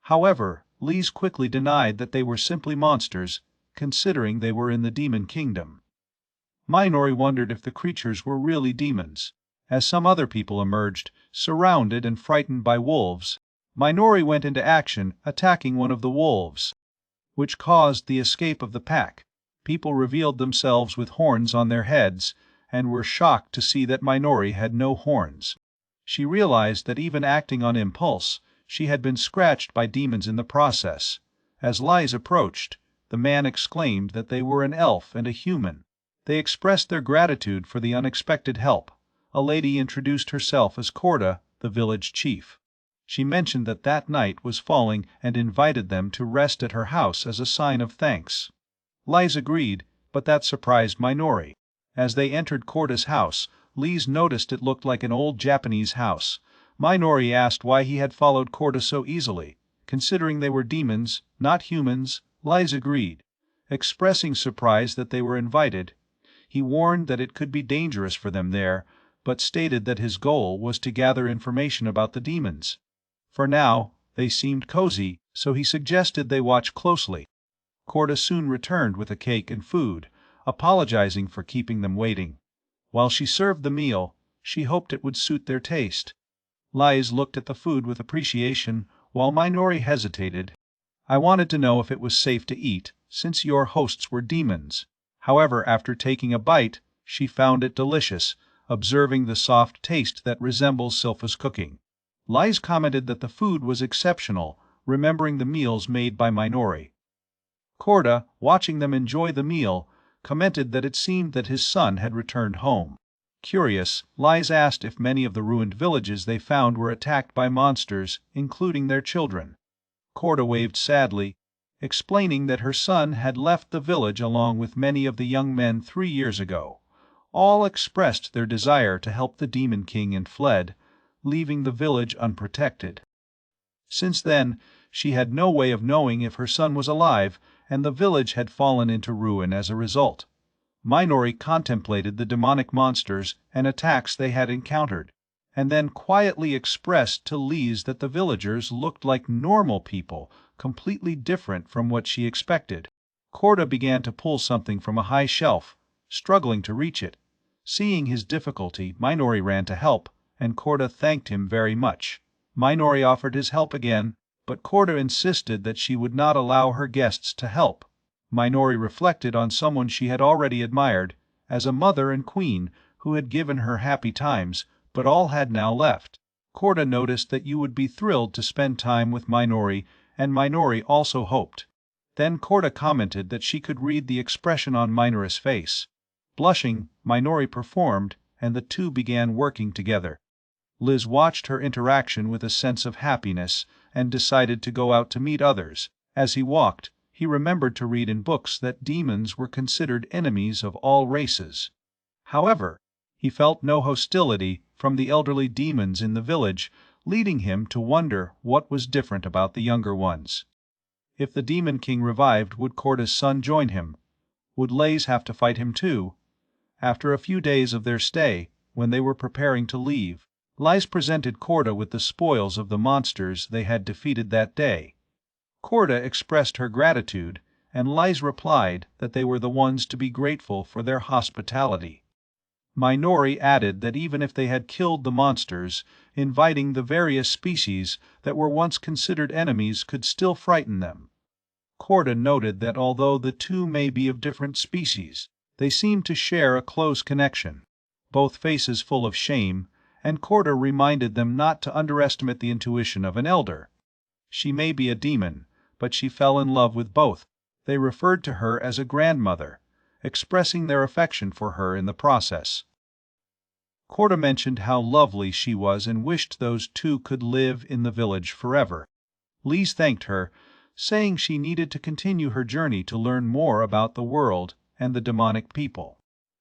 However, Lise quickly denied that they were simply monsters, considering they were in the Demon Kingdom. Minori wondered if the creatures were really demons. As some other people emerged, surrounded and frightened by wolves, Minori went into action, attacking one of the wolves, which caused the escape of the pack. People revealed themselves with horns on their heads, and were shocked to see that Minori had no horns. She realized that even acting on impulse, she had been scratched by demons in the process. As Lise approached, the man exclaimed that they were an elf and a human. They expressed their gratitude for the unexpected help. A lady introduced herself as Corda, the village chief. She mentioned that that night was falling and invited them to rest at her house as a sign of thanks. Lise agreed, but that surprised Minori. As they entered Corda's house, Lise noticed it looked like an old Japanese house. Minori asked why he had followed Corda so easily. Considering they were demons, not humans, Lise agreed. Expressing surprise that they were invited, he warned that it could be dangerous for them there, but stated that his goal was to gather information about the demons. For now, they seemed cozy, so he suggested they watch closely. Corda soon returned with a cake and food, apologizing for keeping them waiting. While she served the meal, she hoped it would suit their taste. Lise looked at the food with appreciation, while Minori hesitated. I wanted to know if it was safe to eat, since your hosts were demons. However, after taking a bite, she found it delicious, observing the soft taste that resembles Silpha's cooking. Lise commented that the food was exceptional, remembering the meals made by Minori. Corda, watching them enjoy the meal, commented that it seemed that his son had returned home. Curious, Lise asked if many of the ruined villages they found were attacked by monsters, including their children. Corda waved sadly, explaining that her son had left the village along with many of the young men 3 years ago. All expressed their desire to help the Demon King and fled, leaving the village unprotected. Since then, she had no way of knowing if her son was alive, and the village had fallen into ruin as a result. Minori contemplated the demonic monsters and attacks they had encountered, and then quietly expressed to Lise that the villagers looked like normal people, completely different from what she expected. Corda began to pull something from a high shelf, struggling to reach it. Seeing his difficulty, Minori ran to help, and Corda thanked him very much. Minori offered his help again, but Corda insisted that she would not allow her guests to help. Minori reflected on someone she had already admired, as a mother and queen who had given her happy times, but all had now left. Corda noticed that you would be thrilled to spend time with Minori, and Minori also hoped. Then Corda commented that she could read the expression on Minori's face. Blushing, Minori performed, and the two began working together. Liz watched her interaction with a sense of happiness, and decided to go out to meet others. As he walked, he remembered to read in books that demons were considered enemies of all races. However, he felt no hostility from the elderly demons in the village, leading him to wonder what was different about the younger ones. If the Demon King revived, would Corda's son join him? Would Lise have to fight him too? After a few days of their stay, when they were preparing to leave, Lise presented Corda with the spoils of the monsters they had defeated that day. Corda expressed her gratitude, and Lise replied that they were the ones to be grateful for their hospitality. Minori added that even if they had killed the monsters, inviting the various species that were once considered enemies could still frighten them. Corda noted that although the two may be of different species, they seemed to share a close connection, both faces full of shame, and Corda reminded them not to underestimate the intuition of an elder. She may be a demon, but she fell in love with both. They referred to her as a grandmother, expressing their affection for her in the process. Corda mentioned how lovely she was and wished those two could live in the village forever. Lise thanked her, saying she needed to continue her journey to learn more about the world and the demonic people.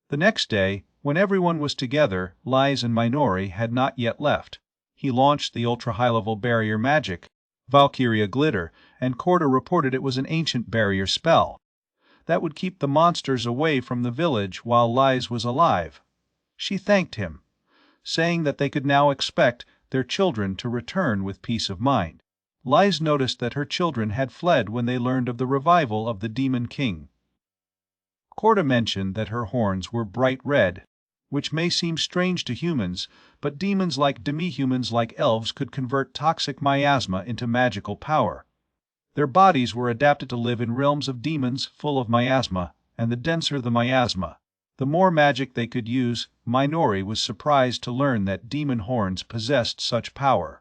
The next day, when everyone was together, Lise and Minori had not yet left. He launched the ultra-high-level barrier magic, Valkyria Glitter, and Corda reported it was an ancient barrier spell that would keep the monsters away from the village while Lise was alive. She thanked him, saying that they could now expect their children to return with peace of mind. Lise noticed that her children had fled when they learned of the revival of the Demon King. Corda mentioned that her horns were bright red, which may seem strange to humans, but demons like demi-humans like elves could convert toxic miasma into magical power. Their bodies were adapted to live in realms of demons full of miasma, and the denser the miasma, the more magic they could use. Minori was surprised to learn that demon horns possessed such power.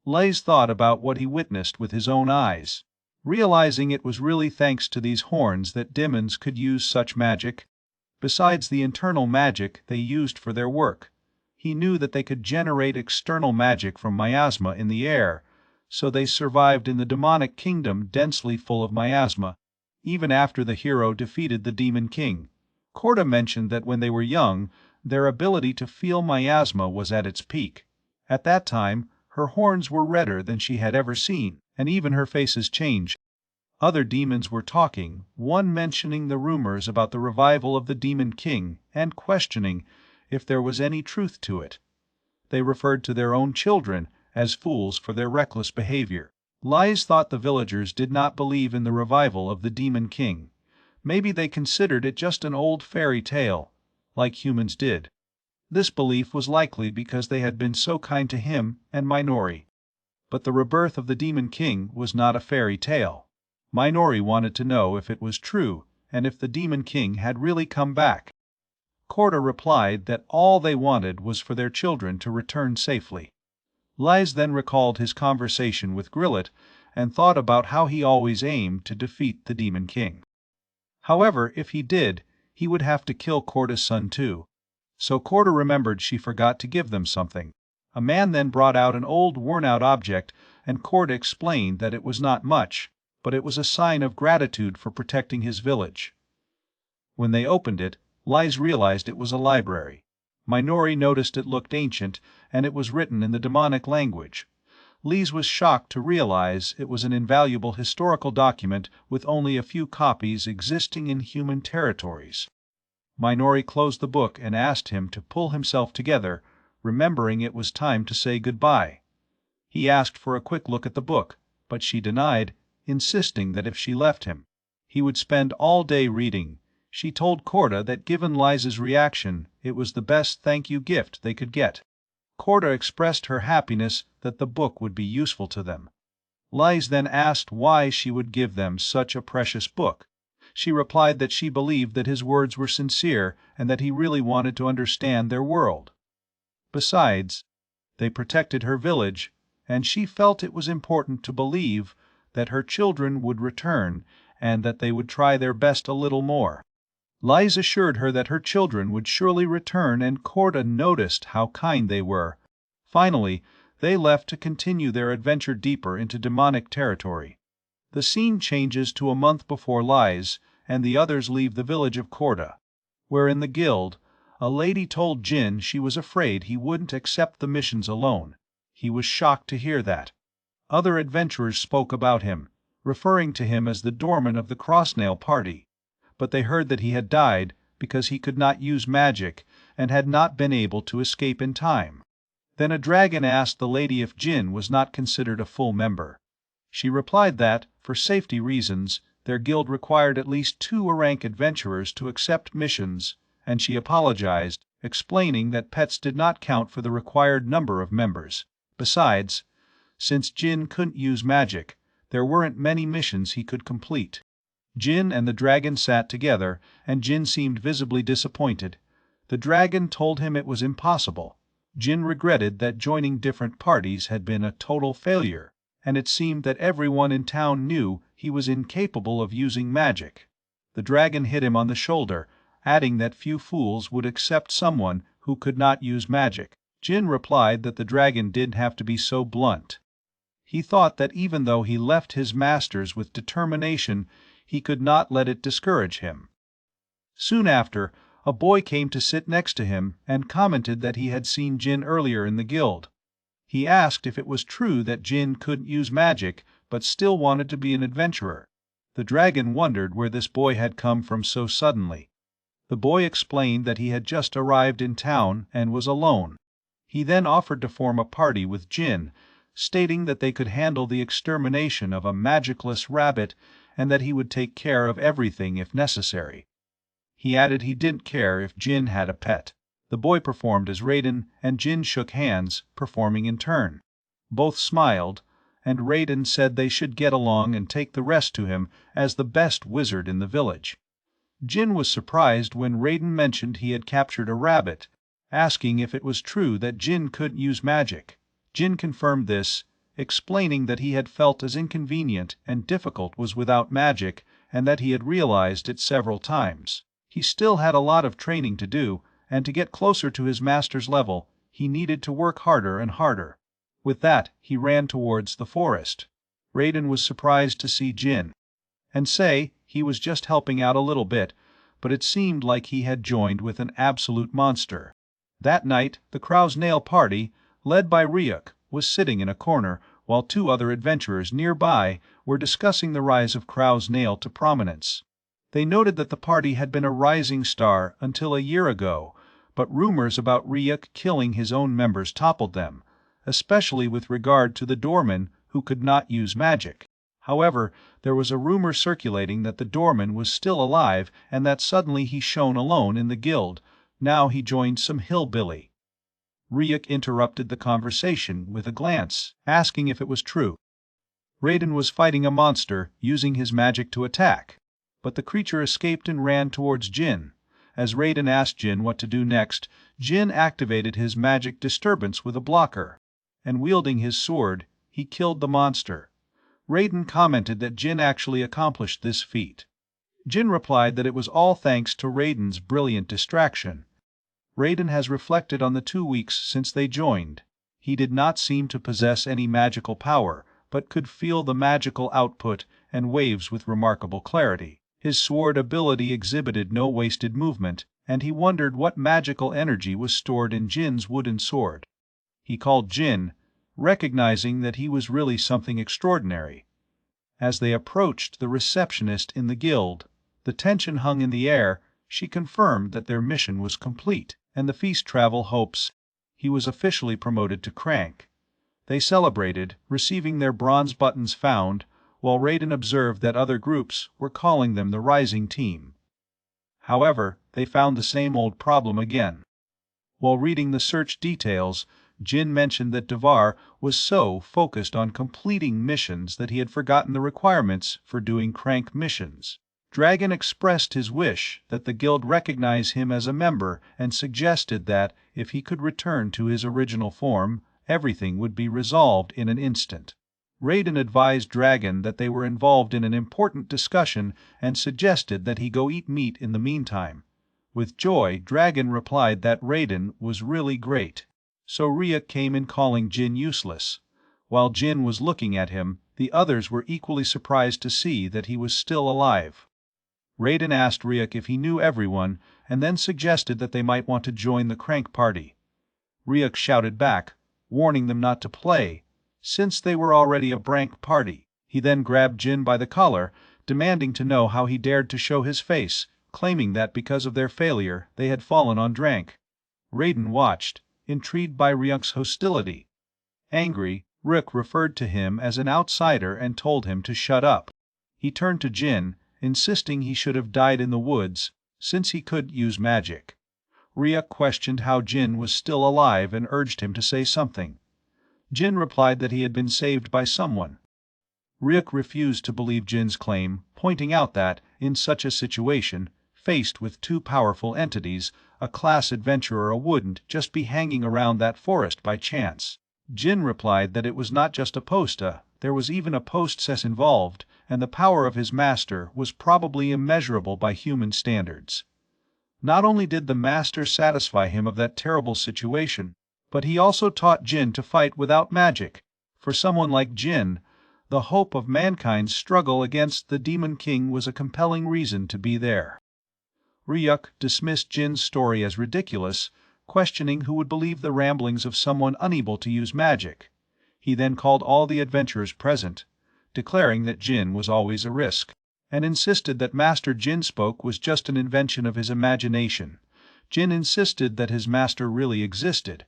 Lays thought about what he witnessed with his own eyes, realizing it was really thanks to these horns that demons could use such magic. Besides the internal magic they used for their work, he knew that they could generate external magic from miasma in the air, so they survived in the demonic kingdom densely full of miasma, even after the hero defeated the demon king. Korda mentioned that when they were young, their ability to feel miasma was at its peak. At that time, her horns were redder than she had ever seen, and even her faces changed. Other demons were talking, one mentioning the rumors about the revival of the Demon King and questioning if there was any truth to it. They referred to their own children as fools for their reckless behavior. Lais thought the villagers did not believe in the revival of the Demon King. Maybe they considered it just an old fairy tale, like humans did. This belief was likely because they had been so kind to him and Minori. But the rebirth of the Demon King was not a fairy tale. Minori wanted to know if it was true, and if the Demon King had really come back. Korda replied that all they wanted was for their children to return safely. Lais then recalled his conversation with Grillet and thought about how he always aimed to defeat the Demon King. However, if he did, he would have to kill Korda's son too. So Korda remembered she forgot to give them something. A man then brought out an old worn-out object, and Korda explained that it was not much, but it was a sign of gratitude for protecting his village. When they opened it, Lais realized it was a library. Minori noticed it looked ancient, and it was written in the demonic language. Lise was shocked to realize it was an invaluable historical document with only a few copies existing in human territories. Minori closed the book and asked him to pull himself together, remembering it was time to say goodbye. He asked for a quick look at the book, but she denied, insisting that if she left him, he would spend all day reading. She told Korda that given Liza's reaction, it was the best thank you gift they could get. Korda expressed her happiness that the book would be useful to them. Liza then asked why she would give them such a precious book. She replied that she believed that his words were sincere and that he really wanted to understand their world. Besides, they protected her village, and she felt it was important to believe that her children would return and that they would try their best a little more. Liza assured her that her children would surely return, and Korda noticed how kind they were. Finally, they left to continue their adventure deeper into demonic territory. The scene changes to a month before Liza and the others leave the village of Korda, where in the guild, a lady told Jin she was afraid he wouldn't accept the missions alone. He was shocked to hear that. Other adventurers spoke about him, referring to him as the doorman of the Crossnail party, but they heard that he had died because he could not use magic and had not been able to escape in time. Then a dragon asked the lady if Jin was not considered a full member. She replied that, for safety reasons, their guild required at least 2 A-rank adventurers to accept missions, and she apologized, explaining that pets did not count for the required number of members. Besides, since Jin couldn't use magic, there weren't many missions he could complete. Jin and the dragon sat together, and Jin seemed visibly disappointed. The dragon told him it was impossible. Jin regretted that joining different parties had been a total failure, and it seemed that everyone in town knew he was incapable of using magic. The dragon hit him on the shoulder, adding that few fools would accept someone who could not use magic. Jin replied that the dragon didn't have to be so blunt. He thought that even though he left his masters with determination, he could not let it discourage him. Soon after, a boy came to sit next to him and commented that he had seen Jin earlier in the guild. He asked if it was true that Jin couldn't use magic but still wanted to be an adventurer. The dragon wondered where this boy had come from so suddenly. The boy explained that he had just arrived in town and was alone. He then offered to form a party with Jin, stating that they could handle the extermination of a magicless rabbit and that he would take care of everything if necessary. He added he didn't care if Jin had a pet. The boy performed as Raiden, and Jin shook hands, performing in turn. Both smiled, and Raiden said they should get along and take the rest to him as the best wizard in the village. Jin was surprised when Raiden mentioned he had captured a rabbit, asking if it was true that Jin couldn't use magic. Jin confirmed this, explaining that he had felt as inconvenient and difficult was without magic, and that he had realized it several times. He still had a lot of training to do, and to get closer to his master's level, he needed to work harder and harder. With that, he ran towards the forest. Raiden was surprised to see Jin, and say he was just helping out a little bit, but it seemed like he had joined with an absolute monster. That night, the Crow's Nail party, led by Ryuk, was sitting in a corner, while two other adventurers nearby were discussing the rise of Crow's Nail to prominence. They noted that the party had been a rising star until a year ago, but rumors about Ryuk killing his own members toppled them, especially with regard to the doorman who could not use magic. However, there was a rumor circulating that the doorman was still alive and that suddenly he shone alone in the guild. Now he joined some hillbilly. Ryuk interrupted the conversation with a glance, asking if it was true. Raiden was fighting a monster, using his magic to attack, but the creature escaped and ran towards Jin. As Raiden asked Jin what to do next, Jin activated his magic disturbance with a blocker, and wielding his sword, he killed the monster. Raiden commented that Jin actually accomplished this feat. Jin replied that it was all thanks to Raiden's brilliant distraction. Raiden has reflected on the 2 weeks since they joined. He did not seem to possess any magical power, but could feel the magical output and waves with remarkable clarity. His sword ability exhibited no wasted movement, and he wondered what magical energy was stored in Jin's wooden sword. He called Jin, recognizing that he was really something extraordinary. As they approached the receptionist in the guild, the tension hung in the air. She confirmed that their mission was complete, and the feast travel hopes. He was officially promoted to crank. They celebrated, receiving their bronze buttons found, while Raiden observed that other groups were calling them the Rising Team. However, they found the same old problem again. While reading the search details, Jin mentioned that Devar was so focused on completing missions that he had forgotten the requirements for doing crank missions. Dragon expressed his wish that the guild recognize him as a member and suggested that, if he could return to his original form, everything would be resolved in an instant. Raiden advised Dragon that they were involved in an important discussion and suggested that he go eat meat in the meantime. With joy, Dragon replied that Raiden was really great. So Ryuk came in calling Jin useless. While Jin was looking at him, the others were equally surprised to see that he was still alive. Raiden asked Ryuk if he knew everyone, and then suggested that they might want to join the crank party. Ryuk shouted back, warning them not to play, since they were already a prank party. He then grabbed Jin by the collar, demanding to know how he dared to show his face, claiming that because of their failure they had fallen on Drank. Raiden watched, intrigued by Ryuk's hostility. Angry, Ryuk referred to him as an outsider and told him to shut up. He turned to Jin, insisting he should have died in the woods, since he could use magic. Ryuk questioned how Jin was still alive and urged him to say something. Jin replied that he had been saved by someone. Ryuk refused to believe Jin's claim, pointing out that, in such a situation, faced with two powerful entities, a class adventurer wouldn't just be hanging around that forest by chance. Jin replied that it was not just a posta, there was even a post-cess involved, and the power of his master was probably immeasurable by human standards. Not only did the master satisfy him of that terrible situation, but he also taught Jin to fight without magic. For someone like Jin, the hope of mankind's struggle against the Demon King was a compelling reason to be there. Ryuk dismissed Jin's story as ridiculous, questioning who would believe the ramblings of someone unable to use magic. He then called all the adventurers present, declaring that Jin was always a risk, and insisted that Master Jin spoke was just an invention of his imagination. Jin insisted that his master really existed.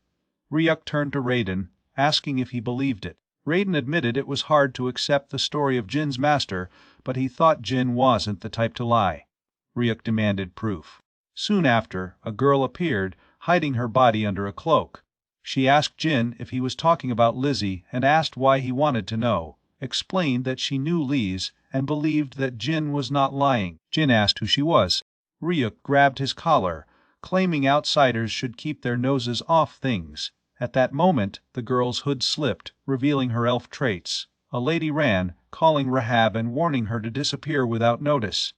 Ryuk turned to Raiden, asking if he believed it. Raiden admitted it was hard to accept the story of Jin's master, but he thought Jin wasn't the type to lie. Ryuk demanded proof. Soon after, a girl appeared, hiding her body under a cloak. She asked Jin if he was talking about Lizzie and asked why he wanted to know, explained that she knew Liz and believed that Jin was not lying. Jin asked who she was. Ryuk grabbed his collar, claiming outsiders should keep their noses off things. At that moment, the girl's hood slipped, revealing her elf traits. A lady ran, calling Rahab and warning her to disappear without notice.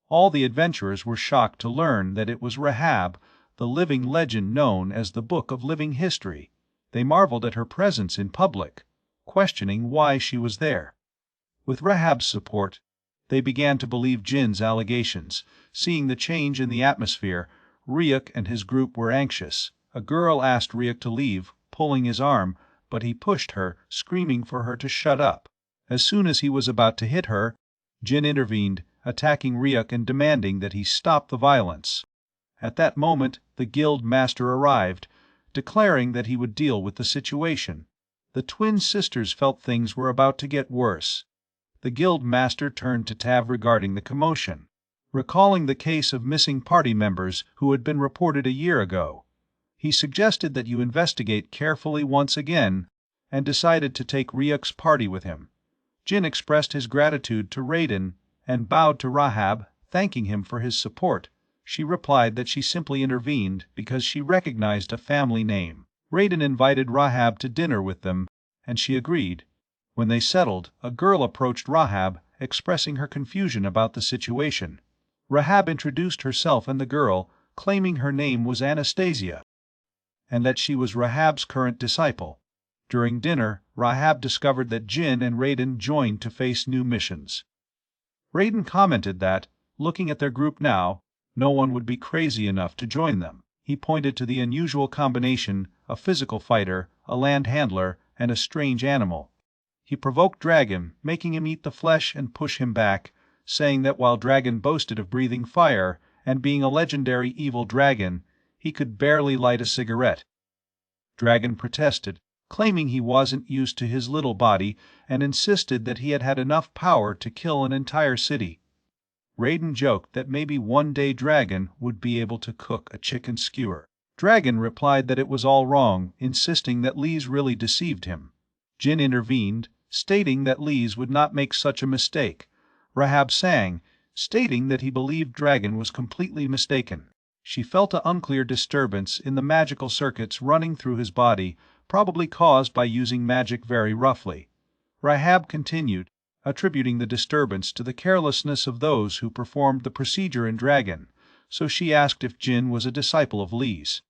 All the adventurers were shocked to learn that it was Rahab, the living legend known as the Book of Living History. They marveled at her presence in public, questioning why she was there. With Rahab's support, they began to believe Jin's allegations. Seeing the change in the atmosphere, Ryuk and his group were anxious. A girl asked Ryuk to leave, pulling his arm, but he pushed her, screaming for her to shut up. As soon as he was about to hit her, Jin intervened, attacking Ryuk and demanding that he stop the violence. At that moment, the guild master arrived, declaring that he would deal with the situation. The twin sisters felt things were about to get worse. The guild master turned to Tav regarding the commotion, recalling the case of missing party members who had been reported a year ago. He suggested that you investigate carefully once again, and decided to take Ryuk's party with him. Jin expressed his gratitude to Raiden and bowed to Rahab, thanking him for his support. She replied that she simply intervened because she recognized a family name. Raiden invited Rahab to dinner with them, and she agreed. When they settled, a girl approached Rahab, expressing her confusion about the situation. Rahab introduced herself and the girl, claiming her name was Anastasia, and that she was Rahab's current disciple. During dinner, Rahab discovered that Jin and Raiden joined to face new missions. Raiden commented that, looking at their group now, no one would be crazy enough to join them. He pointed to the unusual combination, a physical fighter, a land handler, and a strange animal. He provoked Dragon, making him eat the flesh and push him back, saying that while Dragon boasted of breathing fire and being a legendary evil dragon, he could barely light a cigarette. Dragon protested, claiming he wasn't used to his little body and insisted that he had had enough power to kill an entire city. Raiden joked that maybe one day Dragon would be able to cook a chicken skewer. Dragon replied that it was all wrong, insisting that Lise really deceived him. Jin intervened, stating that Lise would not make such a mistake. Rahab sang, stating that he believed Dragon was completely mistaken. She felt an unclear disturbance in the magical circuits running through his body, probably caused by using magic very roughly. Rahab continued, attributing the disturbance to the carelessness of those who performed the procedure in Dragon, so she asked if Jin was a disciple of Lise.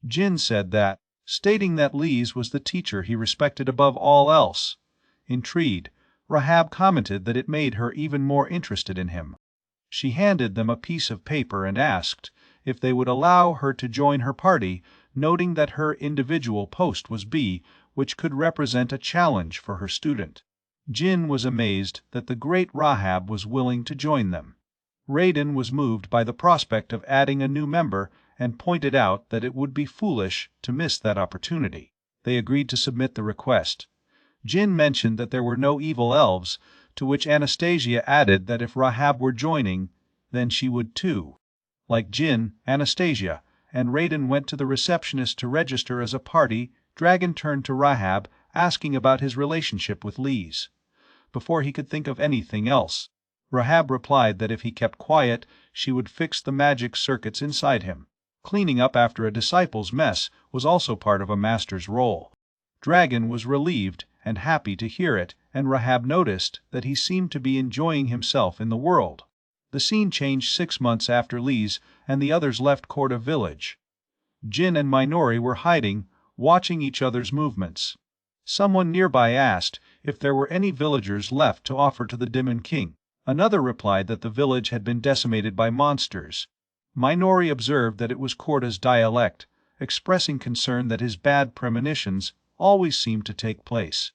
Jin said that, stating that Lise was the teacher he respected above all else. Intrigued, Rahab commented that it made her even more interested in him. She handed them a piece of paper and asked if they would allow her to join her party, noting that her individual post was B, which could represent a challenge for her student. Jin was amazed that the great Rahab was willing to join them. Raiden was moved by the prospect of adding a new member and pointed out that it would be foolish to miss that opportunity. They agreed to submit the request. Jin mentioned that there were no evil elves, to which Anastasia added that if Rahab were joining, then she would too. Like Jin, Anastasia, and Raiden went to the receptionist to register as a party, Dragon turned to Rahab, asking about his relationship with Lise. Before he could think of anything else, Rahab replied that if he kept quiet, she would fix the magic circuits inside him. Cleaning up after a disciple's mess was also part of a master's role. Dragon was relieved and happy to hear it, and Rahab noticed that he seemed to be enjoying himself in the world. The scene changed 6 months after Lise and the others left Korda village. Jin and Minori were hiding, watching each other's movements. Someone nearby asked if there were any villagers left to offer to the Demon King. Another replied that the village had been decimated by monsters. Minori observed that it was Korda's dialect, expressing concern that his bad premonitions always seemed to take place.